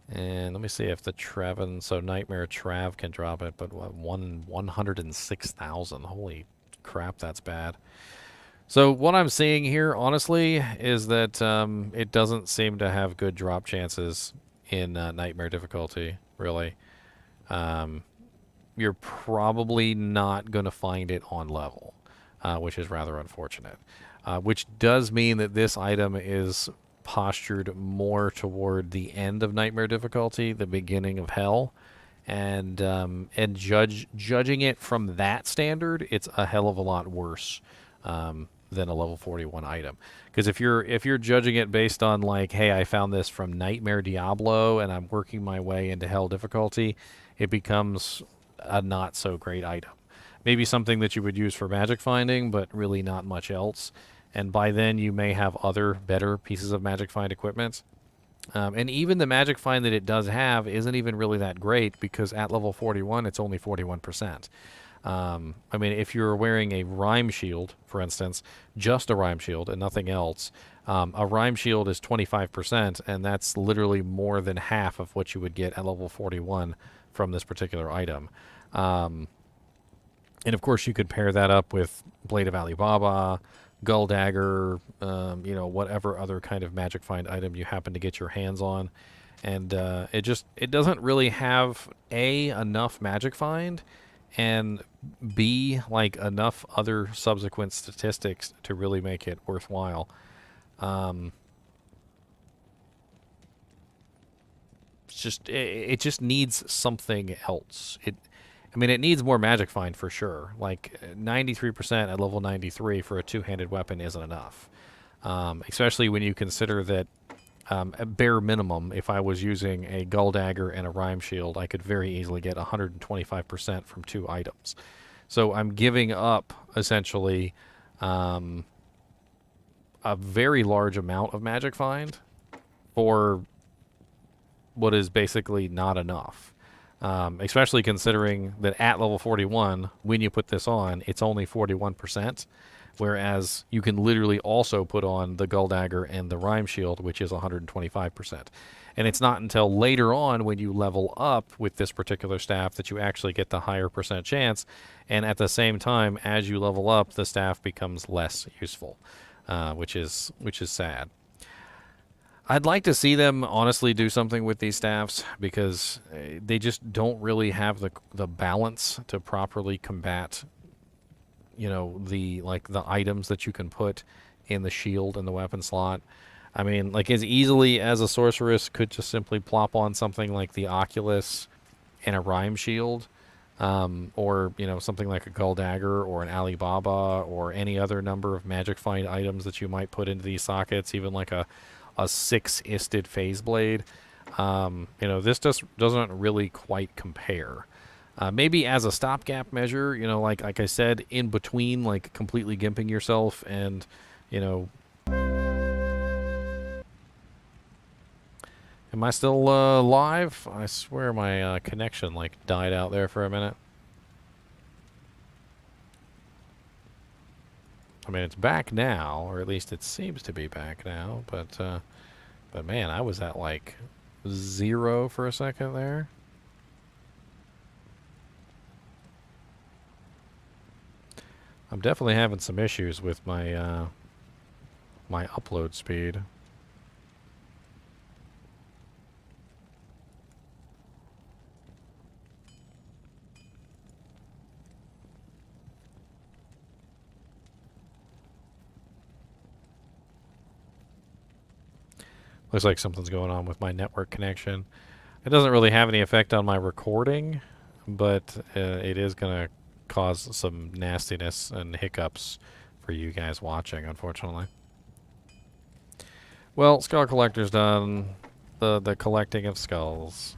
And let me see if the Treven, so Nightmare Trav can drop it, but 1 in 106,000. Holy crap, that's bad. So what I'm seeing here, honestly, is that it doesn't seem to have good drop chances in Nightmare difficulty, really. You're probably not going to find it on level, which is rather unfortunate. which does mean that this item is postured more toward the end of Nightmare difficulty, the beginning of Hell, and judging it from that standard, it's a hell of a lot worse than a level 41 item. Because if you're judging it based on like, hey, I found this from Nightmare Diablo and I'm working my way into Hell difficulty, it becomes a not so great item. Maybe something that you would use for magic finding, but really not much else. And by then you may have other better pieces of magic find equipment. And even the magic find that it does have isn't even really that great, because at level 41 it's only 41%. I mean, if you're wearing a rhyme shield, for instance, just a rhyme shield and nothing else, a rhyme shield is 25%, and that's literally more than half of what you would get at level 41 from this particular item. And of course, you could pair that up with Blade of Alibaba, Gull Dagger, whatever other kind of magic find item you happen to get your hands on. And it doesn't really have enough magic find, and B, like enough other subsequent statistics to really make it worthwhile. It just needs something else. It needs more magic find for sure. Like 93% at level 93 for a two-handed weapon isn't enough. Especially when you consider that at bare minimum, if I was using a Gull Dagger and a Rhyme Shield, I could very easily get 125% from 2 items. So I'm giving up, essentially, a very large amount of magic find for what is basically not enough. Especially considering that at level 41, when you put this on, it's only 41%, whereas you can literally also put on the Gull Dagger and the Rhyme Shield, which is 125%. And it's not until later on when you level up with this particular staff that you actually get the higher percent chance, and at the same time, as you level up, the staff becomes less useful, which is sad. I'd like to see them honestly do something with these staffs, because they just don't really have the balance to properly combat, the items that you can put in the shield and the weapon slot. I mean, like, as easily as a sorceress could just simply plop on something like the Oculus and a Rhyme Shield, or something like a Gull Dagger or an Alibaba or any other number of magic find items that you might put into these sockets, even like a 6-isted Phase Blade. This just doesn't really quite compare. Maybe as a stopgap measure, like I said, in between, like, completely gimping yourself and, Am I still live? I swear my connection, died out there for a minute. I mean, it's back now, or at least it seems to be back now, but man, I was at, 0 for a second there. I'm definitely having some issues with my my upload speed. Looks like something's going on with my network connection. It doesn't really have any effect on my recording, but it is going to cause some nastiness and hiccups for you guys watching, unfortunately. Well, Skull Collector's done. The collecting of skulls.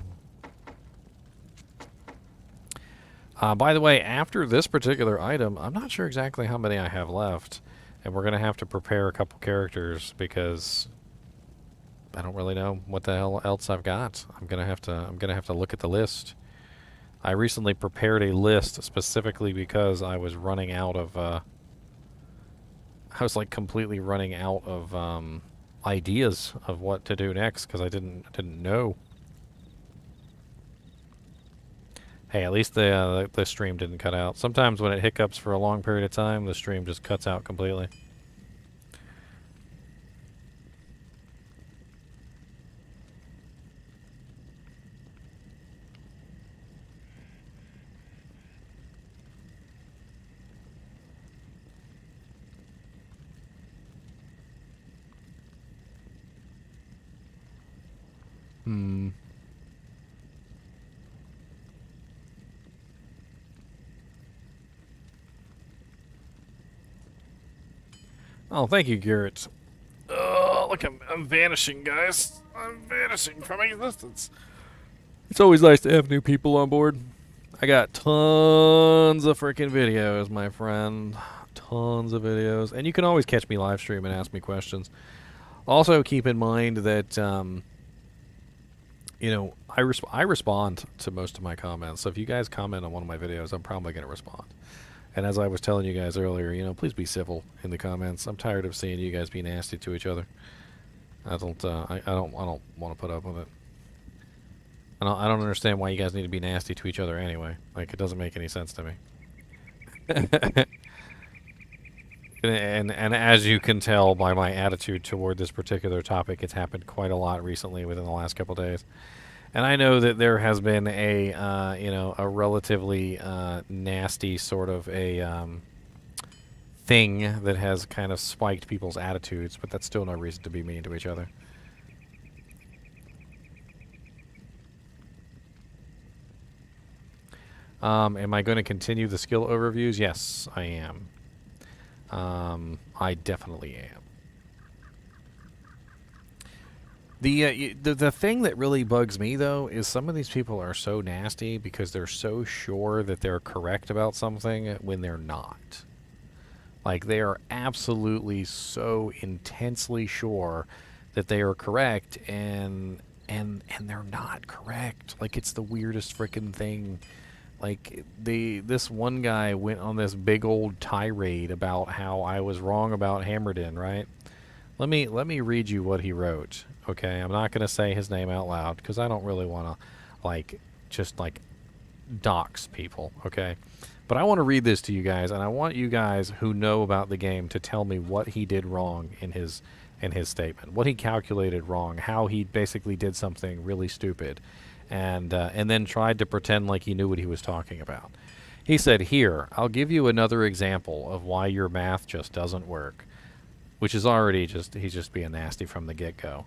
By the way, after this particular item, I'm not sure exactly how many I have left, and we're going to have to prepare a couple characters, because I don't really know what the hell else I've got. I'm gonna have to look at the list. I recently prepared a list specifically because I was running out of I was completely running out of ideas of what to do next, because I didn't know. Hey, at least the stream didn't cut out. Sometimes when it hiccups for a long period of time, the stream just cuts out completely. Oh, thank you, Garrett. Oh, look, I'm vanishing, guys. I'm vanishing from existence. It's always nice to have new people on board. I got tons of freaking videos, my friend. Tons of videos. And you can always catch me live stream and ask me questions. Also, keep in mind that, you know, I respond to most of my comments. So if you guys comment on one of my videos, I'm probably going to respond. And as I was telling you guys earlier, you know, please be civil in the comments. I'm tired of seeing you guys be nasty to each other. I don't want to put up with it. I don't understand why you guys need to be nasty to each other anyway. Like, it doesn't make any sense to me. and as you can tell by my attitude toward this particular topic, it's happened quite a lot recently within the last couple days. And I know that there has been a, you know, a relatively nasty sort of a thing that has kind of spiked people's attitudes, but that's still no reason to be mean to each other. Am I going to continue the skill overviews? Yes, I am. I definitely am. The thing that really bugs me, though, is some of these people are so nasty because they're so sure that they're correct about something when they're not. Like, they are absolutely so intensely sure that they are correct, and they're not correct. Like, it's the weirdest freaking thing. Like, this one guy went on this big old tirade about how I was wrong about Hammerden, right? Let me read you what he wrote. Okay, I'm not going to say his name out loud because I don't really want to, like, just, like, dox people, okay? But I want to read this to you guys, and I want you guys who know about the game to tell me what he did wrong in his statement, what he calculated wrong, how he basically did something really stupid, and then tried to pretend like he knew what he was talking about. He said, "Here, I'll give you another example of why your math just doesn't work," which is already he's just being nasty from the get-go.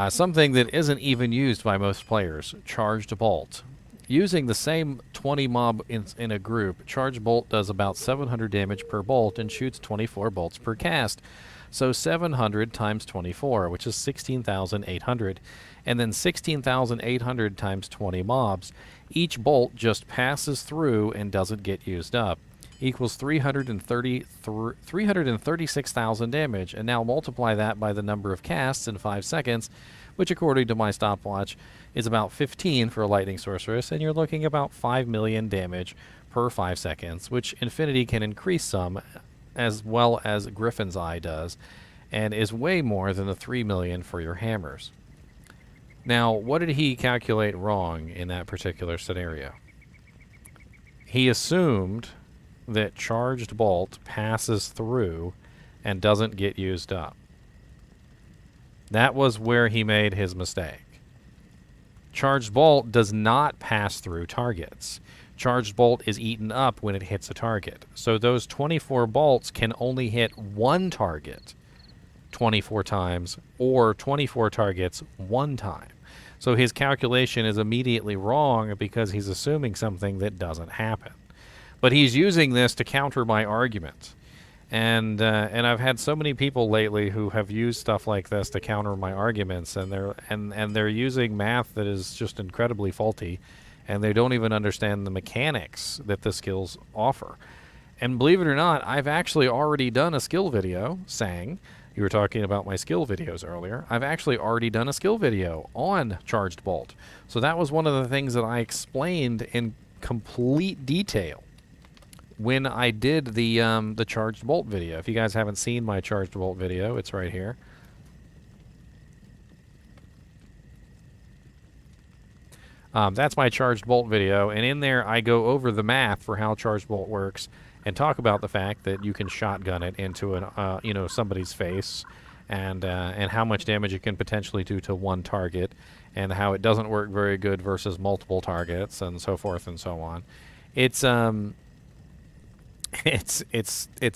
Something that isn't even used by most players, charged bolt. Using the same 20 mob in a group, charged bolt does about 700 damage per bolt and shoots 24 bolts per cast. So 700 times 24, which is 16,800. And then 16,800 times 20 mobs. Each bolt just passes through and doesn't get used up. Equals 336,000 damage, and now multiply that by the number of casts in 5 seconds, which according to my stopwatch is about 15 for a lightning sorceress, and you're looking about 5 million damage per 5 seconds, which Infinity can increase some, as well as Griffin's Eye does, and is way more than the 3 million for your hammers. Now, what did he calculate wrong in that particular scenario? He assumed that charged bolt passes through and doesn't get used up. That was where he made his mistake. Charged bolt does not pass through targets. Charged bolt is eaten up when it hits a target. So those 24 bolts can only hit one target 24 times or 24 targets one time. So his calculation is immediately wrong because he's assuming something that doesn't happen. But he's using this to counter my argument. And I've had so many people lately who have used stuff like this to counter my arguments, and they're using math that is just incredibly faulty, and they don't even understand the mechanics that the skills offer. And believe it or not, I've actually already done a skill video saying, you were talking about my skill videos earlier, I've actually already done a skill video on charged bolt. So that was one of the things that I explained in complete detail when I did the charged bolt video. If you guys haven't seen my charged bolt video, it's right here. That's my charged bolt video, and in there I go over the math for how charged bolt works and talk about the fact that you can shotgun it into an you know, somebody's face, and how much damage it can potentially do to one target, and how it doesn't work very good versus multiple targets, and so forth and so on. It's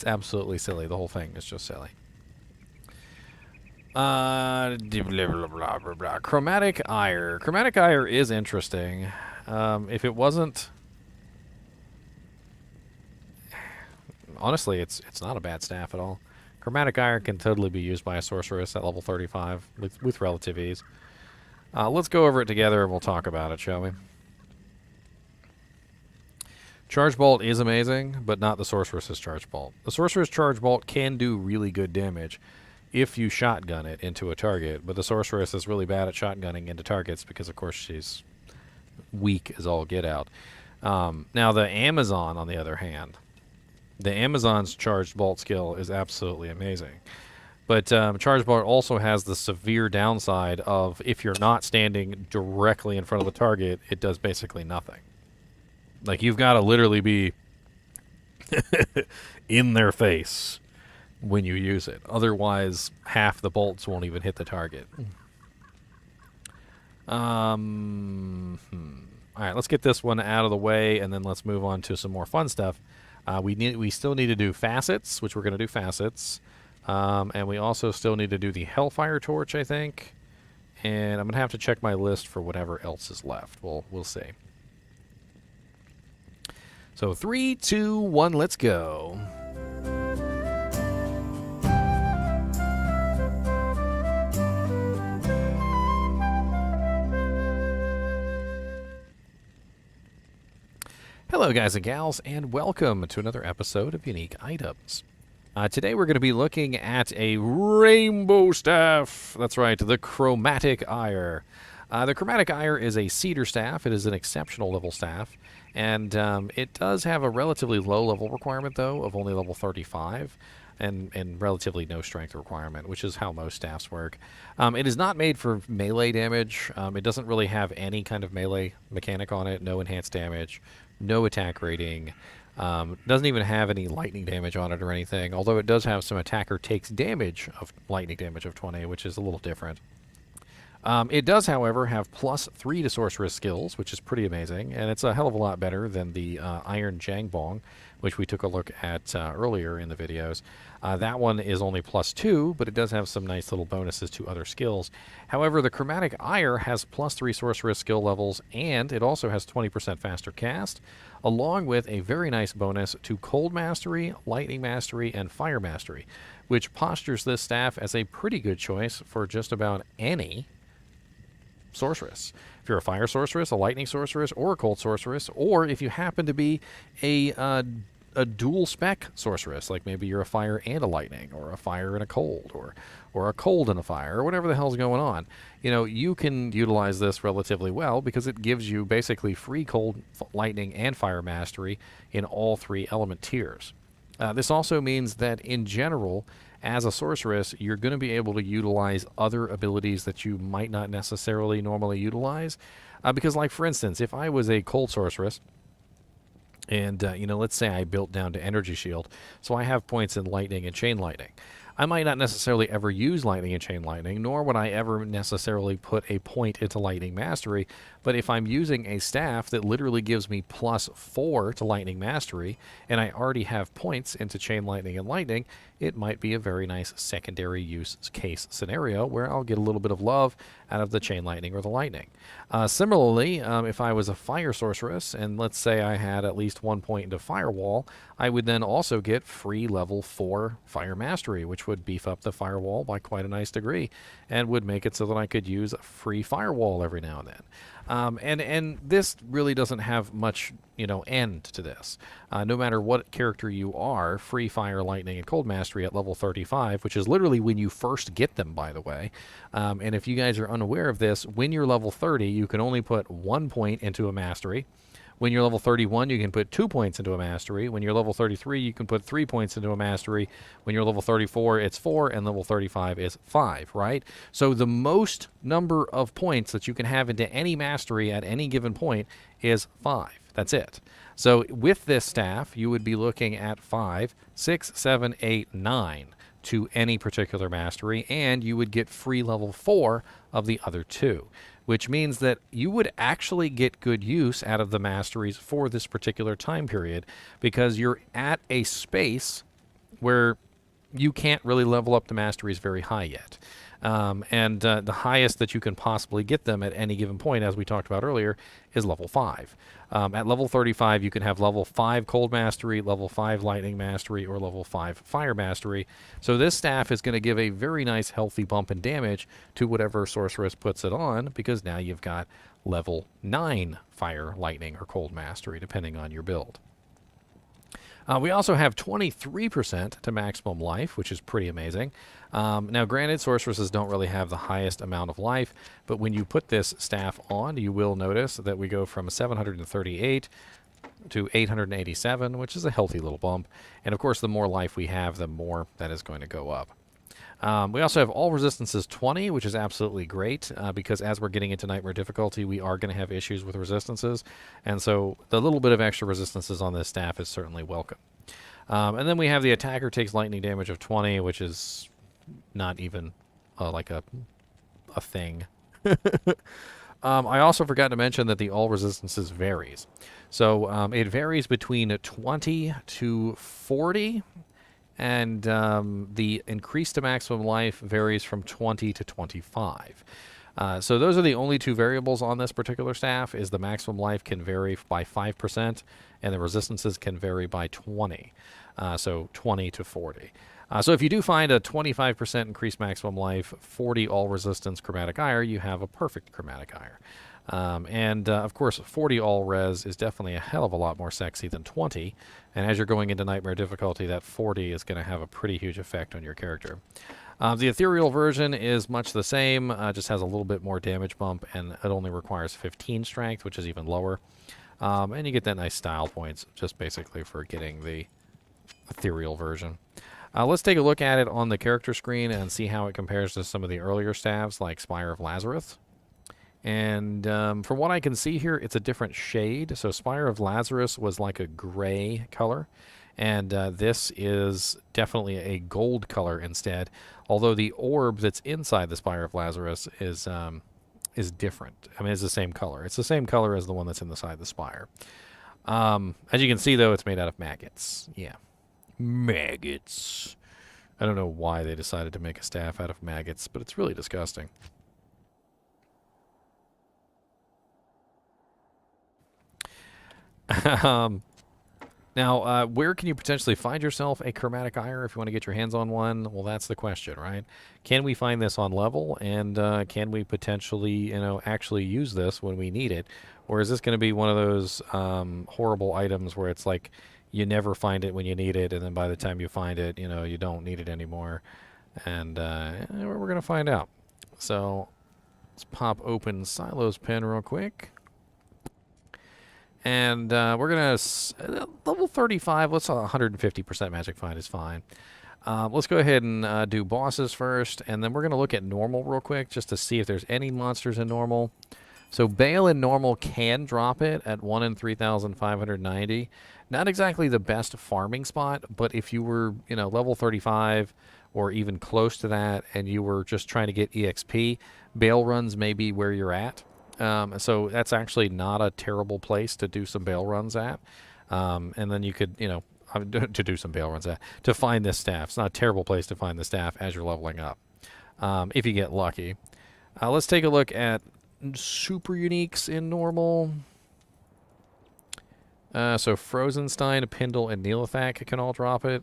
absolutely silly. The whole thing is just silly. Blah, blah, blah, blah, blah. Chromatic ire. Chromatic ire is interesting. If it wasn't... Honestly, it's not a bad staff at all. Chromatic ire can totally be used by a sorceress at level 35 with relative ease. Let's go over it together and we'll talk about it, shall we? Charge Bolt is amazing, but not the Sorceress's Charge Bolt. The Sorcerer's Charge Bolt can do really good damage if you shotgun it into a target, but the Sorceress is really bad at shotgunning into targets because, of course, she's weak as all get out. Now, the Amazon, on the other hand, the Amazon's Charged Bolt skill is absolutely amazing. But Charge Bolt also has the severe downside of if you're not standing directly in front of the target, it does basically nothing. Like, you've got to literally be in their face when you use it. Otherwise, half the bolts won't even hit the target. All right, let's get this one out of the way, and then let's move on to some more fun stuff. We still need to do facets, which we're going to do facets. And we also still need to do the Hellfire torch, I think. And I'm going to have to check my list for whatever else is left. We'll see. So 3, 2, 1, let's go. Hello guys and gals, and welcome to another episode of Unique Items. Today we're going to be looking at a rainbow staff. That's right, the Chromatic Ire. The Chromatic Ire is a cedar staff. It is an exceptional level staff. And it does have a relatively low level requirement, though, of only level 35. And relatively no strength requirement, which is how most staffs work. It is not made for melee damage. It doesn't really have any kind of melee mechanic on it. No enhanced damage. No attack rating. Doesn't even have any lightning damage on it or anything, although it does have some attacker takes damage of lightning damage of 20, which is a little different. It does, however, have +3 to sorceress skills, which is pretty amazing, and it's a hell of a lot better than the iron jangbong, which we took a look at earlier in the videos. That one is only +2, but it does have some nice little bonuses to other skills. However, the Chromatic Ire has +3 sorceress skill levels, and it also has 20% faster cast, along with a very nice bonus to Cold Mastery, Lightning Mastery, and Fire Mastery, which postures this staff as a pretty good choice for just about any sorceress. If you're a fire sorceress, a lightning sorceress, or a cold sorceress, or if you happen to be a dual spec sorceress, like maybe you're a fire and a lightning, or a fire and a cold, or a cold and a fire, or whatever the hell's going on, you know, you can utilize this relatively well because it gives you basically free cold, lightning, and fire mastery in all 3 element tiers. This also means that in general, as a sorceress, you're going to be able to utilize other abilities that you might not necessarily normally utilize. Because, like, for instance, if I was a cold sorceress, and, you know, let's say I built down to energy shield, so I have points in lightning and chain lightning. I might not necessarily ever use lightning and chain lightning, nor would I ever necessarily put a point into lightning mastery, but if I'm using a staff that literally gives me +4 to lightning mastery, and I already have points into chain lightning and lightning, it might be a very nice secondary use case scenario where I'll get a little bit of love out of the chain lightning or the lightning. Similarly, if I was a fire sorceress, and let's say I had at least 1 point into firewall, I would then also get free level 4 fire mastery, which would beef up the firewall by quite a nice degree, and would make it so that I could use a free firewall every now and then. And this really doesn't have much, you know, end to this. No matter what character you are, free fire, lightning, and cold mastery at level 35, which is literally when you first get them, by the way. And if you guys are unaware of this, when you're level 30, you can only put 1 point into a mastery. When you're level 31, you can put 2 points into a mastery. When you're level 33, you can put 3 points into a mastery. When you're level 34, it's 4, and level 35 is 5, right? So the most number of points that you can have into any mastery at any given point is 5. That's it. So with this staff, you would be looking at 5, 6, 7, 8, 9 to any particular mastery, and you would get free level 4 of the other 2. Which means that you would actually get good use out of the masteries for this particular time period because you're at a space where you can't really level up the masteries very high yet. And the highest that you can possibly get them at any given point, as we talked about earlier, is level 5. At level 35, you can have level 5 Cold Mastery, level 5 Lightning Mastery, or level 5 Fire Mastery. So this staff is going to give a very nice healthy bump in damage to whatever Sorceress puts it on, because now you've got level 9 Fire, Lightning, or Cold Mastery, depending on your build. We also have 23% to maximum life, which is pretty amazing. Now, granted, sorceresses don't really have the highest amount of life, but when you put this staff on, you will notice that we go from 738 to 887, which is a healthy little bump. And of course, the more life we have, the more that is going to go up. We also have all resistances 20, which is absolutely great, because as we're getting into Nightmare difficulty, we are going to have issues with resistances. And so the little bit of extra resistances on this staff is certainly welcome. And then we have the attacker takes lightning damage of 20, which is not even like a thing. I also forgot to mention that the all resistances varies. So it varies between 20 to 40. And the increase to maximum life varies from 20 to 25. So those are the only two variables on this particular staff, is the maximum life can vary by 5%, and the resistances can vary by 20. So 20 to 40. So if you do find a 25% increased maximum life, 40 all resistance chromatic ire, you have a perfect chromatic ire. Of course, 40 all res is definitely a hell of a lot more sexy than 20. And as you're going into Nightmare difficulty, that 40 is going to have a pretty huge effect on your character. The ethereal version is much the same, just has a little bit more damage bump, and it only requires 15 strength, which is even lower. And you get that nice style points just basically for getting the ethereal version. Let's take a look at it on the character screen and see how it compares to some of the earlier staffs like Spire of Lazarus. And from what I can see here, it's a different shade. So Spire of Lazarus was like a gray color, and this is definitely a gold color instead. Although the orb that's inside the Spire of Lazarus is different. I mean, it's the same color. It's the same color as the one that's inside the Spire. As you can see, though, it's made out of maggots. Yeah, maggots. I don't know why they decided to make a staff out of maggots, but it's really disgusting. Now, where can you potentially find yourself a chromatic ire if you want to get your hands on one? Well, that's the question, right? Can we find this on level, and can we potentially, actually use this when we need it? Or is this going to be one of those horrible items where it's like you never find it when you need it, and then by the time you find it, you don't need it anymore? And we're going to find out. So let's pop open Silo's pen real quick. And we're going to, level 35, let's 150% magic find is fine. Let's go ahead and do bosses first, and then we're going to look at normal real quick just to see if there's any monsters in normal. So Bale in normal can drop it at 1 in 3,590. Not exactly the best farming spot, but if you were, level 35 or even close to that, and you were just trying to get EXP, Bale runs may be where you're at. So that's actually not a terrible place to do some Bale runs at. And then you could, to do some Bale runs at, to find this staff. It's not a terrible place to find the staff as you're leveling up, if you get lucky. Let's take a look at super uniques in normal. So Frozenstein, Pindle, and Neelathak can all drop it.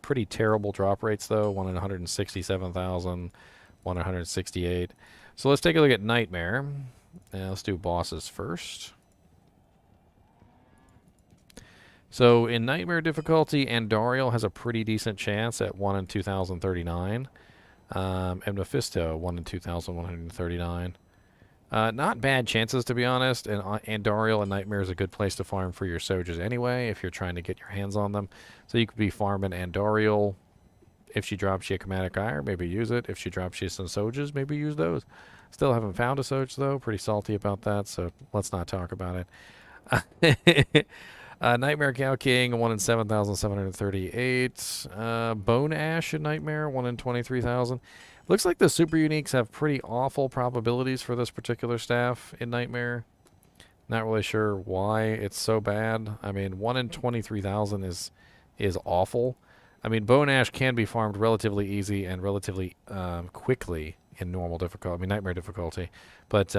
Pretty terrible drop rates, though. 1 in 167,000, 1 in 168. So let's take a look at Nightmare. Let's do bosses first. So in Nightmare difficulty, Andariel has a pretty decent chance at 1 in 2,039. And Mephisto, 1 in 2,139. Not bad chances, to be honest. And Andariel and Nightmare is a good place to farm for your Sojas anyway, if you're trying to get your hands on them. So you could be farming Andariel. If she drops you a chromatic ire, maybe use it. If she drops you some Sojas, maybe use those. Still haven't found a Soj, though. Pretty salty about that, so let's not talk about it. Nightmare Cow King, 1 in 7,738. Bone Ash in Nightmare, 1 in 23,000. Looks like the super uniques have pretty awful probabilities for this particular staff in Nightmare. Not really sure why it's so bad. I mean, 1 in 23,000 is awful. I mean, bone ash can be farmed relatively easy and relatively quickly in normal difficulty. I mean, nightmare difficulty, but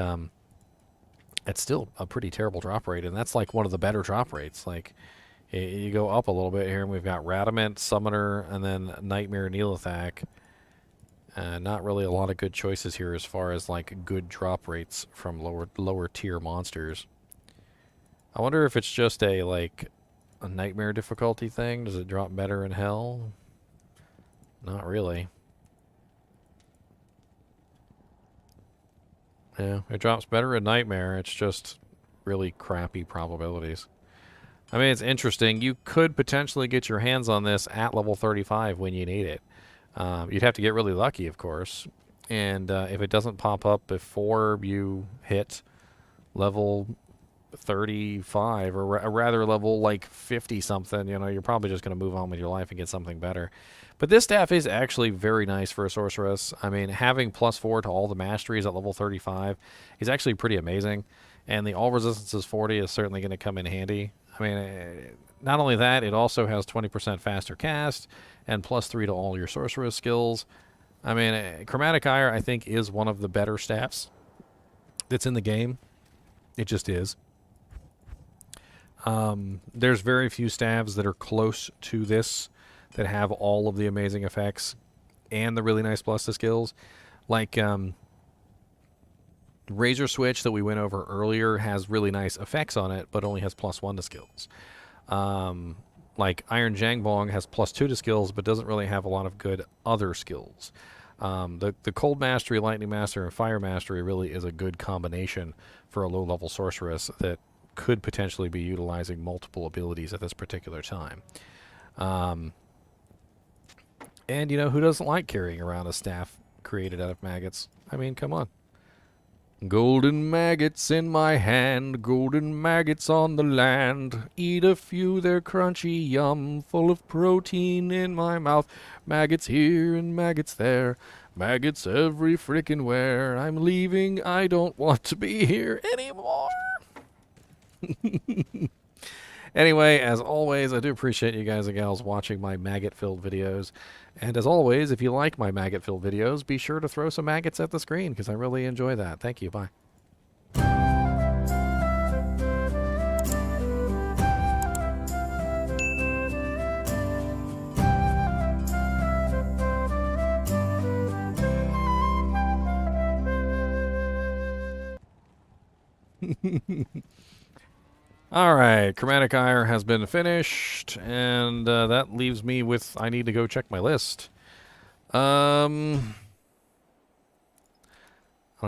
it's still a pretty terrible drop rate, and that's like one of the better drop rates. Like, you go up a little bit here, and we've got Radament, Summoner, and then Nightmare Neolithak. Not really a lot of good choices here as far as like good drop rates from lower tier monsters. I wonder if it's just a like a nightmare difficulty thing. Does it drop better in hell? Not really. Yeah, it drops better in nightmare. It's just really crappy probabilities. I mean, it's interesting. You could potentially get your hands on this at level 35 when you need it. You'd have to get really lucky, of course. And if it doesn't pop up before you hit level 35, or rather level like 50 something, you know, you're probably just going to move on with your life and get something better. But this staff is actually very nice for a sorceress. I mean, having +4 to all the masteries at level 35 is actually pretty amazing. And the all resistances 40 is certainly going to come in handy. I mean, not only that, it also has 20% faster cast and +3 to all your sorceress skills. I mean, Chromatic Ire, I think, is one of the better staffs that's in the game. It just is. There's very few staves that are close to this that have all of the amazing effects and the really nice plus to skills. Like, Razor Switch that we went over earlier has really nice effects on it, but only has +1 to skills. Like Iron Jangbong has +2 to skills, but doesn't really have a lot of good other skills. The Cold Mastery, Lightning Mastery, and Fire Mastery really is a good combination for a low-level sorceress that could potentially be utilizing multiple abilities at this particular time. And, you know, who doesn't like carrying around a staff created out of maggots? I mean, come on. Golden maggots in my hand, golden maggots on the land. Eat a few, they're crunchy, yum, full of protein in my mouth. Maggots here and maggots there, maggots every frickin' where. I'm leaving, I don't want to be here anymore. Anyway, as always, I do appreciate you guys and gals watching my maggot-filled videos. And as always, if you like my maggot-filled videos, be sure to throw some maggots at the screen, because I really enjoy that. Thank you. Bye. Alright, Chromatic Ire has been finished, and that leaves me with, I need to go check my list. I don't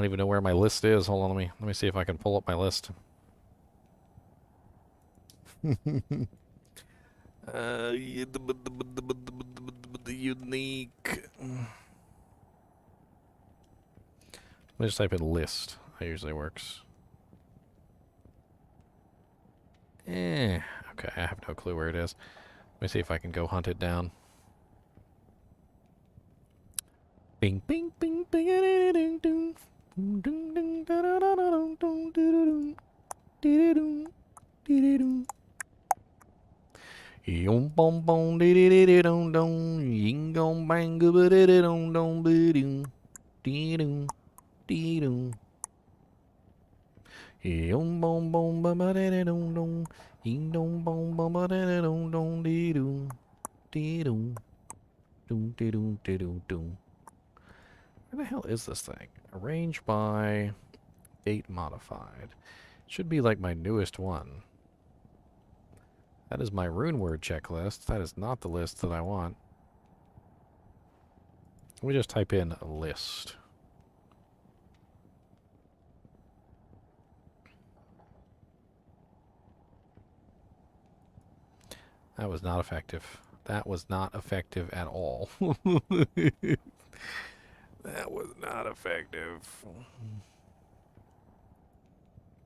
even know where my list is. Hold on, let me see if I can pull up my list. Unique. Let me just type in list. That usually works. Okay, I have no clue where it is. Let me see if I can go hunt it down. Bing, bing, bing, bing, ding, ding, ding, ding, da da da da ding, ding, ding, ding. Yum bom bom dee dee dee dong dong, ying gong bang goo dee dee dong dong dee doo, dee doo, dee doo. Yum bom bom ba ba dee dee dong dong, ying dong bom ba ba dee dee dong dong dee doo, dee doo, doo dee doo dee doo doo. Where the hell is this thing? Arranged by date modified. Should be like my newest one. That is my rune word checklist. That is not the list that I want. Let me just type in a list. That was not effective. That was not effective at all. That was not effective.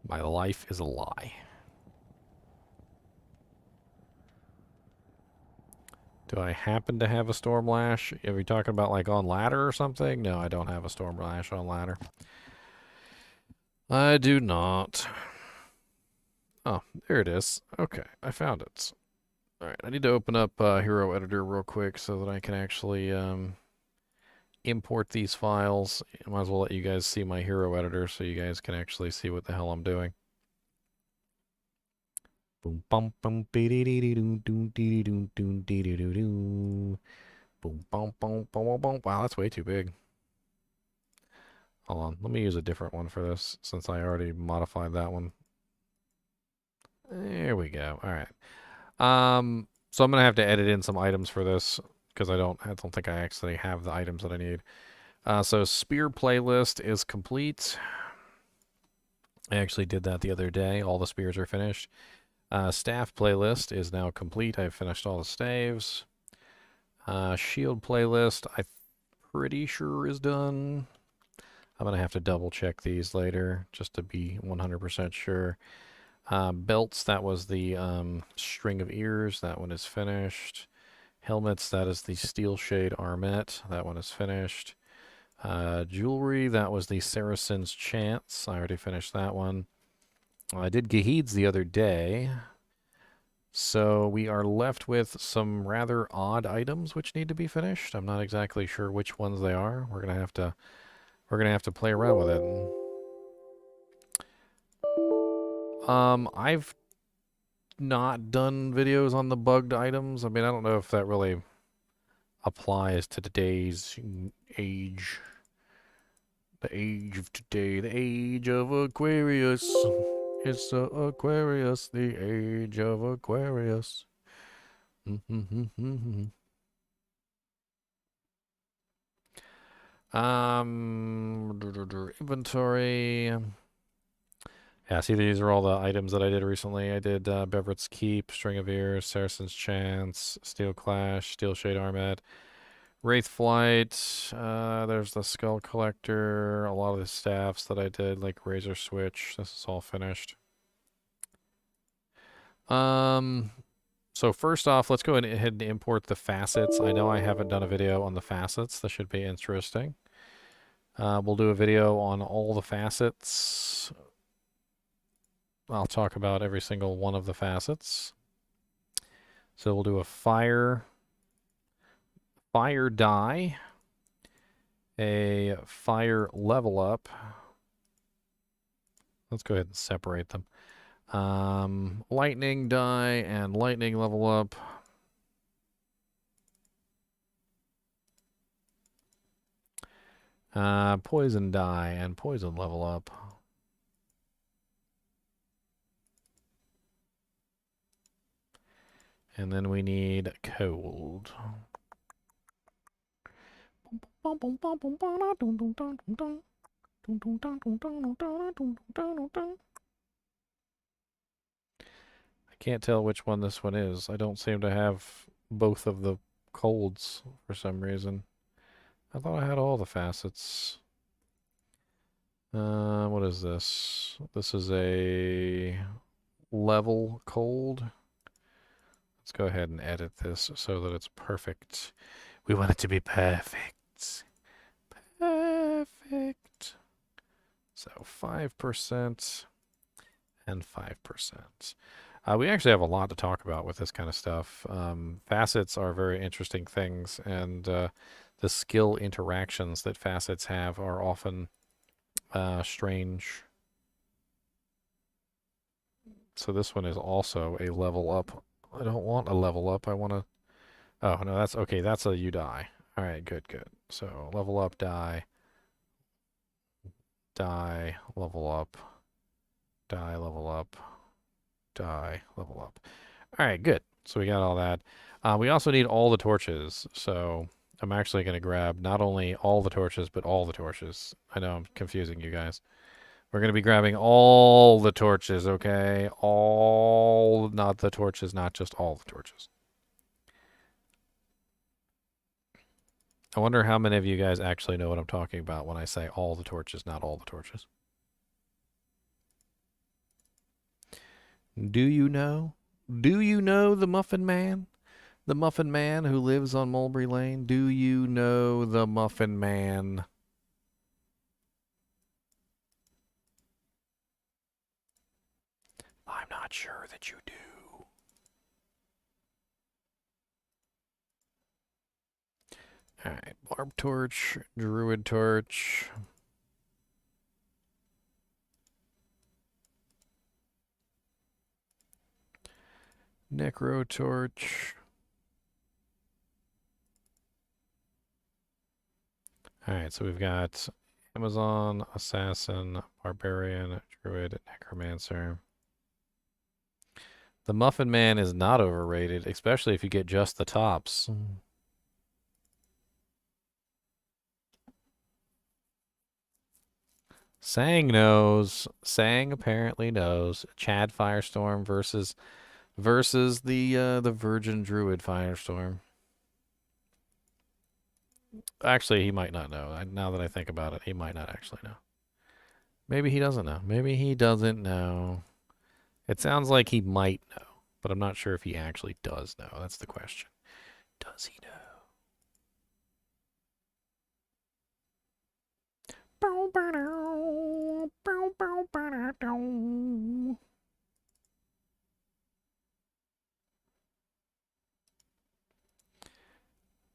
My life is a lie. Do I happen to have a Stormlash? Are we talking about like on ladder or something? No, I don't have a Stormlash on ladder. I do not. Oh, there it is. Okay, I found it. All right, I need to open up Hero Editor real quick so that I can actually import these files. I might as well let you guys see my Hero Editor so you guys can actually see what the hell I'm doing. Boom bum bum dee dee dee doo doo dee doo doo dee doo doo doo. Boom bum bum bum bum. Wow, that's way too big. Hold on, let me use a different one for this since I already modified that one. There we go. All right. So I'm gonna have to edit in some items for this because I don't think I actually have the items that I need. So Spear playlist is complete. I actually did that the other day. All the spears are finished. Staff playlist is now complete. I've finished all the staves. Shield playlist, I'm pretty sure is done. I'm gonna have to double check these later just to be 100% sure. Belts, that was the string of ears. That one is finished. Helmets, that is the steel shade armet. That one is finished. Jewelry, that was the Saracen's Chance. I already finished that one. I did Gaheeds the other day. So we are left with some rather odd items which need to be finished. I'm not exactly sure which ones they are. We're gonna have to play around with it. I've not done videos on the bugged items. I mean, I don't know if that really applies to today's age. The age of today, the age of Aquarius. It's Aquarius, the age of Aquarius. Inventory. Yeah, see, these are all the items that I did recently. I did Beverets Keep, String of Ears, Saracen's Chance, Steel Clash, Steel Shade Armet, Wraith Flight. There's the Skull Collector, a lot of the staffs that I did, like Razor Switch. This is all finished. So first off, let's go ahead and import the facets. I know I haven't done a video on the facets. This should be interesting. We'll do a video on all the facets. I'll talk about every single one of the facets. So we'll do a fire die, a fire level up. Let's go ahead and separate them. Lightning die and lightning level up. Poison die and poison level up. And then we need cold. I can't tell which one this one is. I don't seem to have both of the colds for some reason. I thought I had all the facets. What is this? This is a level cold. Let's go ahead and edit this so that it's perfect. We want it to be perfect. Perfect. So 5% and 5%. We actually have a lot to talk about with this kind of stuff. Facets are very interesting things, and the skill interactions that facets have are often strange. So this one is also a level up. I don't want a level up. I want to... Oh, no, that's... Okay, that's a you die. All right, good. So level up, die, level up, die, level up, die, level up. All right, good. So we got all that. We also need all the torches. So I'm actually going to grab not only all the torches, but all the torches. I know I'm confusing you guys. We're going to be grabbing all the torches, okay? All, not the torches, not just all the torches. I wonder how many of you guys actually know what I'm talking about when I say all the torches, not all the torches. Do you know? Do you know the Muffin Man? The Muffin Man who lives on Mulberry Lane? Do you know the Muffin Man? I'm not sure that you do. Alright, barb torch, druid torch. Necro torch. Alright, so we've got Amazon, Assassin, Barbarian, Druid, Necromancer. The Muffin Man is not overrated, especially if you get just the tops. Sang knows. Sang apparently knows. Chad Firestorm versus the Virgin Druid Firestorm. Actually, he might not know. Now that I think about it, he might not actually know. Maybe he doesn't know. Maybe he doesn't know. It sounds like he might know, but I'm not sure if he actually does know. That's the question. Does he know?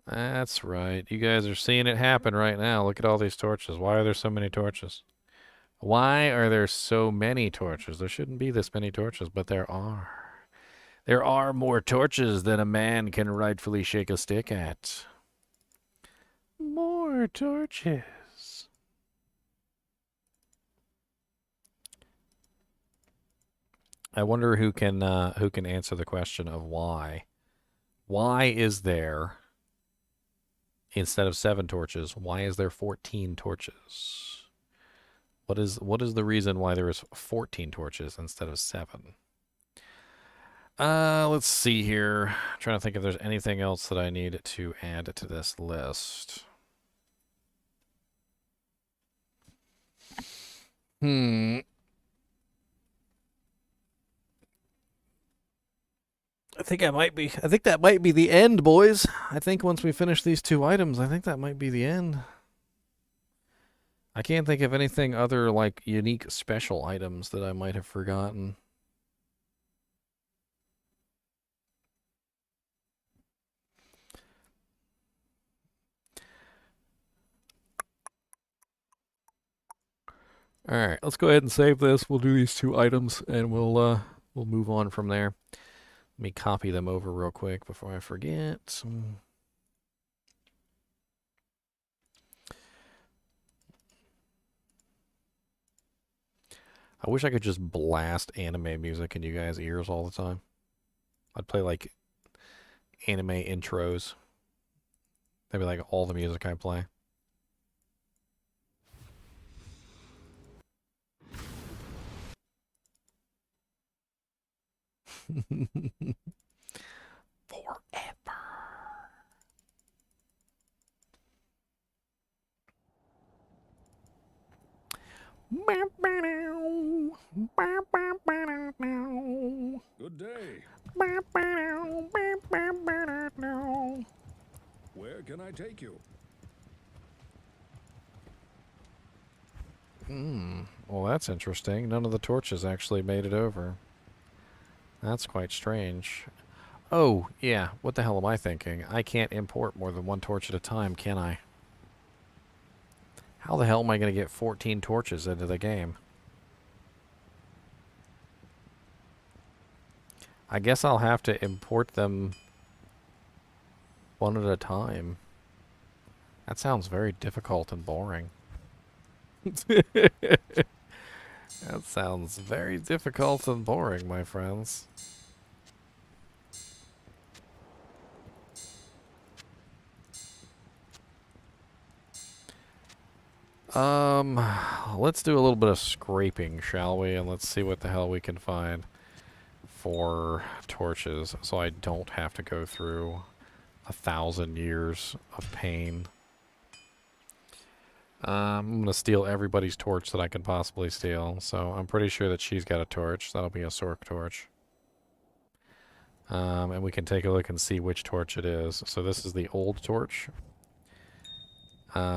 That's right. You guys are seeing it happen right now. Look at all these torches. Why are there so many torches? Why are there so many torches? There shouldn't be this many torches, but there are. There are more torches than a man can rightfully shake a stick at. More torches. I wonder who can answer the question of why. Why is there, instead of 7 torches, why is there 14 torches? What is the reason why there is 14 torches instead of 7? Let's see here. I'm trying to think if there's anything else that I need to add to this list. I think that might be the end, boys. I think once we finish these 2 items, I think that might be the end. I can't think of anything other like unique special items that I might have forgotten. All right, let's go ahead and save this. We'll do these 2 items and we'll move on from there. Let me copy them over real quick before I forget. I wish I could just blast anime music in you guys' ears all the time. I'd play like anime intros. That'd be like all the music I play. Forever. Good day. Where can I take you? Well, that's interesting. None of the torches actually made it over. That's quite strange. Oh, yeah. What the hell am I thinking? I can't import more than 1 torch at a time, can I? How the hell am I going to get 14 torches into the game? I guess I'll have to import them 1 at a time. That sounds very difficult and boring. That sounds very difficult and boring, my friends. Let's do a little bit of scraping, shall we? And let's see what the hell we can find for torches, so I don't have to go through 1,000 years of pain. I'm gonna steal everybody's torch that I can possibly steal, so I'm pretty sure that she's got a torch. That'll be a Sork torch. And we can take a look and see which torch it is. So this is the old torch.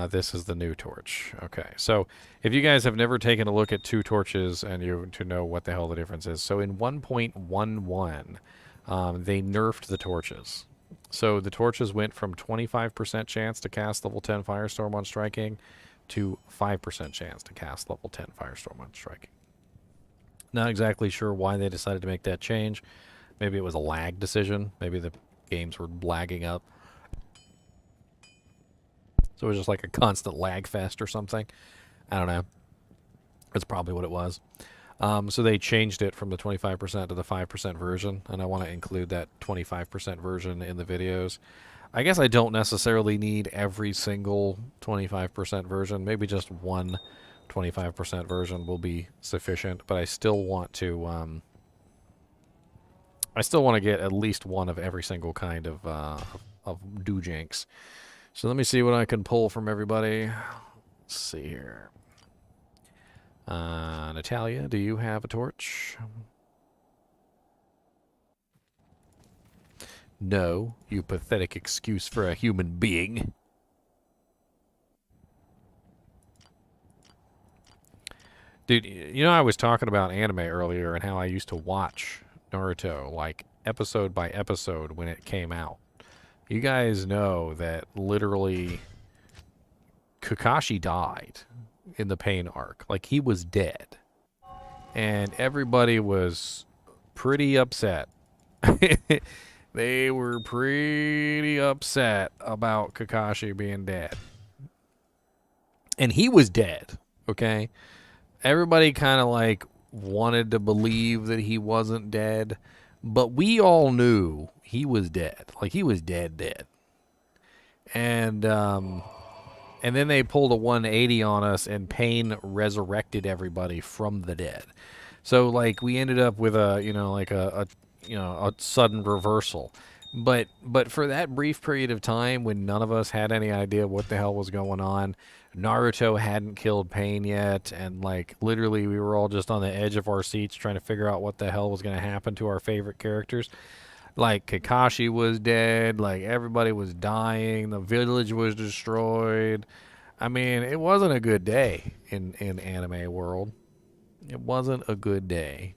This is the new torch. Okay, so if you guys have never taken a look at 2 torches and you to know what the hell the difference is. So in 1.11, they nerfed the torches. So the torches went from 25% chance to cast level 10 Firestorm on striking to 5% chance to cast level 10 Firestorm on striking. Not exactly sure why they decided to make that change. Maybe it was a lag decision. Maybe the games were lagging up. So it was just like a constant lag fest or something. I don't know. That's probably what it was. So they changed it from the 25% to the 5% version, and I want to include that 25% version in the videos. I guess I don't necessarily need every single 25% version. Maybe just one 25% version will be sufficient, but I still want to get at least one of every single kind of doojanks. So let me see what I can pull from everybody. Let's see here. Natalia, do you have a torch? No, you pathetic excuse for a human being. Dude, you know I was talking about anime earlier and how I used to watch Naruto, like, episode by episode when it came out. You guys know that literally Kakashi died in the Pain arc. Like, he was dead. And everybody was pretty upset. They were pretty upset about Kakashi being dead. And he was dead, okay? Everybody kind of, like, wanted to believe that he wasn't dead. But we all knew he was dead. Like, he was dead. And then they pulled a 180 on us, and Pain resurrected everybody from the dead. So, like, we ended up with a sudden reversal. But for that brief period of time when none of us had any idea what the hell was going on, Naruto hadn't killed Pain yet, and, like, literally we were all just on the edge of our seats trying to figure out what the hell was going to happen to our favorite characters. Like, Kakashi was dead, like, everybody was dying, the village was destroyed. I mean, it wasn't a good day in anime world. It wasn't a good day.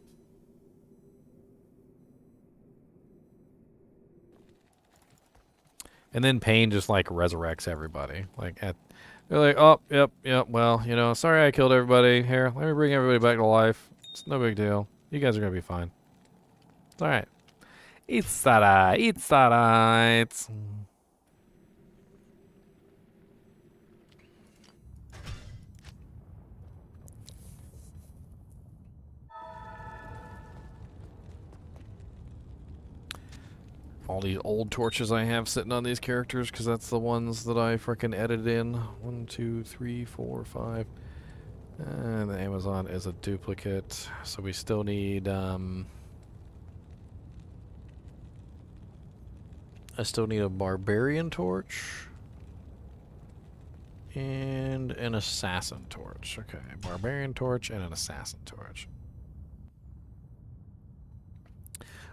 And then Pain just, like, resurrects everybody. Like, they're like, oh, yep, well, you know, sorry I killed everybody. Here, let me bring everybody back to life. It's no big deal. You guys are going to be fine. It's alright. It's alright. It's alright. All these old torches I have sitting on these characters, because that's the ones that I frickin' edited in. 1, 2, 3, 4, 5. And the Amazon is a duplicate. So we still need, I still need a barbarian torch. And an assassin torch. Okay, barbarian torch and an assassin torch.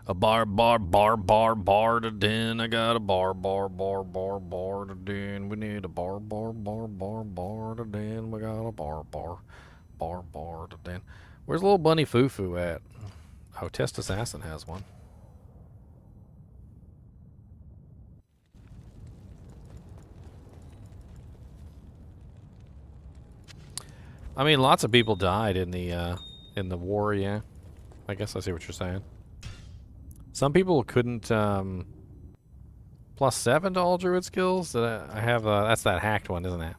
A bar to den. I got a bar to den. We need a bar to den. We got a bar to den. Where's little bunny Fufu at? Oh, Test Assassin has one. I mean, lots of people died in the war, yeah. I guess I see what you're saying. Some people couldn't, +7 to all druid skills. I have, that's that hacked one, isn't it?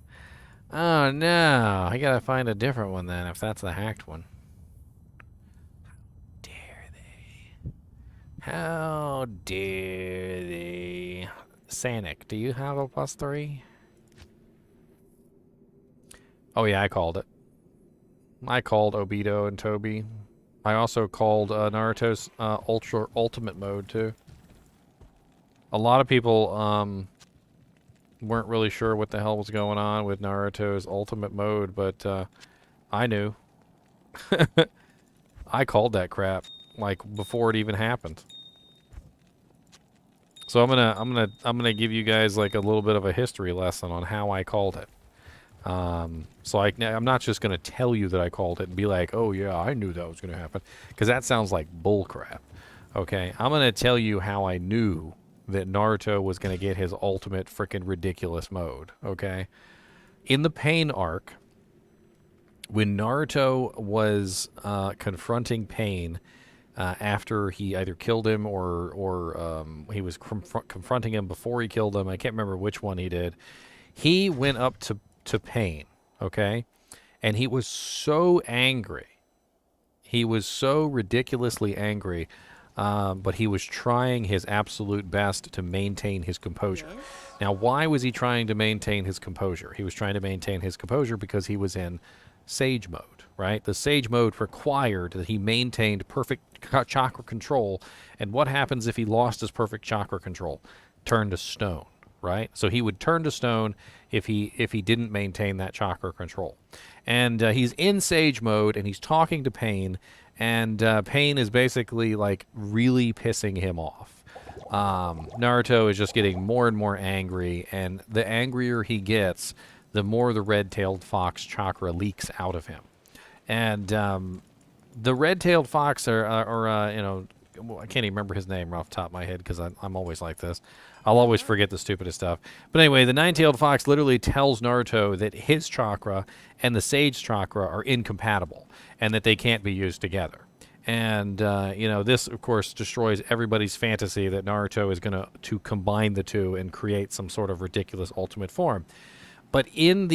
Oh, no. I gotta find a different one then, if that's the hacked one. How dare they? How dare they? Sanic, do you have a +3? Oh, yeah, I called it. I called Obito and Toby. I also called Naruto's ultimate mode too. A lot of people weren't really sure what the hell was going on with Naruto's ultimate mode, but I knew. I called that crap like before it even happened. So I'm gonna give you guys like a little bit of a history lesson on how I called it. So I'm not just going to tell you that I called it and be like, oh yeah, I knew that was going to happen. Because that sounds like bull crap. Okay, I'm going to tell you how I knew that Naruto was going to get his ultimate freaking ridiculous mode, okay? In the Pain arc, when Naruto was confronting Pain after he either killed him or he was confronting him before he killed him, I can't remember which one he did, he went up to Pain, okay? And he was so angry. He was so ridiculously angry, but he was trying his absolute best to maintain his composure. Now, why was he trying to maintain his composure? He was trying to maintain his composure because he was in Sage mode, right? The Sage mode required that he maintained perfect chakra control. And what happens if he lost his perfect chakra control? Turn to stone, right? So he would turn to stone if he didn't maintain that chakra control. And he's in Sage mode, and he's talking to Pain, and Pain is basically like really pissing him off. Naruto is just getting more and more angry, and the angrier he gets, the more the red-tailed fox chakra leaks out of him. And the red-tailed fox, I can't even remember his name off the top of my head because I'm always like this. I'll always forget the stupidest stuff. But anyway, the nine-tailed fox literally tells Naruto that his chakra and the Sage chakra are incompatible and that they can't be used together. And, this, of course, destroys everybody's fantasy that Naruto is going to combine the two and create some sort of ridiculous ultimate form. But in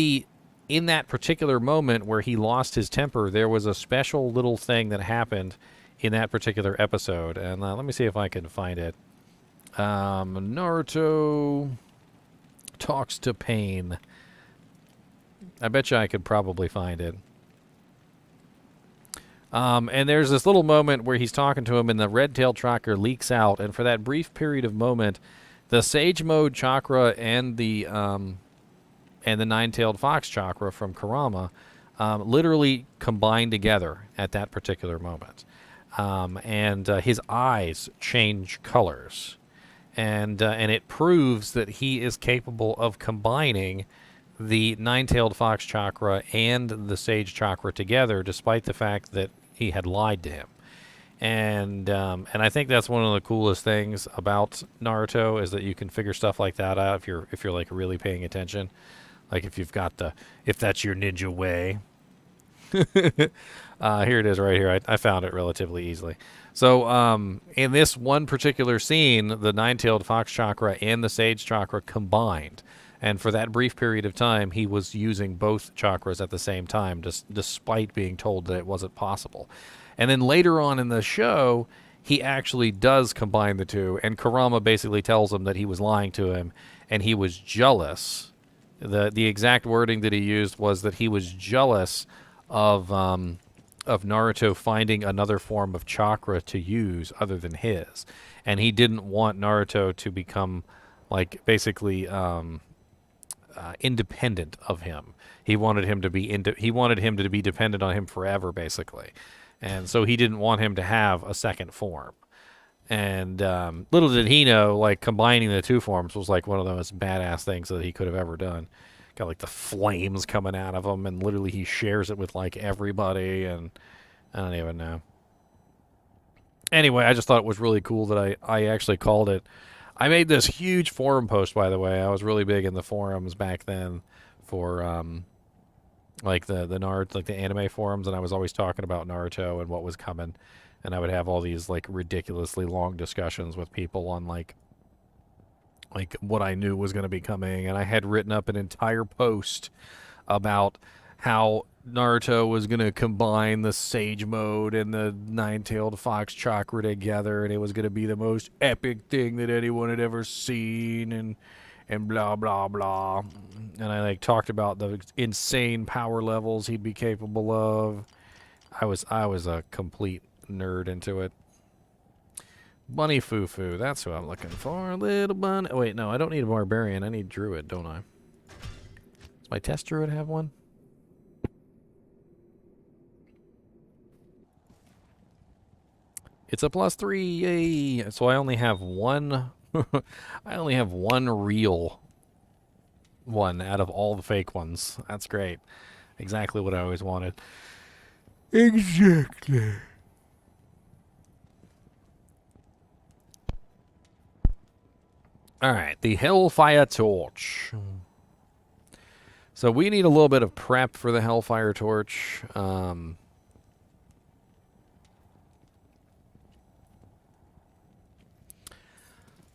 that particular moment where he lost his temper, there was a special little thing that happened in that particular episode. And let me see if I can find it. Naruto talks to Pain. I bet you I could probably find it. And there's this little moment where he's talking to him, and the red-tailed chakra leaks out. And for that brief period of moment, the Sage mode chakra and the nine-tailed fox chakra from Kurama literally combine together at that particular moment. And his eyes change colors. And it proves that he is capable of combining the nine-tailed fox chakra and the Sage chakra together, despite the fact that he had lied to him. And I think that's one of the coolest things about Naruto is that you can figure stuff like that out if you're like really paying attention. Like if that's your ninja way. Here it is right here. I found it relatively easily. So in this one particular scene, the nine-tailed fox chakra and the Sage chakra combined. And for that brief period of time, he was using both chakras at the same time, despite being told that it wasn't possible. And then later on in the show, he actually does combine the two. And Kurama basically tells him that he was lying to him, and he was jealous. The exact wording that he used was that he was jealous of Naruto finding another form of chakra to use other than his, and he didn't want Naruto to become like basically independent of him. He wanted him to be dependent on him forever, basically, and so he didn't want him to have a second form. And little did he know, like, combining the two forms was like one of the most badass things that he could have ever done. Got like the flames coming out of him, and literally he shares it with like everybody, and I don't even know. Anyway, I just thought it was really cool that I actually called it. I made this huge forum post, by the way. I was really big in the forums back then for like the Naruto, like the anime forums, and I was always talking about Naruto and what was coming, and I would have all these like ridiculously long discussions with people on like what I knew was going to be coming, and I had written up an entire post about how Naruto was going to combine the Sage mode and the nine-tailed fox chakra together, and it was going to be the most epic thing that anyone had ever seen, and blah blah blah. And I like talked about the insane power levels he'd be capable of. I was a complete nerd into it. Bunny Fufu, that's who I'm looking for. Little bunny. Oh, wait, no, I don't need a barbarian. I need druid, don't I? Does my test druid have one? It's a +3, yay! So I only have one. I only have one real one out of all the fake ones. That's great. Exactly what I always wanted. Exactly. All right, the Hellfire torch. So we need a little bit of prep for the Hellfire torch.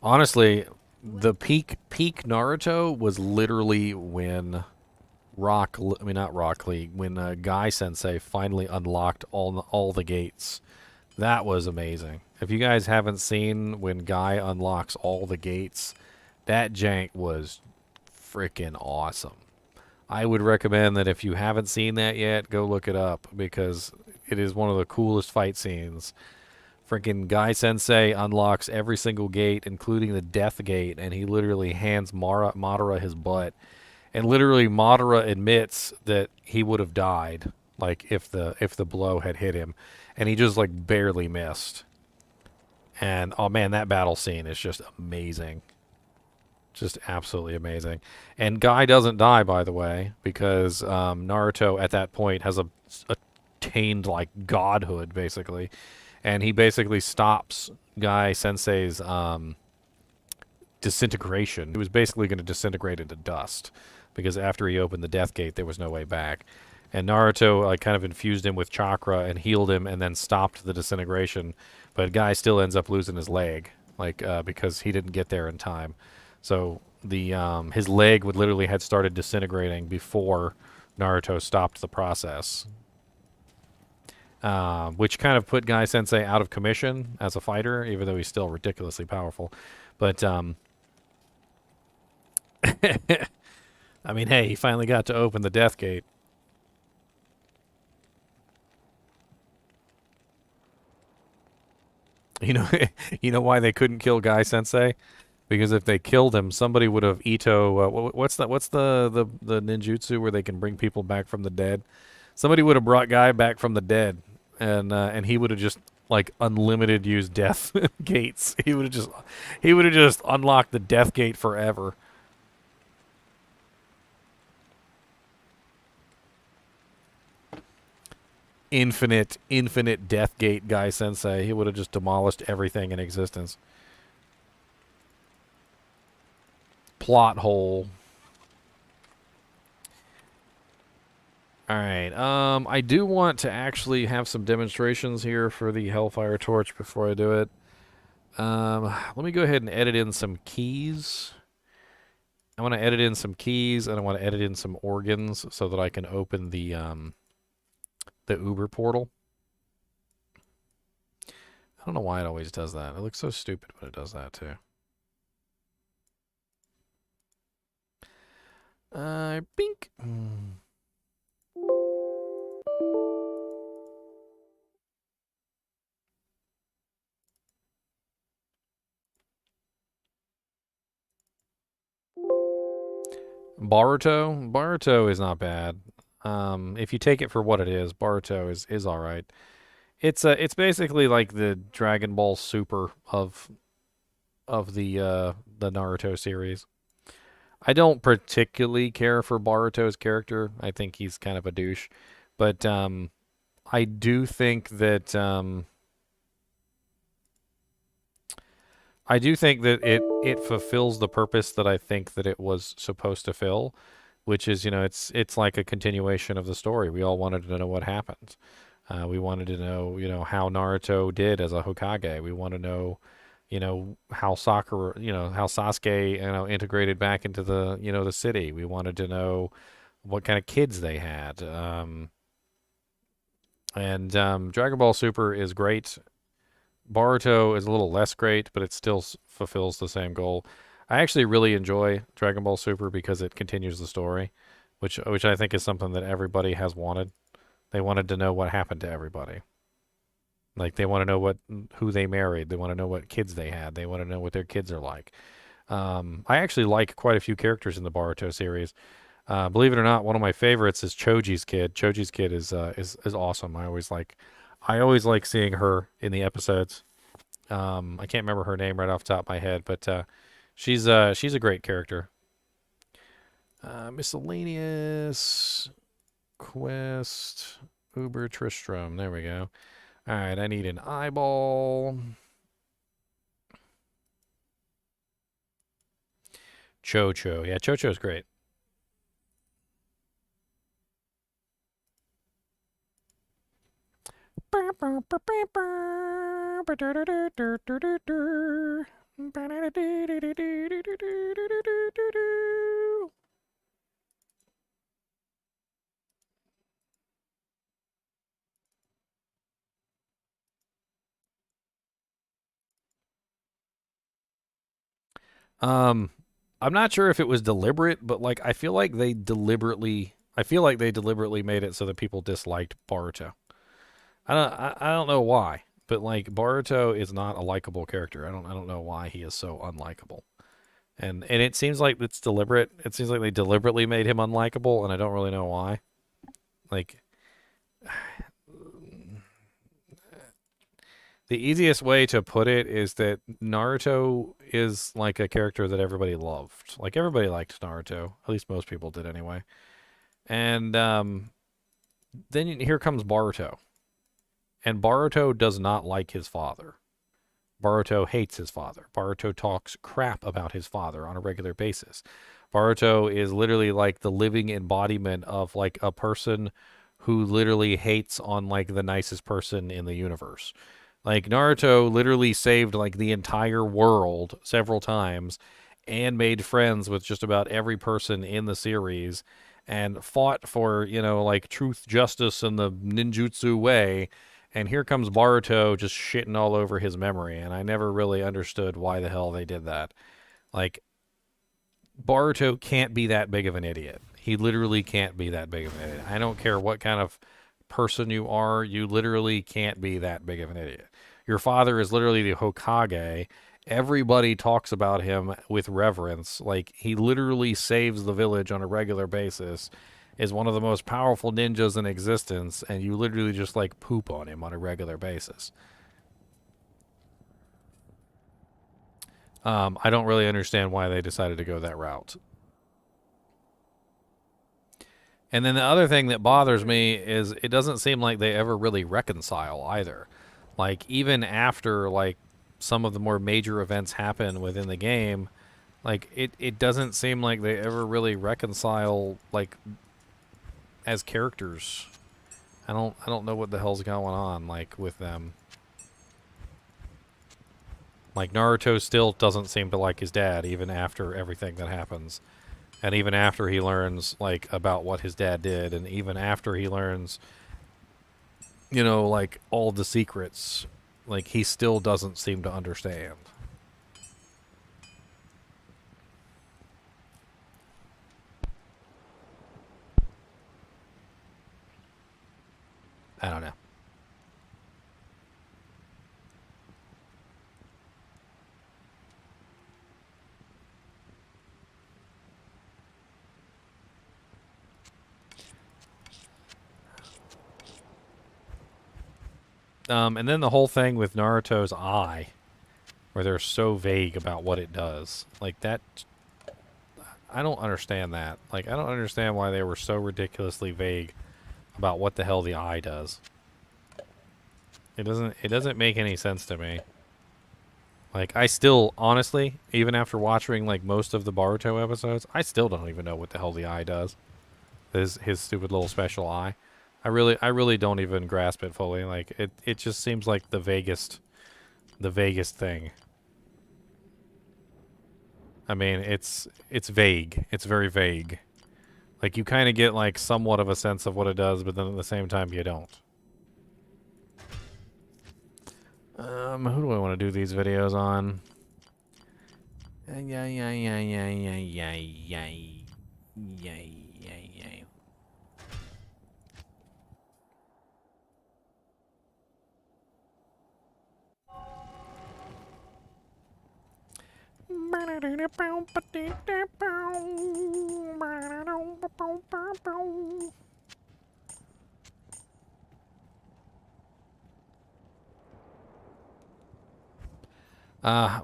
Honestly, the peak Naruto was literally when not Rock Lee, when Guy Sensei finally unlocked all the gates. That was amazing. If you guys haven't seen when Guy unlocks all the gates, that jank was freaking awesome. I would recommend that if you haven't seen that yet, go look it up because it is one of the coolest fight scenes. Freaking Guy Sensei unlocks every single gate, including the death gate, and he literally hands Madara his butt. And literally Madara admits that he would have died, like if the blow had hit him. And he just like barely missed. And oh man, that battle scene is just amazing. Just absolutely amazing. And Guy doesn't die, by the way, because Naruto at that point has attained like godhood, basically. And he basically stops Guy Sensei's disintegration. He was basically going to disintegrate into dust because after he opened the death gate, there was no way back. And Naruto like kind of infused him with chakra and healed him and then stopped the disintegration. But Guy still ends up losing his leg, like because he didn't get there in time. So the his leg would literally had started disintegrating before Naruto stopped the process, which kind of put Guy Sensei out of commission as a fighter, even though he's still ridiculously powerful. But I mean, hey, he finally got to open the death gate. You know, you know why they couldn't kill Guy Sensei? Because if they killed him, somebody would have what's that? What's the ninjutsu where they can bring people back from the dead? Somebody would have brought Guy back from the dead, and he would have just like unlimited use death gates. He would have just unlocked the death gate forever. Infinite death gate Guy Sensei. He would have just demolished everything in existence. Plot hole. Alright, I do want to actually have some demonstrations here for the Hellfire Torch before I do it. Let me go ahead and edit in some keys. I want to edit in some keys, and I want to edit in some organs so that I can open the Uber portal. I don't know why it always does that. It looks so stupid when it does that, too. Bink. Baruto is not bad. If you take it for what it is, Baruto is all right. It's basically like the Dragon Ball Super of the Naruto series. I don't particularly care for Baruto's character. I think he's kind of a douche, but I do think that it fulfills the purpose that I think that it was supposed to fill, which is, it's like a continuation of the story. We all wanted to know what happened. We wanted to know, how Naruto did as a Hokage. We want to know, how Sasuke, integrated back into the city. We wanted to know what kind of kids they had. And Dragon Ball Super is great. Boruto is a little less great, but it still fulfills the same goal. I actually really enjoy Dragon Ball Super because it continues the story, which I think is something that everybody has wanted. They wanted to know what happened to everybody. Like they want to know who they married. They want to know what kids they had. They want to know what their kids are like. I actually like quite a few characters in the Boruto series. Believe it or not, one of my favorites is Choji's kid. Choji's kid is awesome. I always like seeing her in the episodes. I can't remember her name right off the top of my head, but she's a great character. Miscellaneous quest Uber Tristram. There we go. All right, I need an eyeball. Cho-Cho. Yeah, Cho-Cho's great. I'm not sure if it was deliberate, but like I feel like they deliberately made it so that people disliked Boruto. I don't know why, but like Boruto is not a likable character. I don't know why he is so unlikable. And it seems like it's deliberate. It seems like they deliberately made him unlikable, and I don't really know why. Like the easiest way to put it is that Naruto is like a character that everybody loved. Like everybody liked Naruto, at least most people did anyway. And then here comes Boruto, and Boruto does not like his father. Boruto hates his father. Boruto talks crap about his father on a regular basis. Boruto is literally like the living embodiment of like a person who literally hates on like the nicest person in the universe. Like Naruto literally saved like the entire world several times and made friends with just about every person in the series and fought for, you know, like truth, justice, and the ninjutsu way. And here comes Boruto just shitting all over his memory, and I never really understood why the hell they did that. Like, Boruto can't be that big of an idiot. He literally can't be that big of an idiot. I don't care what kind of person you are, you literally can't be that big of an idiot. Your father is literally the Hokage. Everybody talks about him with reverence. Like, he literally saves the village on a regular basis, is one of the most powerful ninjas in existence, and you literally just, like, poop on him on a regular basis. I don't really understand why they decided to go that route. And then the other thing that bothers me is it doesn't seem like they ever really reconcile either. Like, even after, like, some of the more major events happen within the game, like, it doesn't seem like they ever really reconcile, like, as characters. I don't know what the hell's going on, like, with them. Like, Naruto still doesn't seem to like his dad, even after everything that happens. And even after he learns, like, about what his dad did, and even after he learns, you know, like, all the secrets, like, he still doesn't seem to understand. I don't know. And then the whole thing with Naruto's eye, where they're so vague about what it does. Like, that, I don't understand that. Like, I don't understand why they were so ridiculously vague about what the hell the eye does. It doesn't make any sense to me. Like, I still, honestly, even after watching, like, most of the Boruto episodes, I still don't even know what the hell the eye does. His stupid little special eye. I really don't even grasp it fully. Like, it just seems like the vaguest thing. I mean, it's vague. It's very vague. Like, you kind of get, like, somewhat of a sense of what it does, but then at the same time, you don't. Who do I want to do these videos on?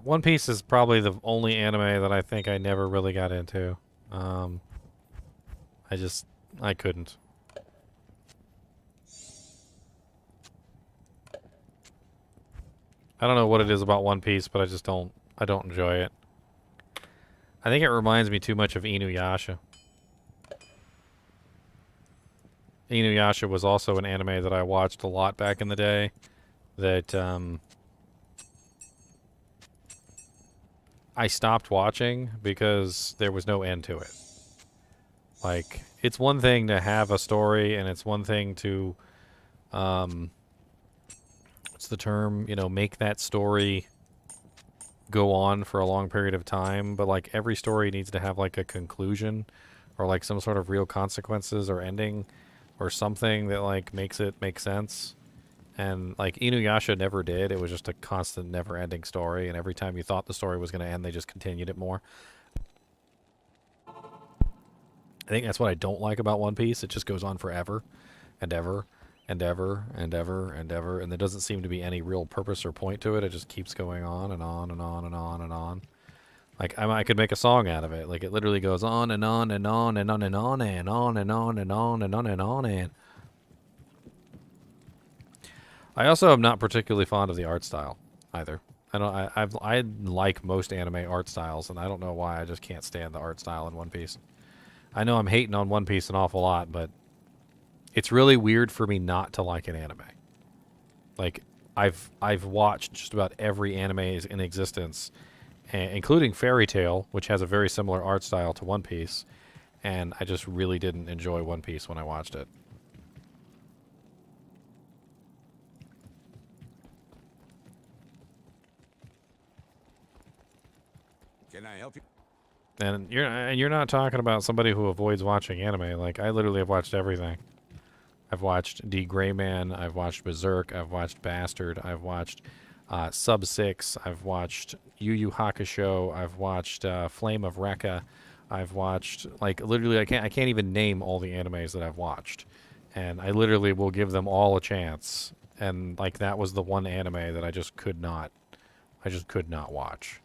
One Piece is probably the only anime that I think I never really got into. I couldn't. I don't know what it is about One Piece, but I don't enjoy it. I think it reminds me too much of Inuyasha. Inuyasha was also an anime that I watched a lot back in the day. That I stopped watching because there was no end to it. Like, it's one thing to have a story, and it's one thing to, what's the term? You know, make that story go on for a long period of time. But, like, every story needs to have, like, a conclusion or, like, some sort of real consequences or ending or something that, like, makes it make sense. And, like, Inuyasha never did. It was just a constant, never-ending story, and every time you thought the story was going to end, they just continued it more. I think that's what I don't like about One Piece. It just goes on forever and ever and ever and ever and ever, and there doesn't seem to be any real purpose or point to it. It just keeps going on and on and on and on and on. Like, I could make a song out of it. Like, it literally goes on and on and on and on and on and on and on and on and on and on and... I also am not particularly fond of the art style either. I like most anime art styles, and I don't know why I just can't stand the art style in One Piece. I know I'm hating on One Piece an awful lot, but it's really weird for me not to like an anime. Like, I've watched just about every anime in existence, including Fairy Tail, which has a very similar art style to One Piece, and I just really didn't enjoy One Piece when I watched it. Can I help you? And you're not talking about somebody who avoids watching anime. Like, I literally have watched everything. I've watched D. Gray Man. I've watched Berserk. I've watched Bastard. I've watched Sub 6. I've watched Yu Yu Hakusho. I've watched Flame of Recca. I've watched, like, literally, I can't even name all the animes that I've watched. And I literally will give them all a chance. And, like, that was the one anime that I just could not watch.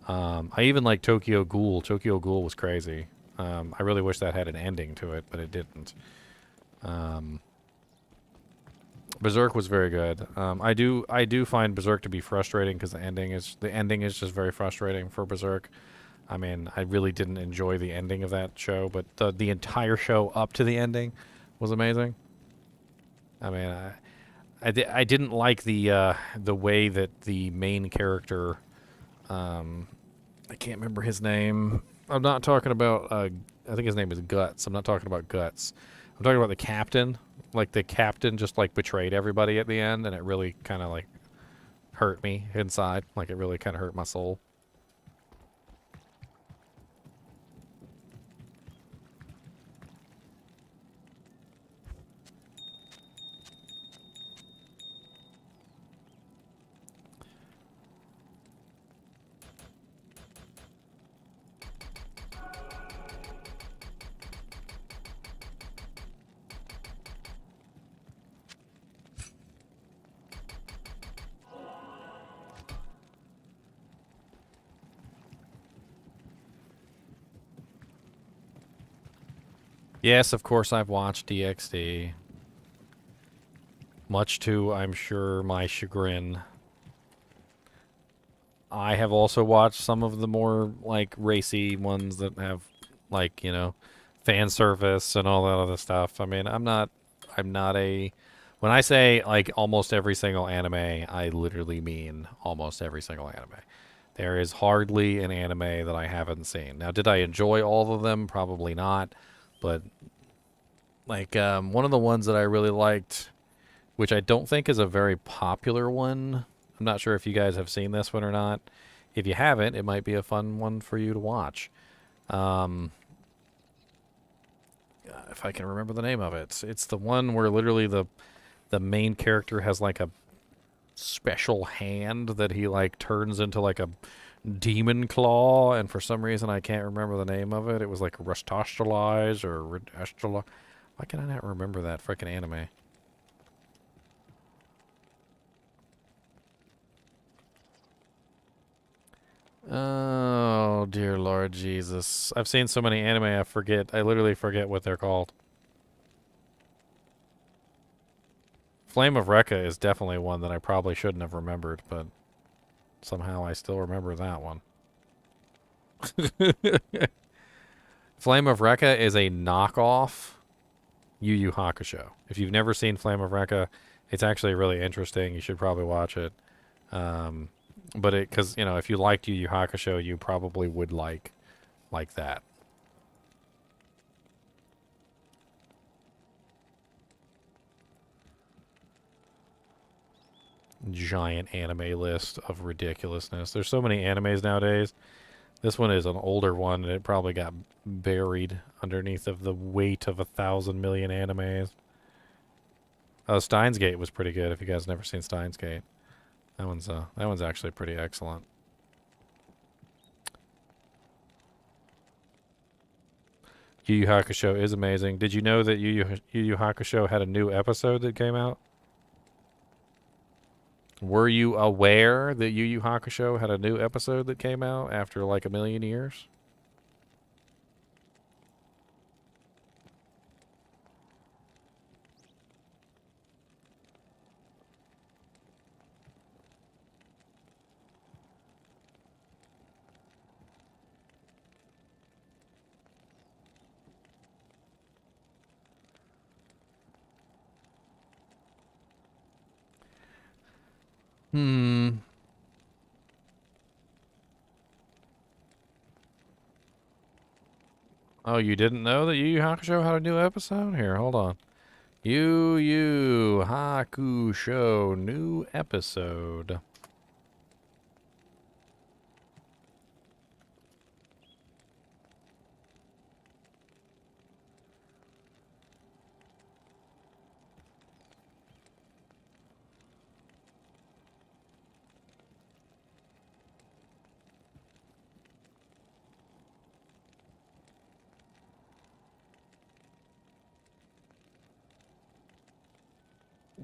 I even like Tokyo Ghoul. Tokyo Ghoul was crazy. I really wish that had an ending to it, but it didn't. Berserk was very good. I do find Berserk to be frustrating because the ending is just very frustrating for Berserk. I mean, I really didn't enjoy the ending of that show, but the entire show up to the ending was amazing. I mean, I didn't like the way that the main character, I can't remember his name. I'm not talking about, I think his name is Guts. I'm not talking about Guts. I'm talking about the captain. Like, the captain just, like, betrayed everybody at the end, and it really kind of, like, hurt me inside. Like, it really kind of hurt my soul. Yes, of course I've watched DxD. Much to, I'm sure, my chagrin. I have also watched some of the more, like, racy ones that have, like, you know, fan service and all that other stuff. I mean, I'm not a... When I say, like, almost every single anime, I literally mean almost every single anime. There is hardly an anime that I haven't seen. Now, did I enjoy all of them? Probably not. But, like, one of the ones that I really liked, which I don't think is a very popular one. I'm not sure if you guys have seen this one or not. If you haven't, it might be a fun one for you to watch. If I can remember the name of it. It's the one where literally the main character has, like, a special hand that he, like, turns into, like, a demon claw, and for some reason I can't remember the name of it. It was like Rustastalize or Rustastalize. Why can I not remember that frickin' anime? Oh, dear Lord Jesus. I've seen so many anime I literally forget what they're called. Flame of Recca is definitely one that I probably shouldn't have remembered, but somehow I still remember that one. Flame of Recca is a knockoff Yu Yu Hakusho. If you've never seen Flame of Recca, it's actually really interesting. You should probably watch it. But because you know, if you liked Yu Yu Hakusho, you probably would like that. Giant anime list of ridiculousness. There's so many animes nowadays. This one is an older one, and it probably got buried underneath of the weight of 1,000 million animes. Oh, Steins Gate was pretty good. If you guys never seen Steins Gate, that one's actually pretty excellent. Yu Yu Hakusho is amazing. Did you know that Yu Yu Hakusho had a new episode that came out? Were you aware that Yu Yu Hakusho had a new episode that came out after like 1,000,000 years? Hmm. Oh, you didn't know that Yu Yu Hakusho had a new episode? Here, hold on. Yu Yu Hakusho new episode.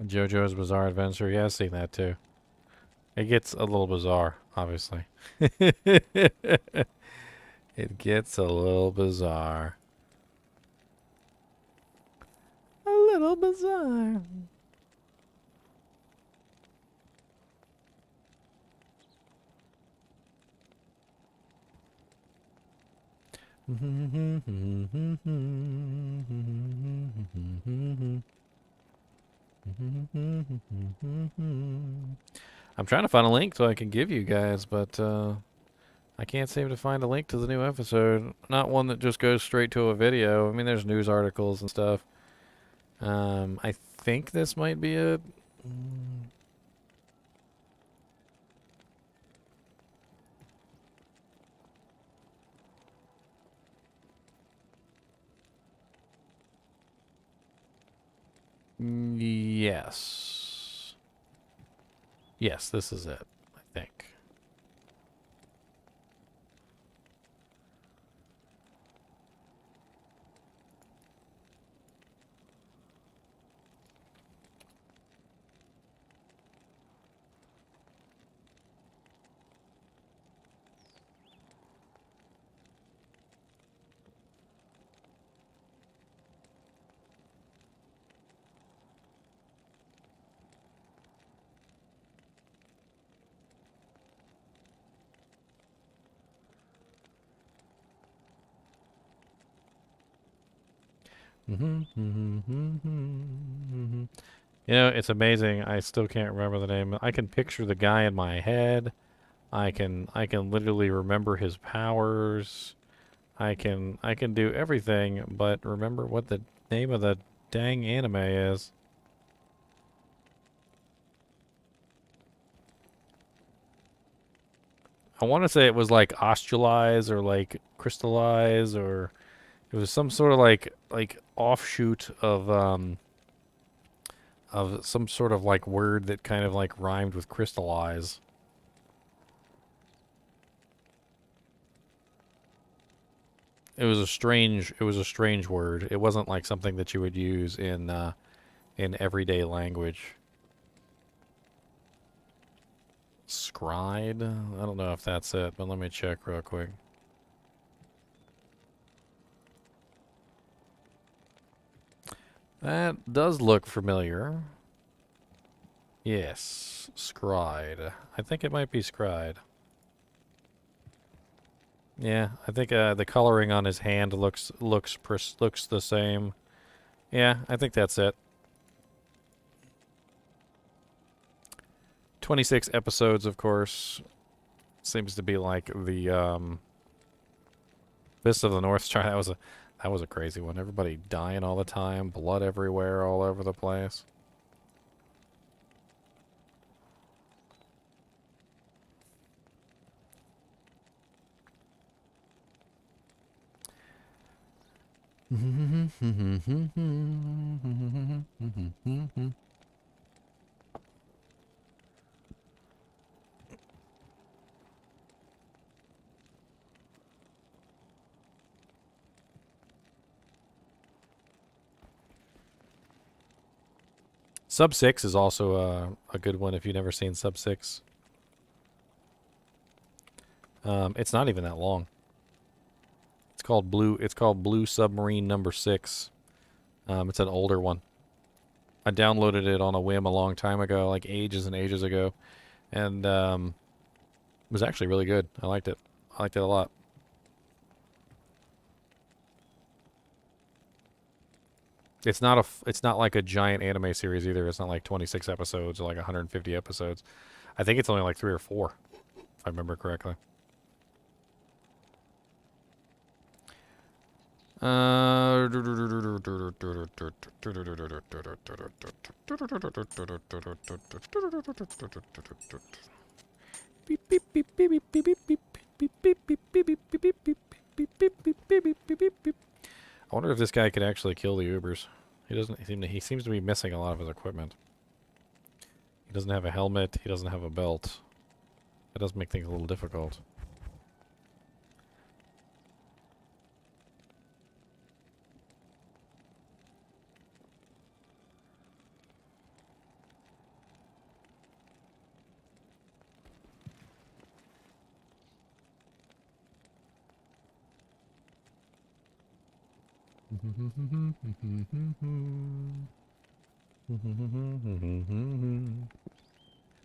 JoJo's Bizarre Adventure. Yeah, I've seen that too. It gets a little bizarre, obviously. It gets a little bizarre. A little bizarre. I'm trying to find a link so I can give you guys, but I can't seem to find a link to the new episode. Not one that just goes straight to a video. I mean, there's news articles and stuff. I think this might be it. Yes. Yes, this is it, I think. You know, it's amazing. I still can't remember the name. I can picture the guy in my head. I can literally remember his powers. I can do everything, but remember what the name of the dang anime is. I want to say it was like ostulize or like crystallize, or it was some sort of like offshoot of some sort of like word that kind of like rhymed with crystallize. It was a strange word. It wasn't like something that you would use in everyday language. Scried? I don't know if that's it, but let me check real quick. That does look familiar. Yes, scried. I think it might be scried. Yeah, I think the coloring on his hand looks the same. Yeah, I think that's it. 26 episodes, of course. Seems to be like the Fist of the North Star. That was a crazy one. Everybody dying all the time, blood everywhere, all over the place. Sub 6 is also a good one if you've never seen Sub 6. It's not even that long. It's called Blue Submarine Number 6. It's an older one. I downloaded it on a whim a long time ago, like ages and ages ago, and it was actually really good. I liked it. I liked it a lot. It's not like a giant anime series either. It's not like 26 episodes or like 150 episodes. I think it's only like 3 or 4, if I remember correctly. I wonder if this guy could actually kill the Ubers. He seems to be missing a lot of his equipment. He doesn't have a helmet, he doesn't have a belt. That does make things a little difficult.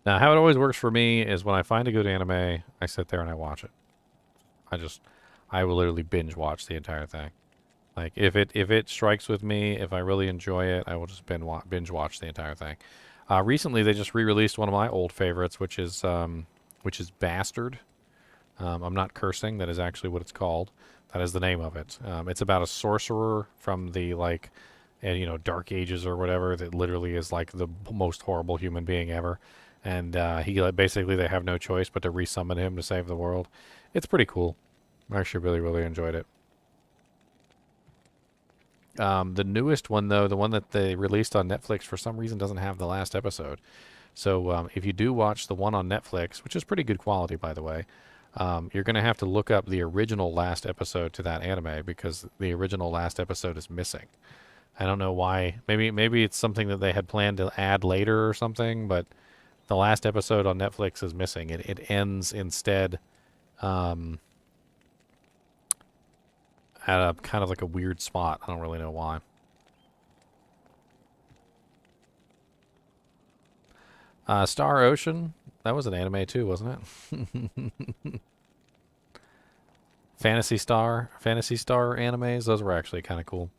Now, how it always works for me is when I find a good anime, I sit there and I watch it. I will literally binge watch the entire thing. Like if it strikes with me, if I really enjoy it, I will just binge watch the entire thing. Recently, they just re-released one of my old favorites, which is Bastard. I'm not cursing. That is actually what it's called. That is the name of it. It's about a sorcerer from the Dark Ages or whatever that literally is like the most horrible human being ever, and basically they have no choice but to resummon him to save the world. It's pretty cool. I actually really enjoyed it. The newest one though, the one that they released on Netflix, for some reason doesn't have the last episode. So if you do watch the one on Netflix, which is pretty good quality by the way, you're going to have to look up the original last episode to that anime because the original last episode is missing. I don't know why. Maybe it's something that they had planned to add later or something, but the last episode on Netflix is missing. It ends instead at a kind of like a weird spot. I don't really know why. Star Ocean, that was an anime too, wasn't it? Fantasy Star animes, those were actually kind of cool.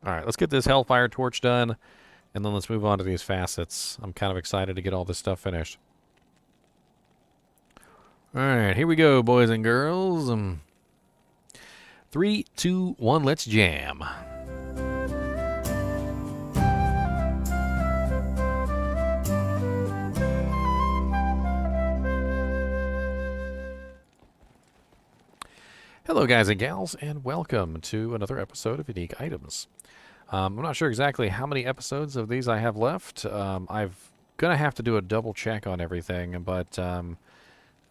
All right, let's get this Hellfire torch done, and then let's move on to these facets. I'm kind of excited to get all this stuff finished. All right, here we go, boys and girls. 3, 2, 1, let's jam. Hello, guys and gals, and welcome to another episode of Unique Items. I'm not sure exactly how many episodes of these I have left. I'm going to have to do a double check on everything, but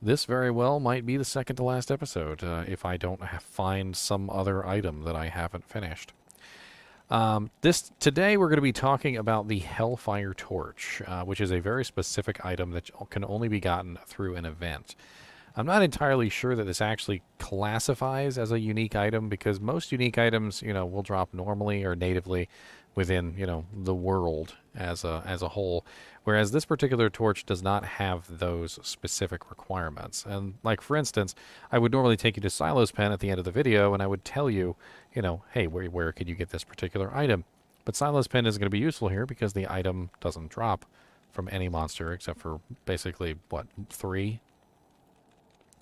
this very well might be the second to last episode if I don't find some other item that I haven't finished. Today we're going to be talking about the Hellfire Torch, which is a very specific item that can only be gotten through an event. I'm not entirely sure that this actually classifies as a unique item because most unique items, will drop normally or natively within, the world as a whole, whereas this particular torch does not have those specific requirements. And like for instance, I would normally take you to Silo's Pen at the end of the video and I would tell you, hey, where could you get this particular item? But Silo's Pen isn't going to be useful here because the item doesn't drop from any monster except for basically, 3?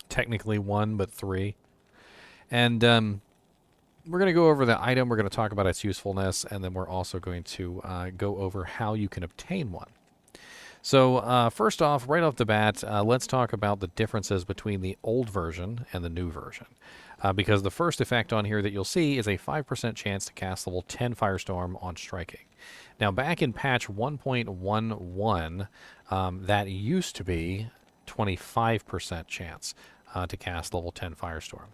Technically 1, but 3. And we're going to go over the item, we're going to talk about its usefulness, and then we're also going to go over how you can obtain one. So first off, right off the bat, let's talk about the differences between the old version and the new version. Because the first effect on here that you'll see is a 5% chance to cast level 10 Firestorm on striking. Now back in patch 1.11, that used to be 25% chance to cast level 10 Firestorm.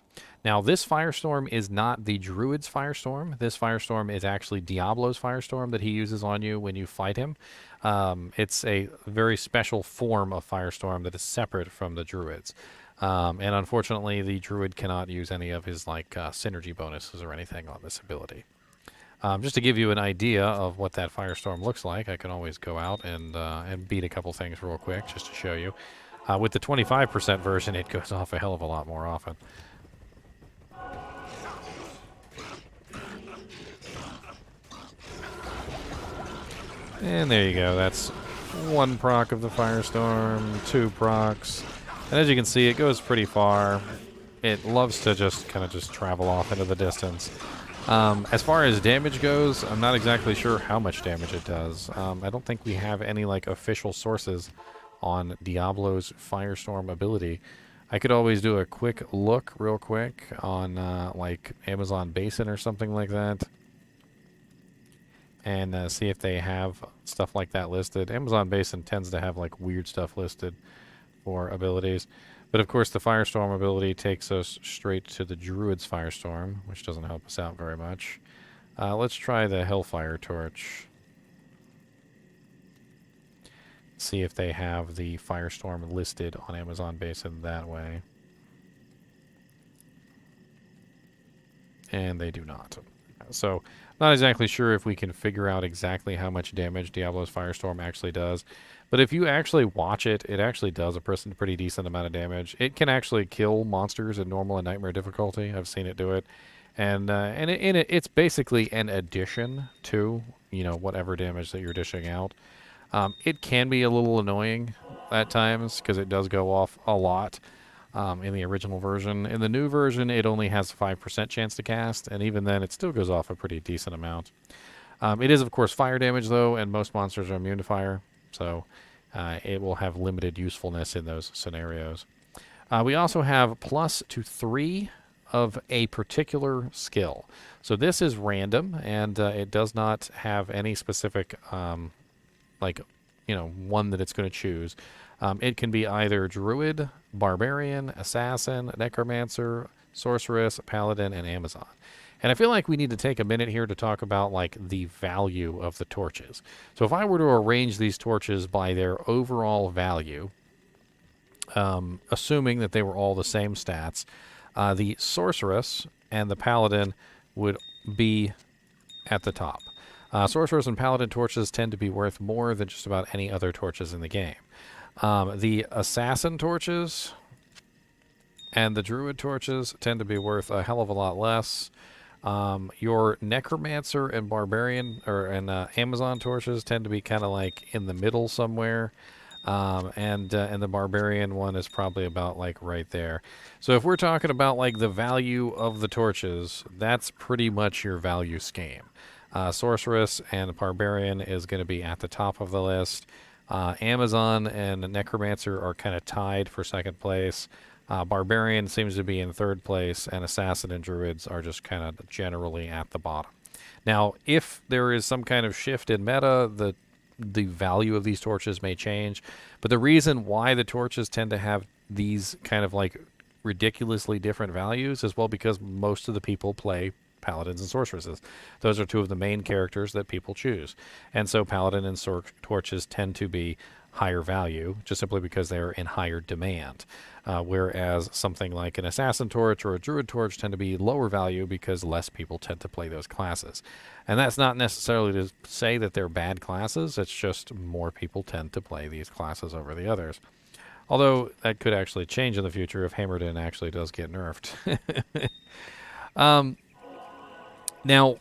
Now this Firestorm is not the Druid's Firestorm. This Firestorm is actually Diablo's Firestorm that he uses on you when you fight him. It's a very special form of Firestorm that is separate from the Druid's. And unfortunately, the Druid cannot use any of his synergy bonuses or anything on this ability. Just to give you an idea of what that Firestorm looks like, I can always go out and beat a couple things real quick just to show you. With the 25% version, it goes off a hell of a lot more often. And there you go. That's 1 proc of the Firestorm, 2 procs. And as you can see, it goes pretty far. It loves to just kind of travel off into the distance. As far as damage goes, I'm not exactly sure how much damage it does. I don't think we have any official sources on Diablo's Firestorm ability. I could always do a quick look real quick on Amazon Basin or something like that and see if they have stuff like that listed. Amazon Basin tends to have weird stuff listed for abilities. But of course the Firestorm ability takes us straight to the Druid's Firestorm, which doesn't help us out very much. Let's try the Hellfire Torch. See if they have the Firestorm listed on Amazon Basin that way. And they do not. So, not exactly sure if we can figure out exactly how much damage Diablo's Firestorm actually does. But if you actually watch it, it actually does a pretty decent amount of damage. It can actually kill monsters in normal and nightmare difficulty. I've seen it do it. And it's basically an addition to, whatever damage that you're dishing out. It can be a little annoying at times because it does go off a lot in the original version. In the new version, it only has a 5% chance to cast, and even then, it still goes off a pretty decent amount. It is, of course, fire damage, though, and most monsters are immune to fire, so it will have limited usefulness in those scenarios. We also have +3 of a particular skill. So this is random, and it does not have any specific one that it's going to choose. It can be either Druid, Barbarian, Assassin, Necromancer, Sorceress, Paladin, and Amazon. And I feel like we need to take a minute here to talk about the value of the torches. So if I were to arrange these torches by their overall value, assuming that they were all the same stats, the Sorceress and the Paladin would be at the top. Sorcerers and Paladin torches tend to be worth more than just about any other torches in the game. The Assassin torches and the Druid torches tend to be worth a hell of a lot less. Your Necromancer and Barbarian and Amazon torches tend to be kind of in the middle somewhere. And the Barbarian one is probably about right there. So if we're talking about the value of the torches, that's pretty much your value scheme. Sorceress and Barbarian is going to be at the top of the list. Amazon and Necromancer are kind of tied for second place. Barbarian seems to be in third place, and Assassin and Druids are just kind of generally at the bottom. Now, if there is some kind of shift in meta, the value of these torches may change. But the reason why the torches tend to have these kind of ridiculously different values is, well, because most of the people play paladins and sorceresses. Those are two of the main characters that people choose. And so paladin and torches tend to be higher value just simply because they're in higher demand. Whereas something like an assassin torch or a druid torch tend to be lower value because less people tend to play those classes. And that's not necessarily to say that they're bad classes, it's just more people tend to play these classes over the others. Although that could actually change in the future if Hammerden actually does get nerfed. Now,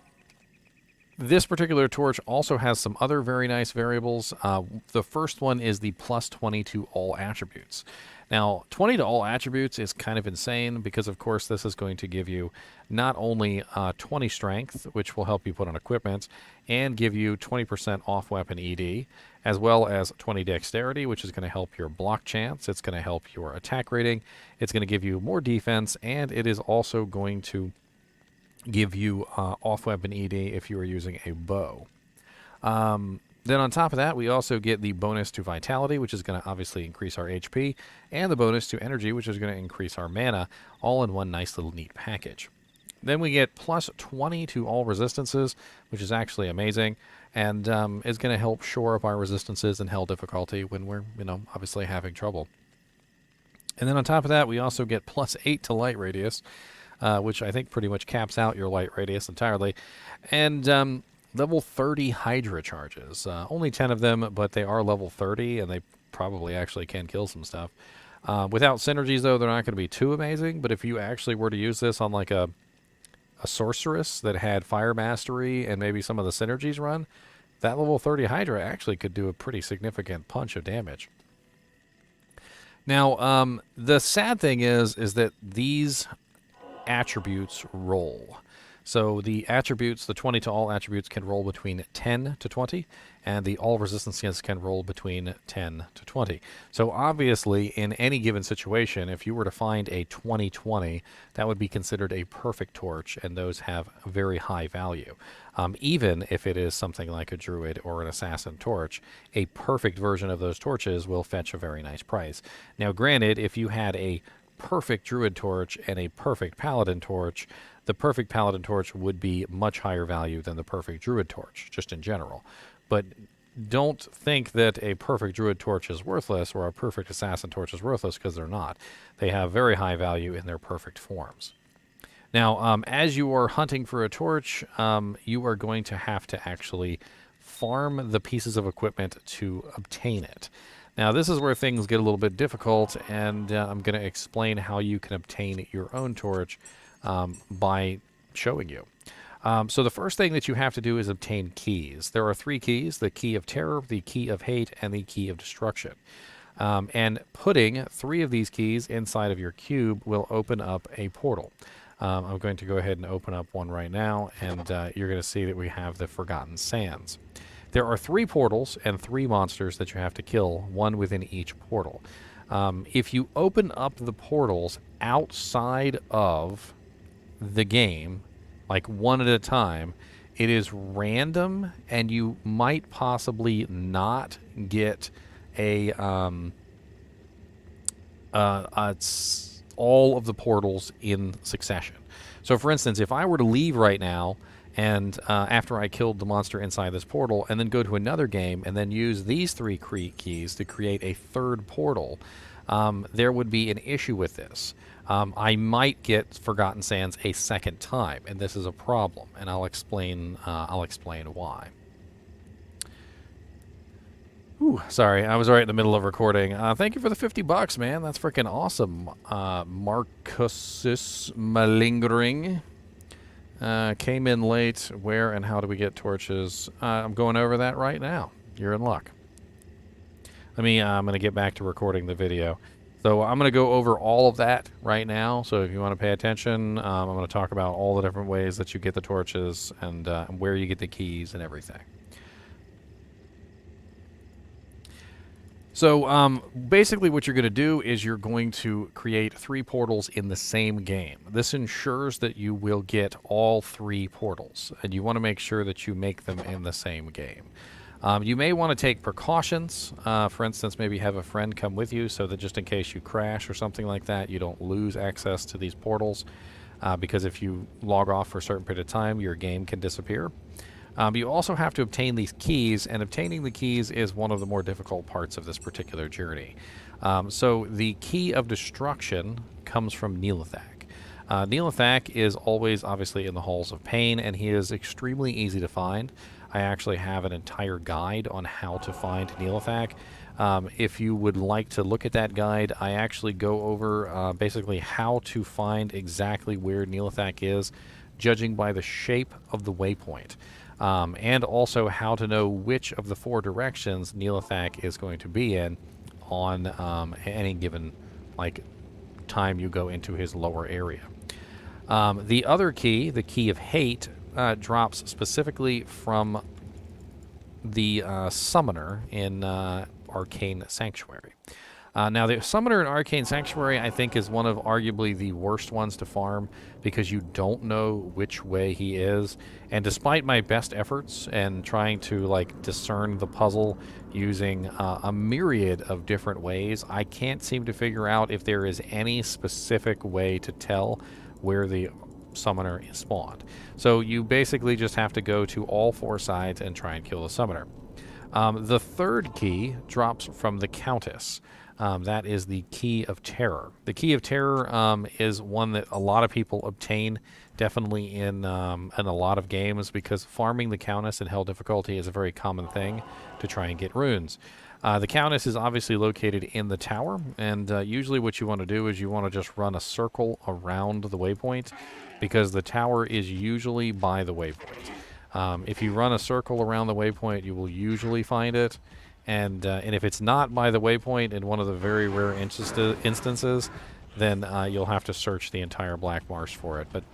this particular torch also has some other very nice variables. The first one is the plus 20 to all attributes. Now, 20 to all attributes is kind of insane because, of course, this is going to give you not only 20 strength, which will help you put on equipment, and give you 20% off weapon ED, as well as 20 dexterity, which is going to help your block chance. It's going to help your attack rating. It's going to give you more defense, and it is also going to give you off weapon ED if you are using a bow. Then on top of that, we also get the bonus to vitality, which is going to obviously increase our HP, and the bonus to energy, which is going to increase our mana, all in one nice little neat package. Then we get plus 20 to all resistances, which is actually amazing, and is going to help shore up our resistances in hell difficulty when we're, obviously having trouble. And then on top of that, we also get plus 8 to light radius, which I think pretty much caps out your light radius entirely. And level 30 Hydra charges. Only 10 of them, but they are level 30, and they probably actually can kill some stuff. Without synergies, though, they're not going to be too amazing, but if you actually were to use this on like a sorceress that had fire mastery and maybe some of the synergies run, that level 30 Hydra actually could do a pretty significant punch of damage. Now, the sad thing is that these attributes roll. So the attributes, the 20 to all attributes, can roll between 10 to 20, and the all resistances can roll between 10 to 20. So obviously, in any given situation, if you were to find a 20-20, that would be considered a perfect torch, and those have very high value. Even if it is something like a druid or an assassin torch, a perfect version of those torches will fetch a very nice price. Now, granted, if you had a perfect druid torch and a perfect paladin torch, the perfect paladin torch would be much higher value than the perfect druid torch, just in general. But don't think that a perfect druid torch is worthless or a perfect assassin torch is worthless, because they're not. They have very high value in their perfect forms. Now, as you are hunting for a torch, you are going to have to actually farm the pieces of equipment to obtain it. Now, this is where things get a little bit difficult, and I'm going to explain how you can obtain your own torch by showing you. So the first thing that you have to do is obtain keys. There are 3 keys: the key of terror, the key of hate, and the key of destruction. And putting 3 of these keys inside of your cube will open up a portal. I'm going to go ahead and open up one right now, and you're going to see that we have the Forgotten Sands. There are 3 portals and 3 monsters that you have to kill, one within each portal. If you open up the portals outside of the game, like one at a time, it is random, and you might possibly not get all of the portals in succession. So, for instance, if I were to leave right now, and after I killed the monster inside this portal, and then go to another game, and then use these 3 keys to create a 3rd portal, there would be an issue with this. I might get Forgotten Sands a 2nd time, and this is a problem, and I'll explain why. Ooh, sorry, I was right in the middle of recording. Thank you for the $50, man. That's freaking awesome. Marcus Malingering came in late. Where and how do we get torches? I'm going over that right now. You're in luck. I'm going to get back to recording the video. So I'm going to go over all of that right now. So if you want to pay attention, I'm going to talk about all the different ways that you get the torches and where you get the keys and everything. So basically what you're going to do is you're going to create 3 portals in the same game. This ensures that you will get all 3 portals, and you want to make sure that you make them in the same game. You may want to take precautions. For instance, maybe have a friend come with you so that just in case you crash or something like that, you don't lose access to these portals. because if you log off for a certain period of time, your game can disappear. You also have to obtain these keys, and obtaining the keys is one of the more difficult parts of this particular journey. So the key of destruction comes from Neelithak. Neelithak is always obviously in the Halls of Pain, and he is extremely easy to find. I actually have an entire guide on how to find Neelithak. If you would like to look at that guide, I actually go over basically how to find exactly where Neelithak is, judging by the shape of the waypoint. And also how to know which of the 4 directions Neelithak is going to be in on any given time you go into his lower area. The other key, the key of hate, drops specifically from the summoner in Arcane Sanctuary. Now, the summoner in Arcane Sanctuary, I think, is one of arguably the worst ones to farm because you don't know which way he is. And despite my best efforts and trying to discern the puzzle using a myriad of different ways, I can't seem to figure out if there is any specific way to tell where the summoner is spawned. So you basically just have to go to all 4 sides and try and kill the summoner. The third key drops from the Countess. That is the Key of Terror. The Key of Terror is one that a lot of people obtain, definitely in a lot of games, because farming the Countess in Hell difficulty is a very common thing to try and get runes. The Countess is obviously located in the tower, and usually what you want to do is you want to just run a circle around the waypoint, because the tower is usually by the waypoint. If you run a circle around the waypoint, you will usually find it. And if it's not by the waypoint in one of the very rare instances, then you'll have to search the entire Black Marsh for it. But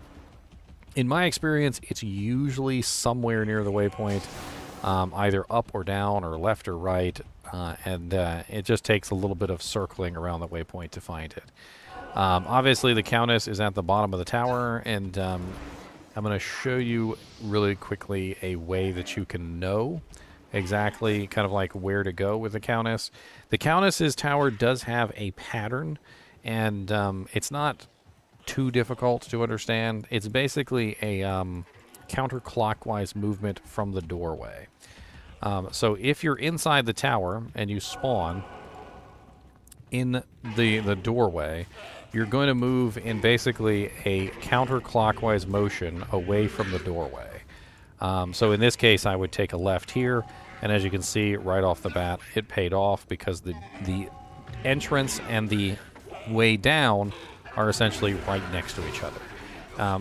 in my experience, it's usually somewhere near the waypoint, either up or down or left or right, and it just takes a little bit of circling around the waypoint to find it. Obviously, the Countess is at the bottom of the tower, and I'm going to show you really quickly a way that you can know exactly kind of where to go with the Countess. The Countess's tower does have a pattern, and it's not too difficult to understand. It's basically a counterclockwise movement from the doorway. So if you're inside the tower and you spawn in the doorway, you're going to move in basically a counterclockwise motion away from the doorway. So in this case, I would take a left here, and as you can see right off the bat, it paid off because the entrance and the way down are essentially right next to each other.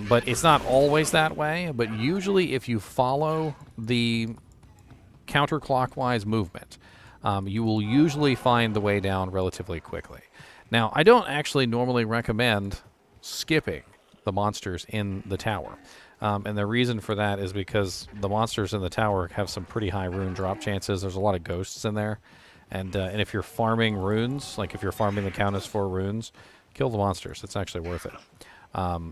But it's not always that way, but usually if you follow the counterclockwise movement, you will usually find the way down relatively quickly. Now, I don't actually normally recommend skipping the monsters in the tower. And the reason for that is because the monsters in the tower have some pretty high rune drop chances. There's a lot of ghosts in there. And if you're farming runes, like if you're farming the Countess for runes, kill the monsters. It's actually worth it.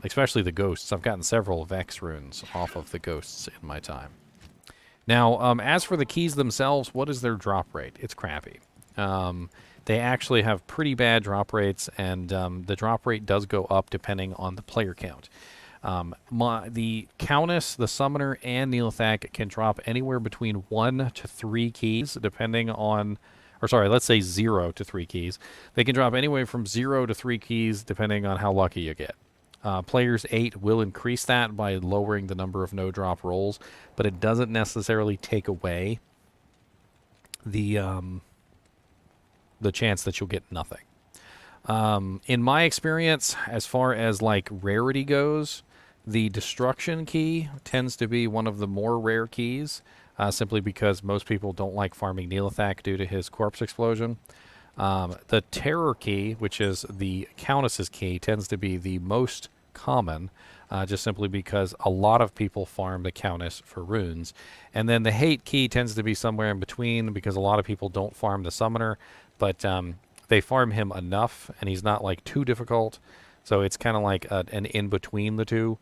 Especially the ghosts. I've gotten several Vex runes off of the ghosts in my time. Now, as for the keys themselves, what is their drop rate? It's crappy. They actually have pretty bad drop rates, and the drop rate does go up depending on the player count. The Countess, the Summoner, and Neelithak can drop anywhere between 1 to 3 keys, depending on, or sorry, let's say 0 to 3 keys. They can drop anywhere from 0 to 3 keys, depending on how lucky you get. Players 8 will increase that by lowering the number of no-drop rolls, but it doesn't necessarily take away the chance that you'll get nothing. In my experience, as far as rarity goes, the destruction key tends to be one of the more rare keys, simply because most people don't like farming Neelithak due to his corpse explosion. The terror key, which is the Countess's key, tends to be the most common, just simply because a lot of people farm the Countess for runes. And then the hate key tends to be somewhere in between, because a lot of people don't farm the Summoner, but they farm him enough, and he's not too difficult. So it's kind of like an in-between the two.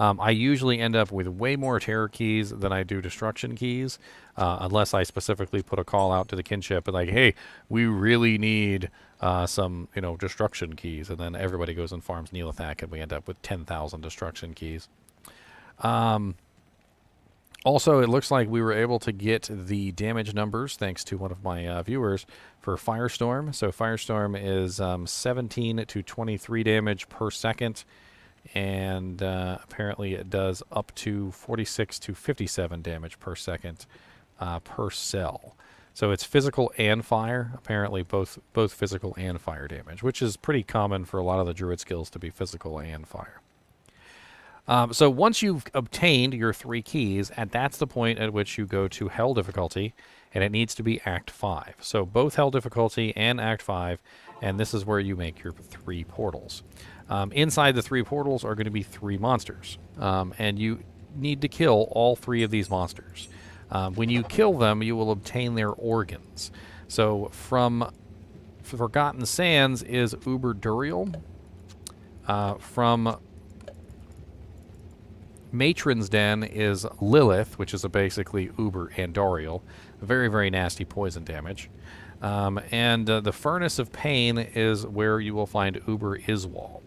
I usually end up with way more terror keys than I do destruction keys, unless I specifically put a call out to the kinship and like, hey, we really need some, destruction keys, and then everybody goes and farms Neelathak, and we end up with 10,000 destruction keys. Also, it looks like we were able to get the damage numbers thanks to one of my viewers for Firestorm. So Firestorm is 17 to 23 damage per second, and apparently it does up to 46 to 57 damage per second per cell. So it's physical and fire, apparently both physical and fire damage, which is pretty common for a lot of the druid skills to be physical and fire. So once you've obtained your 3 keys, and that's the point at which you go to Hell difficulty, and it needs to be Act 5. So both Hell difficulty and Act 5, and this is where you make your 3 portals. Inside the 3 portals are going to be 3 monsters, and you need to kill all 3 of these monsters. When you kill them, you will obtain their organs. So from Forgotten Sands is Uber Duriel. From Matron's Den is Lilith, which is basically Uber Andoriel. Very, very nasty poison damage. And the Furnace of Pain is where you will find Uber Iswal.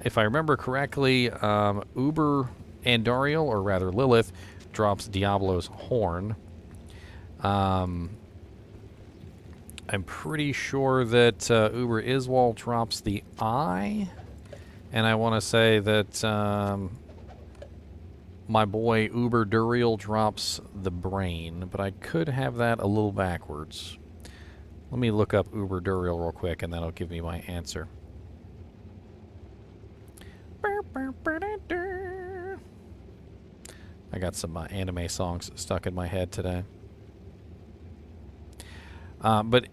If I remember correctly, Uber Andoriel, or rather Lilith, drops Diablo's horn. I'm pretty sure that Uber Iswal drops the eye. And I want to say that my boy Uber Duriel drops the brain, but I could have that a little backwards. Let me look up Uber Duriel real quick, and that'll give me my answer. I got some anime songs stuck in my head today. But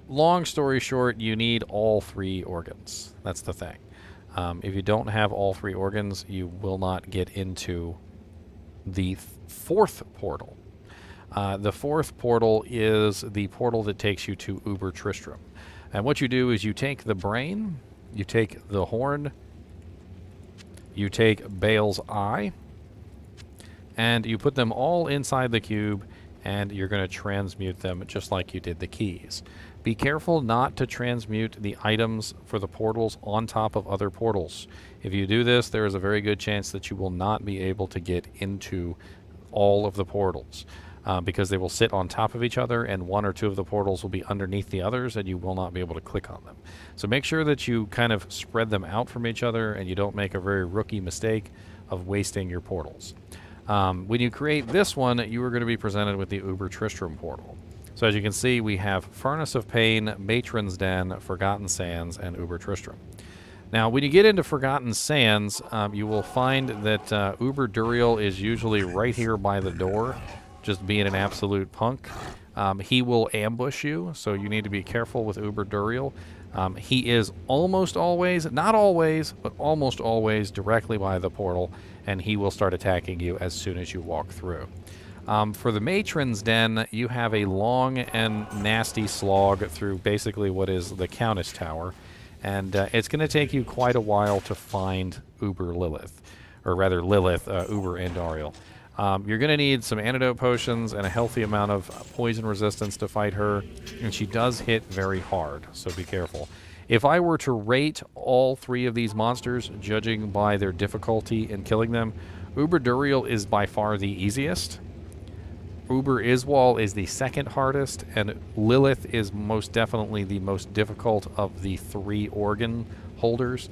long story short, you need all 3 organs. That's the thing. If you don't have all 3 organs, you will not get into the 4th portal. The 4th portal is the portal that takes you to Uber Tristram. And what you do is you take the brain, you take the horn, you take Bale's eye, and you put them all inside the cube, and you're going to transmute them just like you did the keys. Be careful not to transmute the items for the portals on top of other portals. If you do this, there is a very good chance that you will not be able to get into all of the portals because they will sit on top of each other, and 1 or 2 of the portals will be underneath the others, and you will not be able to click on them. So make sure that you kind of spread them out from each other, and you don't make a very rookie mistake of wasting your portals. When you create this one, you are going to be presented with the Uber Tristram portal. So as you can see, we have Furnace of Pain, Matron's Den, Forgotten Sands, and Uber Tristram. Now, when you get into Forgotten Sands, you will find that Uber Duriel is usually right here by the door, just being an absolute punk. He will ambush you, so you need to be careful with Uber Duriel. He is almost always, not always, but almost always directly by the portal, and he will start attacking you as soon as you walk through. For the Matron's Den, you have a long and nasty slog through basically what is the Countess Tower, and it's going to take you quite a while to find Uber Lilith, or rather Lilith, Uber Andoriel. You're going to need some antidote potions and a healthy amount of poison resistance to fight her, and she does hit very hard, so be careful. If I were to rate all 3 of these monsters, judging by their difficulty in killing them, Uber Duriel is by far the easiest. Uber Iswal is the 2nd hardest, and Lilith is most definitely the most difficult of the 3 organ holders.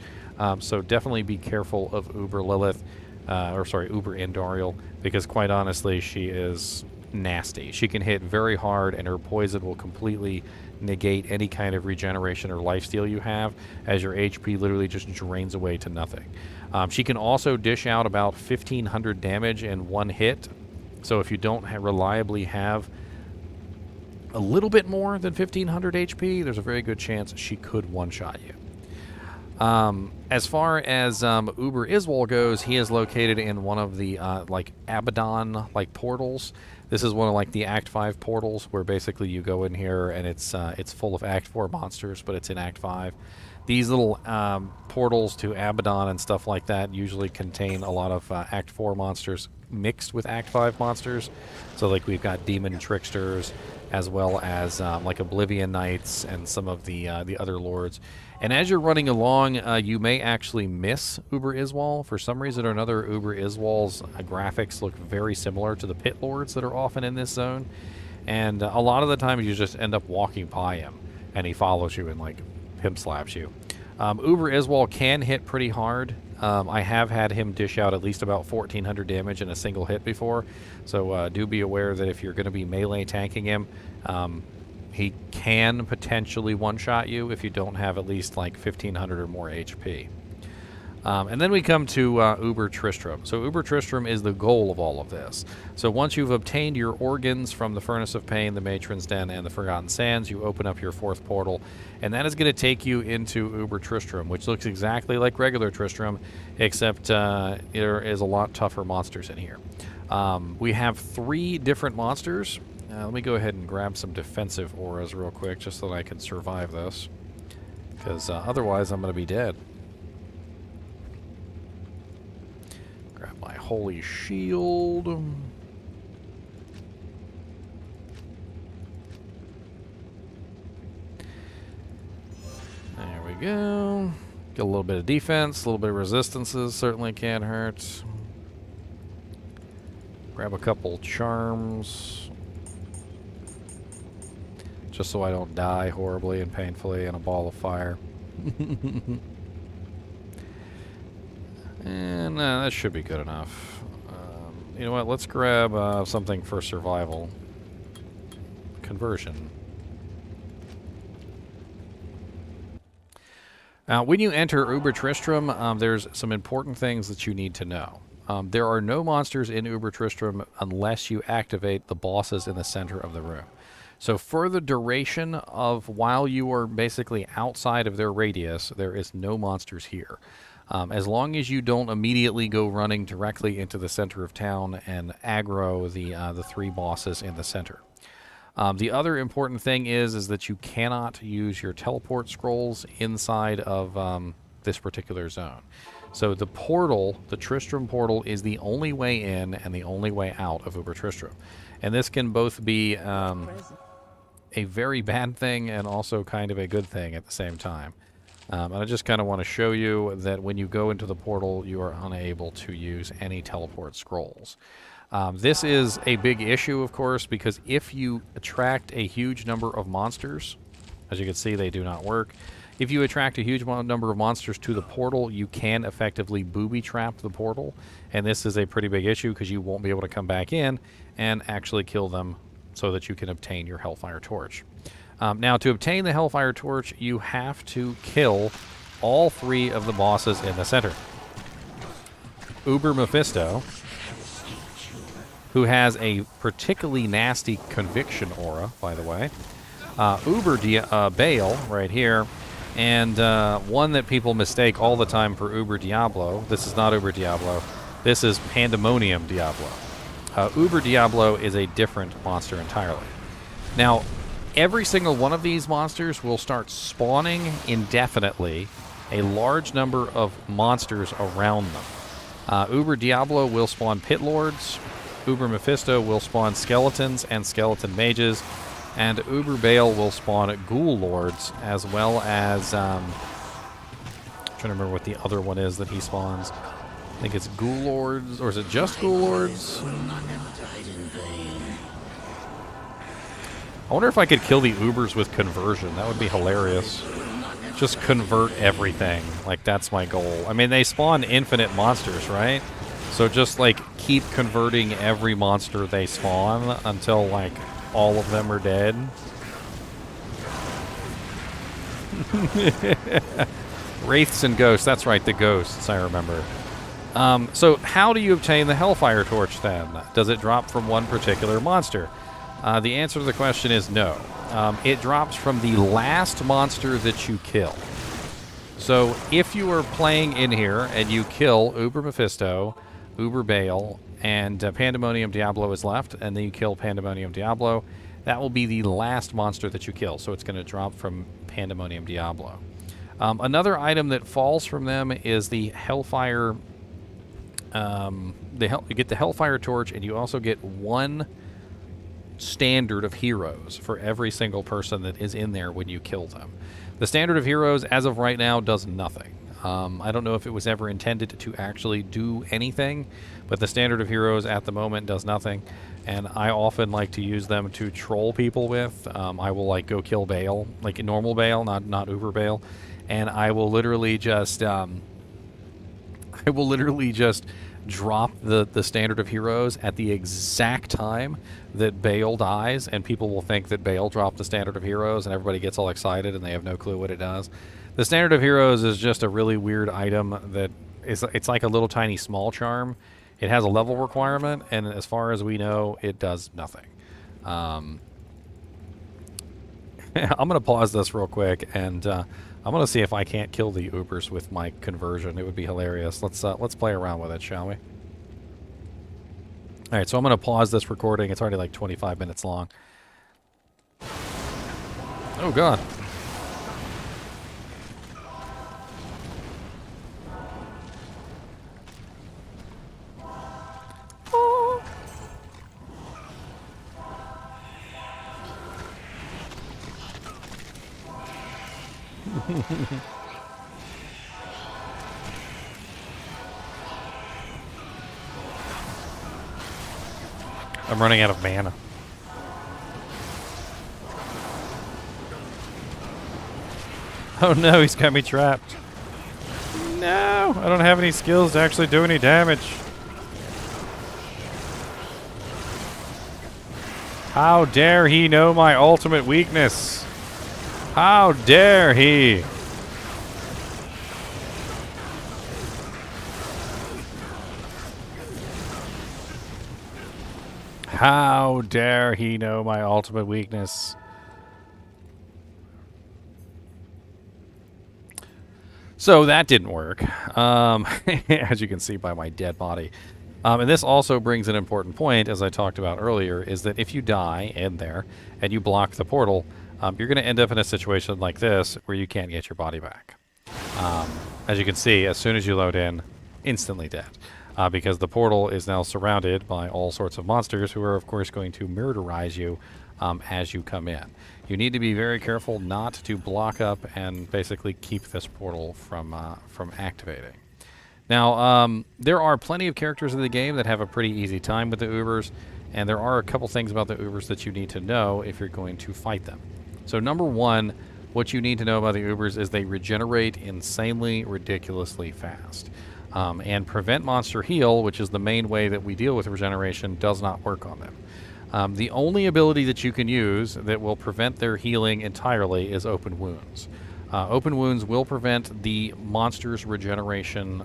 So definitely be careful of Uber Lilith, Uber Andoriel, because quite honestly, she is nasty. She can hit very hard, and her poison will completely negate any kind of regeneration or lifesteal you have, as your HP literally just drains away to nothing. She can also dish out about 1,500 damage in 1 hit. So if you don't reliably have a little bit more than 1,500 HP, there's a very good chance she could one-shot you. As far as Uber Iswal goes, he is located in one of the Abaddon portals. This is one of the Act 5 portals where basically you go in here and it's full of Act 4 monsters, but it's in Act 5. These little portals to Abaddon and stuff like that usually contain a lot of Act 4 monsters mixed with Act 5 monsters. So like we've got Demon Tricksters as well as like Oblivion Knights and some of the other lords. And as you're running along, you may actually miss Uber Iswal. For some reason or another, Uber Iswal's graphics look very similar to the Pit Lords that are often in this zone. And a lot of the times you just end up walking by him and he follows you and like pimp slaps you. Uber Iswal can hit pretty hard. I have had him dish out at least about 1,400 damage in a single hit before. So do be aware that if you're going to be melee tanking him, he can potentially one-shot you if you don't have at least like 1,500 or more HP. And then we come to Uber Tristram. So Uber Tristram is the goal of all of this. So once you've obtained your organs from the Furnace of Pain, the Matron's Den, and the Forgotten Sands, you open up your 4th portal, and that is going to take you into Uber Tristram, which looks exactly like regular Tristram, except there is a lot tougher monsters in here. We have 3 different monsters. Let me go ahead and grab some defensive auras real quick, just so that I can survive this, because otherwise I'm going to be dead. Grab my holy shield. There we go. Get a little bit of defense, a little bit of resistances, certainly can't hurt. Grab a couple charms, just so I don't die horribly and painfully in a ball of fire. And that should be good enough. You know what? Let's grab something for survival. Conversion. When you enter Uber Tristram, there's some important things that you need to know. There are no monsters in Uber Tristram unless you activate the bosses in the center of the room. So for the duration of while you are basically outside of their radius, there is no monsters here. As long as you don't immediately go running directly into the center of town and aggro the 3 bosses in the center. The other important thing is that you cannot use your teleport scrolls inside of this particular zone. So the portal, the Tristram portal, is the only way in and the only way out of Uber Tristram. And this can both be a very bad thing and also kind of a good thing at the same time. And I just kind of want to show you that when you go into the portal, you are unable to use any teleport scrolls. This is a big issue, of course, because if you attract a huge number of monsters, as you can see, they do not work. If you attract a huge number of monsters to the portal, you can effectively booby-trap the portal. And this is a pretty big issue because you won't be able to come back in and actually kill them so that you can obtain your Hellfire Torch. Now, to obtain the Hellfire Torch, you have to kill all 3 of the bosses in the center. Uber Mephisto, who has a particularly nasty conviction aura, by the way. Uber Baal, right here. And one that people mistake all the time for Uber Diablo. This is not Uber Diablo. This is Pandemonium Diablo. Uber Diablo is a different monster entirely. Now, every single one of these monsters will start spawning indefinitely a large number of monsters around them. Uber Diablo will spawn Pit Lords. Uber Mephisto will spawn skeletons and skeleton mages. And Uber Baal will spawn Ghoul Lords, as well as... I'm trying to remember what the other one is that he spawns. I think it's Ghoul Lords, or is it just Ghoul Lords? I wonder if I could kill the Ubers with conversion. That would be hilarious. Just convert everything. Like, that's my goal. I mean, they spawn infinite monsters, right? So just, like, keep converting every monster they spawn until, like, all of them are dead. Wraiths and ghosts. That's right, the ghosts, I remember. So how do you obtain the Hellfire Torch, then? Does it drop from one particular monster? The answer to the question is no. It drops from the last monster that you kill. So if you are playing in here and you kill Uber Mephisto, Uber Baal, and Pandemonium Diablo is left, and then you kill Pandemonium Diablo, that will be the last monster that you kill. So it's going to drop from Pandemonium Diablo. Another item that falls from them is the Hellfire. You get the Hellfire torch, and you also get 1 standard of heroes for every single person that is in there when you kill them. The standard of heroes, as of right now, does nothing. I don't know if it was ever intended to actually do anything, but the standard of heroes at the moment does nothing, and I often like to use them to troll people with. I will like go kill Bale, like a normal Bale, not Uber Bale, and I will literally just drop the standard of heroes at the exact time that Bale dies, and people will think that Bale dropped the standard of heroes, and everybody gets all excited, and they have no clue what it does. The standard of heroes is just a really weird item that it's like a little tiny small charm. It has a level requirement, and as far as we know, it does nothing. I'm going to pause this real quick, and I'm going to see if I can't kill the Ubers with my conversion. It would be hilarious. Let's play around with it, shall we? All right, so I'm going to pause this recording. It's already like 25 minutes long. Oh, God. I'm running out of mana. Oh no, he's got me trapped. No, I don't have any skills to actually do any damage. How dare he know my ultimate weakness? How dare he? How dare he know my ultimate weakness? So that didn't work, as you can see by my dead body. And this also brings an important point, as I talked about earlier, is that if you die in there and you block the portal, you're going to end up in a situation like this where you can't get your body back. As you can see, as soon as you load in, instantly dead. Because the portal is now surrounded by all sorts of monsters who are, of course, going to murderize you as you come in. You need to be very careful not to block up and basically keep this portal from activating. Now, there are plenty of characters in the game that have a pretty easy time with the Ubers, and there are a couple things about the Ubers that you need to know if you're going to fight them. So number one, what you need to know about the Ubers is they regenerate insanely, ridiculously fast. And Prevent Monster Heal, which is the main way that we deal with regeneration, does not work on them. The only ability that you can use that will prevent their healing entirely is Open Wounds. Open Wounds will prevent the monster's regeneration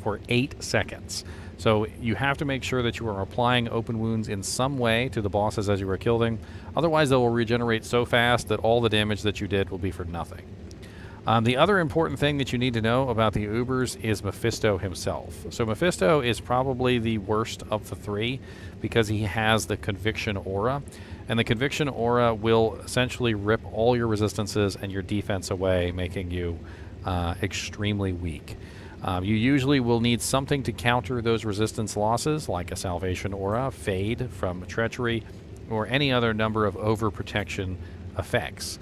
for 8 seconds. So you have to make sure that you are applying Open Wounds in some way to the bosses as you are killing. Otherwise, they will regenerate so fast that all the damage that you did will be for nothing. The other important thing that you need to know about the Ubers is Mephisto himself. So Mephisto is probably the worst of the three because he has the Conviction Aura. And the Conviction Aura will essentially rip all your resistances and your defense away, making you extremely weak. You usually will need something to counter those resistance losses, like a Salvation Aura, Fade from Treachery, or any other number of overprotection effects.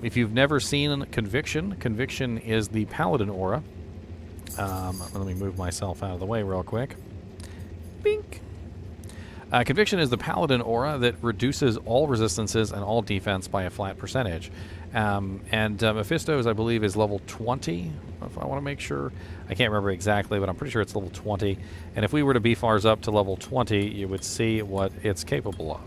If you've never seen Conviction, Conviction is the Paladin Aura. Let me move myself out of the way real quick. Bink! Conviction is the Paladin Aura that reduces all resistances and all defense by a flat percentage. And Mephisto's, I believe, is level 20, if I want to make sure. I can't remember exactly, but I'm pretty sure it's level 20. And if we were to beef ours up to level 20, you would see what it's capable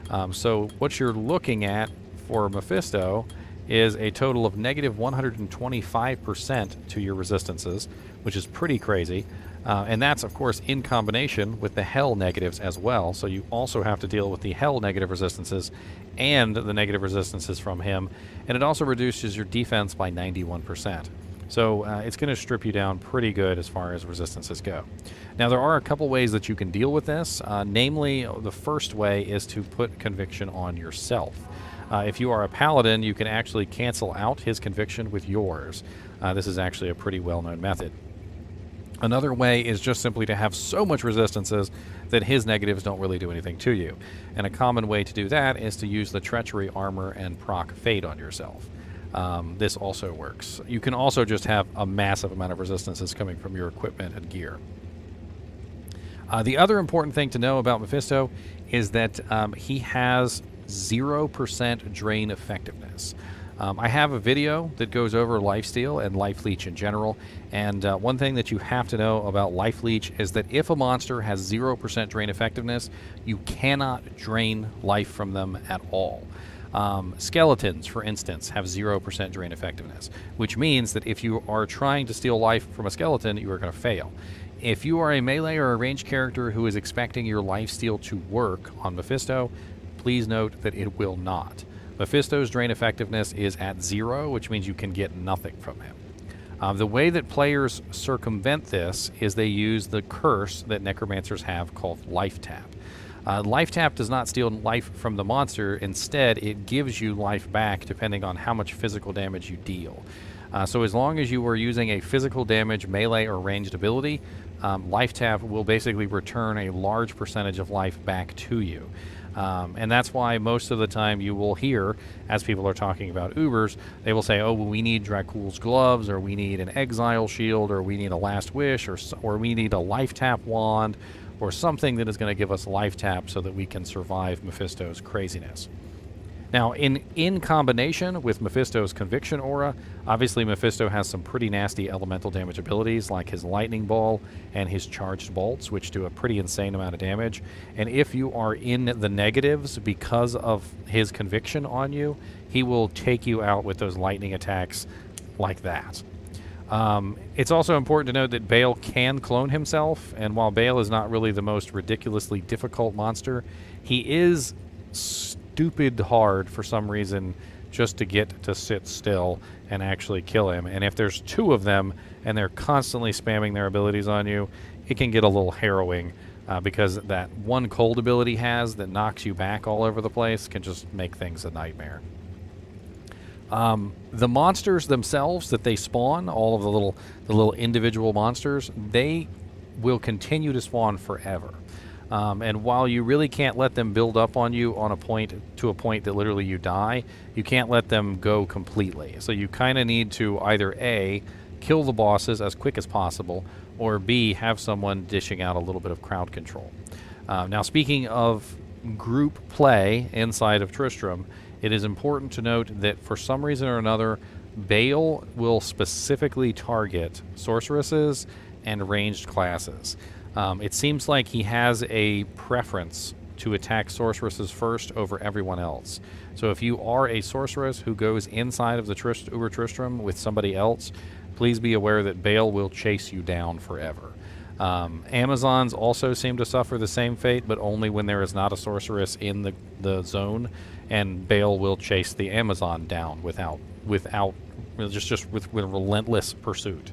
of. So what you're looking at for Mephisto is a total of negative 125% to your resistances, which is pretty crazy. And that's, of course, in combination with the Hell negatives as well. So you also have to deal with the Hell negative resistances and the negative resistances from him. And it also reduces your defense by 91%. So it's going to strip you down pretty good as far as resistances go. Now, there are a couple ways that you can deal with this. Namely, the first way is to put Conviction on yourself. If you are a paladin, you can actually cancel out his conviction with yours. This is actually a pretty well-known method. Another way is just simply to have so much resistances that his negatives don't really do anything to you. And a common way to do that is to use the treachery armor and proc fade on yourself. This also works. You can also just have a massive amount of resistances coming from your equipment and gear. The other important thing to know about Mephisto is that he has 0% drain effectiveness. I have a video that goes over lifesteal and life leech in general, and one thing that you have to know about life leech is that if a monster has 0% drain effectiveness, you cannot drain life from them at all. Skeletons, for instance, have 0% drain effectiveness, which means that if you are trying to steal life from a skeleton, you are going to fail. If you are a melee or a ranged character who is expecting your lifesteal to work on Mephisto, please note that it will not. Mephisto's drain effectiveness is at 0, which means you can get nothing from him. The way that players circumvent this is they use the curse that necromancers have called Life Tap. Life Tap does not steal life from the monster. Instead, it gives you life back depending on how much physical damage you deal. So as long as you are using a physical damage, melee, or ranged ability, Life Tap will basically return a large percentage of life back to you. And that's why most of the time you will hear, as people are talking about Ubers, they will say, oh, well, we need Dracul's gloves, or we need an exile shield, or we need a last wish, or we need a life tap wand, or something that is going to give us life tap so that we can survive Mephisto's craziness. Now, in combination with Mephisto's Conviction Aura, obviously Mephisto has some pretty nasty elemental damage abilities like his Lightning Ball and his Charged Bolts, which do a pretty insane amount of damage. And if you are in the negatives because of his Conviction on you, he will take you out with those lightning attacks like that. It's also important to note that Bale can clone himself, and while Bale is not really the most ridiculously difficult monster, he is stupid hard for some reason just to get to sit still and actually kill him. And if there's two of them and they're constantly spamming their abilities on you, it can get a little harrowing because that one cold ability he has that knocks you back all over the place can just make things a nightmare. The monsters themselves that they spawn, all of the little individual monsters, they will continue to spawn forever. And while you really can't let them build up on you on a point that literally you die, you can't let them go completely. So you kind of need to either A, kill the bosses as quick as possible, or B, have someone dishing out a little bit of crowd control. Now, speaking of group play inside of Tristram, it is important to note that for some reason or another, Bale will specifically target sorceresses and ranged classes. It seems like he has a preference to attack sorceresses first over everyone else. So if you are a sorceress who goes inside of the Uber Tristram with somebody else, please be aware that Bale will chase you down forever. Amazons also seem to suffer the same fate, but only when there is not a sorceress in the zone, and Bale will chase the Amazon down with relentless pursuit.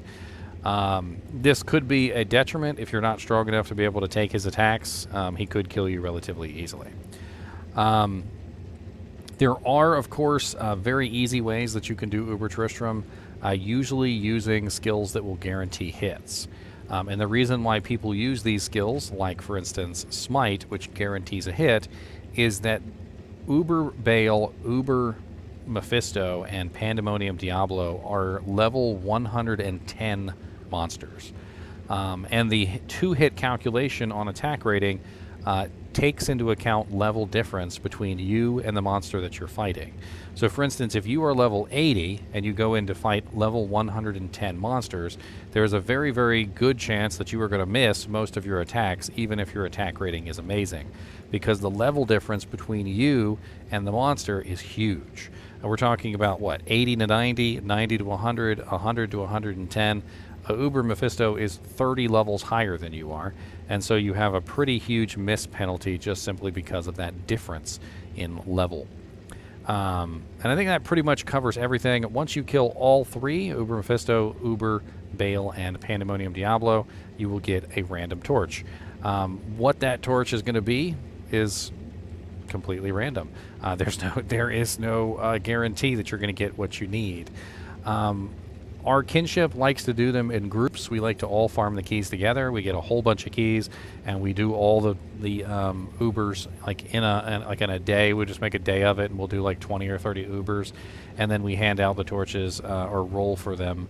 This could be a detriment if you're not strong enough to be able to take his attacks. He could kill you relatively easily. There are, of course, very easy ways that you can do Uber Tristram, usually using skills that will guarantee hits. And the reason why people use these skills, like, for instance, Smite, which guarantees a hit, is that Uber Bale, Uber Mephisto, and Pandemonium Diablo are level 110 monsters. And the 2-hit calculation on attack rating takes into account level difference between you and the monster that you're fighting. So for instance, if you are level 80 and you go in to fight level 110 monsters, there's a very, very good chance that you are going to miss most of your attacks, even if your attack rating is amazing, because the level difference between you and the monster is huge. And we're talking about, what, 80 to 90, 90 to 100, 100 to 110. Uber Mephisto is 30 levels higher than you are, and so you have a pretty huge miss penalty just simply because of that difference in level. And I think that pretty much covers everything. Once you kill all three, Uber Mephisto, Uber, Bale, and Pandemonium Diablo, you will get a random torch. What that torch is going to be is completely random. There is no guarantee that you're going to get what you need. Our kinship likes to do them in groups. We like to all farm the keys together. We get a whole bunch of keys, and we do all the Ubers like in a day. We just make a day of it, and we'll do like 20 or 30 Ubers, and then we hand out the torches or roll for them,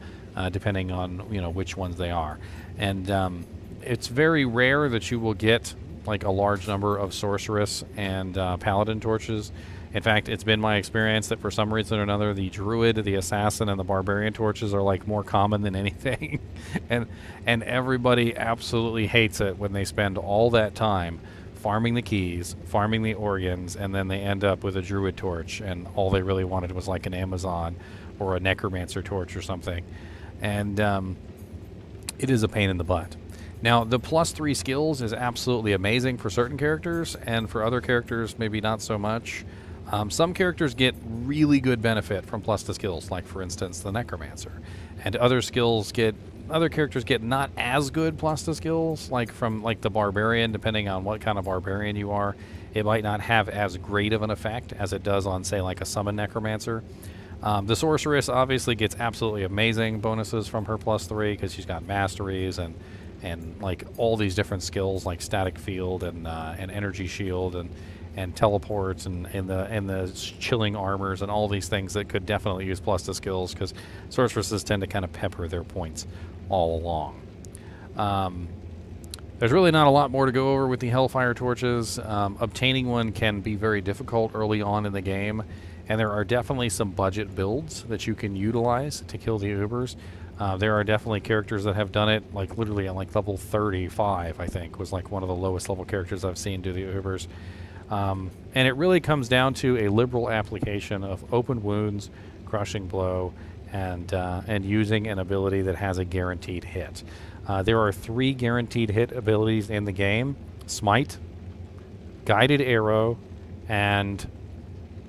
depending on which ones they are. And it's very rare that you will get like a large number of sorceress and paladin torches. In fact, it's been my experience that for some reason or another, the druid, the assassin, and the barbarian torches are like more common than anything. and everybody absolutely hates it when they spend all that time farming the keys, farming the organs, and then they end up with a druid torch, and all they really wanted was like an Amazon or a necromancer torch or something. And it is a pain in the butt. Now, the +3 skills is absolutely amazing for certain characters, and for other characters, maybe not so much. Some characters get really good benefit from plus to skills, like for instance the necromancer, and other characters get not as good plus to skills, like from like the barbarian. Depending on what kind of barbarian you are, it might not have as great of an effect as it does on, say, like a summon necromancer. The sorceress obviously gets absolutely amazing bonuses from her +3 because she's got masteries and like all these different skills like static field and energy shield and teleports and the chilling armors and all these things that could definitely use plus to skills, because sorceresses tend to kind of pepper their points all along. There's really not a lot more to go over with the Hellfire torches. Obtaining one can be very difficult early on in the game, and there are definitely some budget builds that you can utilize to kill the Ubers. There are definitely characters that have done it like literally at like level 35, I think, was like one of the lowest level characters I've seen do the Ubers. And it really comes down to a liberal application of open wounds, crushing blow, and using an ability that has a guaranteed hit. There are 3 guaranteed hit abilities in the game: Smite, Guided Arrow, and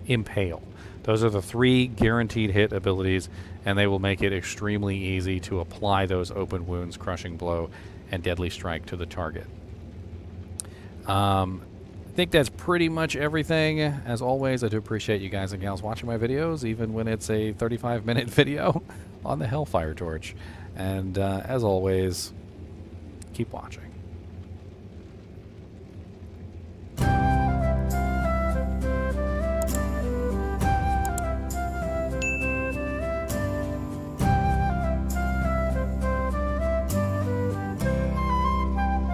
Impale. Those are the 3 guaranteed hit abilities, and they will make it extremely easy to apply those open wounds, crushing blow, and deadly strike to the target. I think that's pretty much everything. As always, I do appreciate you guys and gals watching my videos, even when it's a 35-minute video on the Hellfire torch. And as always, keep watching.